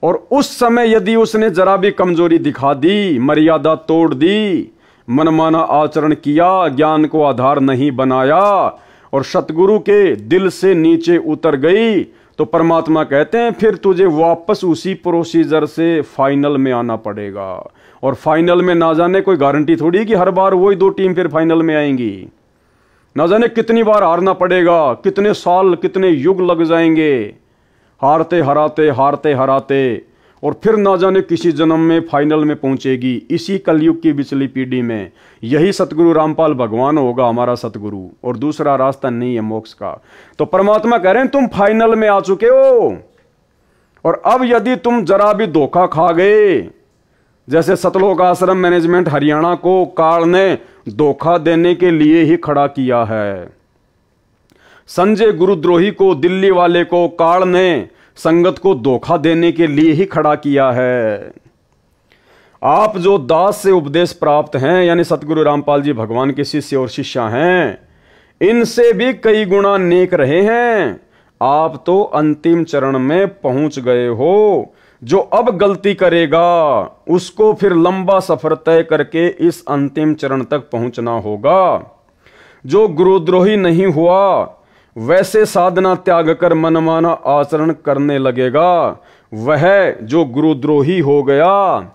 Speaker 1: और उस समय यदि उसने जरा भी कमजोरी दिखा दी, मर्यादा तोड़ दी, मनमाना आचरण किया, ज्ञान को आधार नहीं बनाया और सतगुरु के दिल से नीचे उतर गई, तो परमात्मा कहते हैं फिर तुझे वापस उसी प्रोसीजर से फाइनल में आना पड़ेगा। और फाइनल में ना जाने कोई गारंटी थोड़ी कि हर बार वही दो टीम फिर फाइनल में आएंगी। ना जाने कितनी बार हारना पड़ेगा, कितने साल, कितने युग लग जाएंगे हारते हराते, हारते हराते, और फिर ना जाने किसी जन्म में फाइनल में पहुंचेगी। इसी कलयुग की पिछली पीढ़ी में यही सतगुरु रामपाल भगवान होगा हमारा सतगुरु, और दूसरा रास्ता नहीं है मोक्ष का। तो परमात्मा कह रहे हैं तुम फाइनल में आ चुके हो, और अब यदि तुम जरा भी धोखा खा गए, जैसे सतलोक आश्रम मैनेजमेंट हरियाणा को काल ने धोखा देने के लिए ही खड़ा किया है। संजय गुरुद्रोही को, दिल्ली वाले को काल ने संगत को धोखा देने के लिए ही खड़ा किया है। आप जो दास से उपदेश प्राप्त हैं, यानी सतगुरु रामपाल जी भगवान के शिष्य और शिष्या हैं, इनसे भी कई गुणा नेक रहे हैं। आप तो अंतिम चरण में पहुंच गए हो। जो अब गलती करेगा उसको फिर लंबा सफर तय करके इस अंतिम चरण तक पहुंचना होगा। जो गुरुद्रोही नहीं हुआ, वैसे साधना त्याग कर मनमाना आचरण करने लगेगा, वह जो गुरुद्रोही हो गया।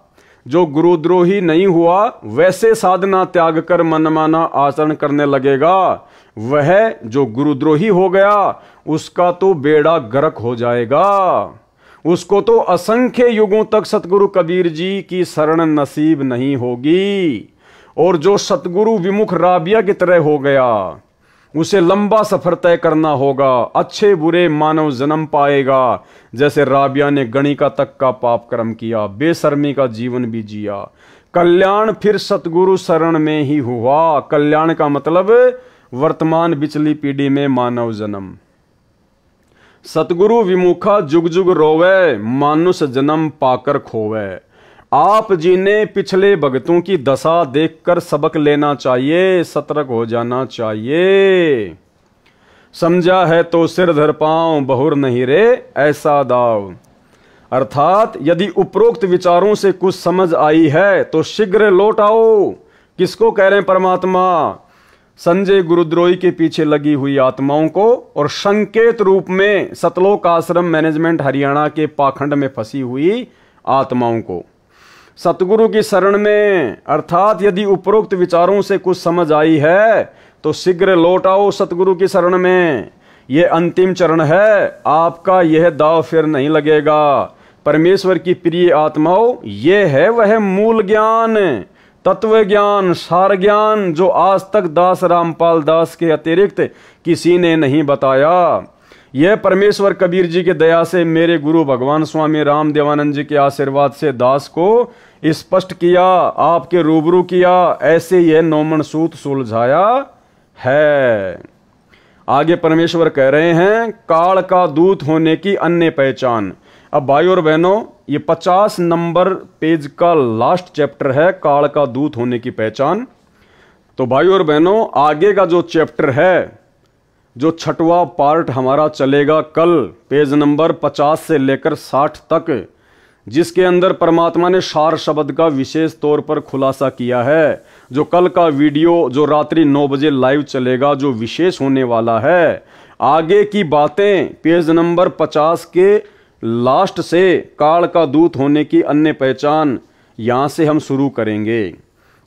Speaker 1: जो गुरुद्रोही नहीं हुआ, वैसे साधना त्याग कर मनमाना आचरण करने लगेगा, वह जो गुरुद्रोही हो गया, उसका तो बेड़ा गर्क हो जाएगा। उसको तो असंख्य युगों तक सतगुरु कबीर जी की शरण नसीब नहीं होगी। और जो सतगुरु विमुख राबिया की तरह हो गया, उसे लंबा सफर तय करना होगा, अच्छे बुरे मानव जन्म पाएगा। जैसे राबिया ने गणिका तक का पाप कर्म किया, बेशर्मी का जीवन भी जिया, कल्याण फिर सतगुरु शरण में ही हुआ। कल्याण का मतलब वर्तमान पिछली पीढ़ी में मानव जन्म। सतगुरु विमुखा जुग जुग रोवे, मानुष जन्म पाकर खोवे। आप जी ने पिछले भगतों की दशा देखकर सबक लेना चाहिए, सतर्क हो जाना चाहिए। समझा है तो सिर धर पांव, बहुर नहीं रे ऐसा दाव। अर्थात यदि उपरोक्त विचारों से कुछ समझ आई है तो शीघ्र लौट आओ। किसको कह रहे हैं परमात्मा? संजय गुरुद्रोही के पीछे लगी हुई आत्माओं को, और संकेत रूप में सतलोक आश्रम मैनेजमेंट हरियाणा के पाखंड में फंसी हुई आत्माओं को। सतगुरु की शरण में, अर्थात यदि उपरोक्त विचारों से कुछ समझ आई है तो शीघ्र लौट आओ सतगुरु की शरण में। यह अंतिम चरण है, आपका यह दाव फिर नहीं लगेगा। परमेश्वर की प्रिय आत्माओं, यह है वह मूल ज्ञान, तत्व ज्ञान, सार ज्ञान जो आज तक दास रामपाल दास के अतिरिक्त किसी ने नहीं बताया। यह परमेश्वर कबीर जी के दया से मेरे गुरु भगवान स्वामी रामदेवानंद जी के आशीर्वाद से दास को स्पष्ट किया, आपके रूबरू किया, ऐसे यह नौमन सूत सुलझाया है। आगे परमेश्वर कह रहे हैं, काल का दूत होने की अन्य पहचान। अब भाई और बहनों, ये 50 नंबर पेज का लास्ट चैप्टर है, काल का दूत होने की पहचान। तो भाई और बहनों, आगे का जो चैप्टर है, जो 6वां पार्ट हमारा चलेगा कल, पेज नंबर 50 से लेकर 60 तक, जिसके अंदर परमात्मा ने सार शब्द का विशेष तौर पर खुलासा किया है। जो कल का वीडियो जो रात्रि 9 बजे लाइव चलेगा, जो विशेष होने वाला है, आगे की बातें पेज नंबर 50 के लास्ट से काल का दूत होने की अन्य पहचान, यहां से हम शुरू करेंगे।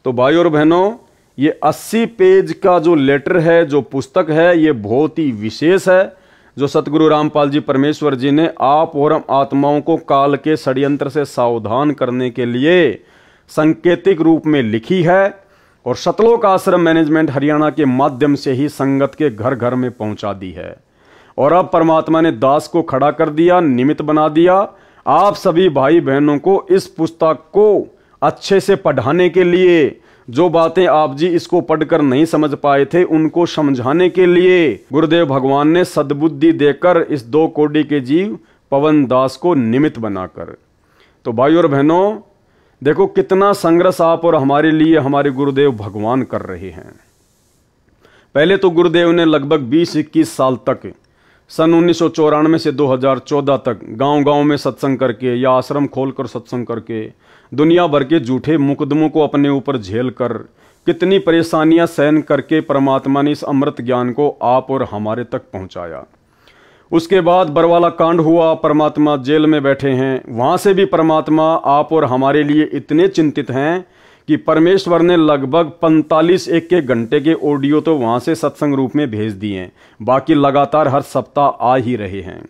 Speaker 1: तो भाई और बहनों, ये 80 पेज का जो लेटर है, जो पुस्तक है, ये बहुत ही विशेष है, जो सतगुरु रामपाल जी परमेश्वर जी ने आप और हम आत्माओं को काल के षड्यंत्र से सावधान करने के लिए सांकेतिक रूप में लिखी है और सतलोक आश्रम मैनेजमेंट हरियाणा के माध्यम से ही संगत के घर घर में पहुंचा दी है। और अब परमात्मा ने दास को खड़ा कर दिया, निमित्त बना दिया, आप सभी भाई बहनों को इस पुस्तक को अच्छे से पढ़ाने के लिए, जो बातें आप जी इसको पढ़कर नहीं समझ पाए थे उनको समझाने के लिए गुरुदेव भगवान ने सद्बुद्धि देकर इस 2 कोटि के जीव पवन दास को निमित्त बनाकर। तो भाई और बहनों, देखो कितना संघर्ष आप और हमारे लिए हमारे गुरुदेव भगवान कर रहे हैं। पहले तो गुरुदेव ने लगभग 20-21 साल तक, सन 1994 से 2014 तक गांव-गांव में सत्संग करके या आश्रम खोलकर सत्संग करके, दुनिया भर के झूठे मुकदमों को अपने ऊपर झेल कर, कितनी परेशानियां सहन करके परमात्मा ने इस अमृत ज्ञान को आप और हमारे तक पहुंचाया। उसके बाद बरवाला कांड हुआ, परमात्मा जेल में बैठे हैं, वहां से भी परमात्मा आप और हमारे लिए इतने चिंतित हैं कि परमेश्वर ने लगभग 45 एक घंटे के ऑडियो तो वहां से सत्संग रूप में भेज दिए हैं, बाकी लगातार हर सप्ताह आ ही रहे हैं।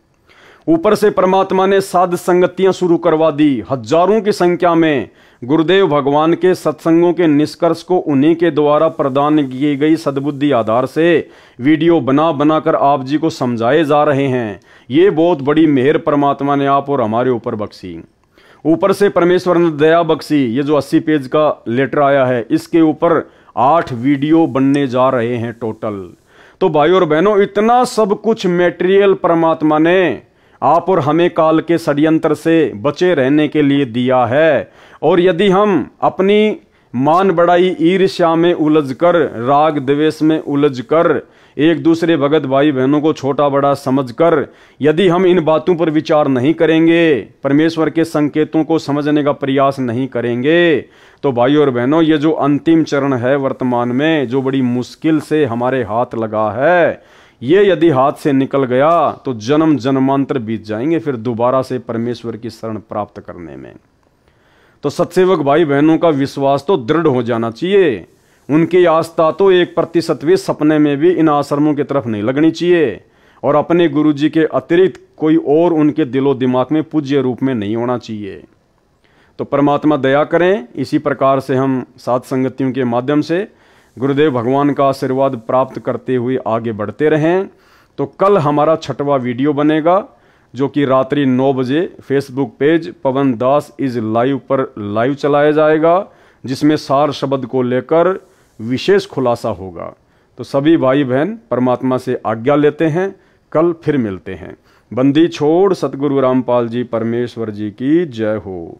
Speaker 1: ऊपर से परमात्मा ने साध संगतियां शुरू करवा दी, हजारों की संख्या में गुरुदेव भगवान के सत्संगों के निष्कर्ष को उन्हीं के द्वारा प्रदान की गई सद्बुद्धि आधार से वीडियो बना बनाकर आप जी को समझाए जा रहे हैं। ये बहुत बड़ी मेहर परमात्मा ने आप और हमारे ऊपर बख्शी। ऊपर से परमेश्वर ने दया बख्शी। ये जो 80 पेज का लेटर आया है, इसके ऊपर 8 वीडियो बनने जा रहे हैं टोटल। तो भाई और बहनों, इतना सब कुछ मेटेरियल परमात्मा ने आप और हमें काल के षड्यंत्र से बचे रहने के लिए दिया है। और यदि हम अपनी मान बढ़ाई ईर्ष्या में उलझकर, राग द्वेष में उलझकर, एक दूसरे भगत भाई बहनों को छोटा बड़ा समझकर यदि हम इन बातों पर विचार नहीं करेंगे, परमेश्वर के संकेतों को समझने का प्रयास नहीं करेंगे, तो भाई और बहनों, ये जो अंतिम चरण है वर्तमान में, जो बड़ी मुश्किल से हमारे हाथ लगा है, ये यदि हाथ से निकल गया तो जन्म जन्मांतर बीत जाएंगे फिर दोबारा से परमेश्वर की शरण प्राप्त करने में। तो सत्सेवक भाई बहनों का विश्वास तो दृढ़ हो जाना चाहिए। उनकी आस्था तो 1% भी सपने में भी इन आश्रमों की तरफ नहीं लगनी चाहिए, और अपने गुरुजी के अतिरिक्त कोई और उनके दिलो दिमाग में पूज्य रूप में नहीं होना चाहिए। तो परमात्मा दया करें, इसी प्रकार से हम साध संगतियों के माध्यम से गुरुदेव भगवान का आशीर्वाद प्राप्त करते हुए आगे बढ़ते रहें। तो कल हमारा 6वां वीडियो बनेगा, जो कि रात्रि 9 बजे Facebook page Pawan Das is live पर लाइव चलाया जाएगा, जिसमें सार शब्द को लेकर विशेष खुलासा होगा। तो सभी भाई बहन परमात्मा से आज्ञा लेते हैं, कल फिर मिलते हैं। बंदी छोड़ सतगुरु रामपाल जी परमेश्वर जी की जय हो।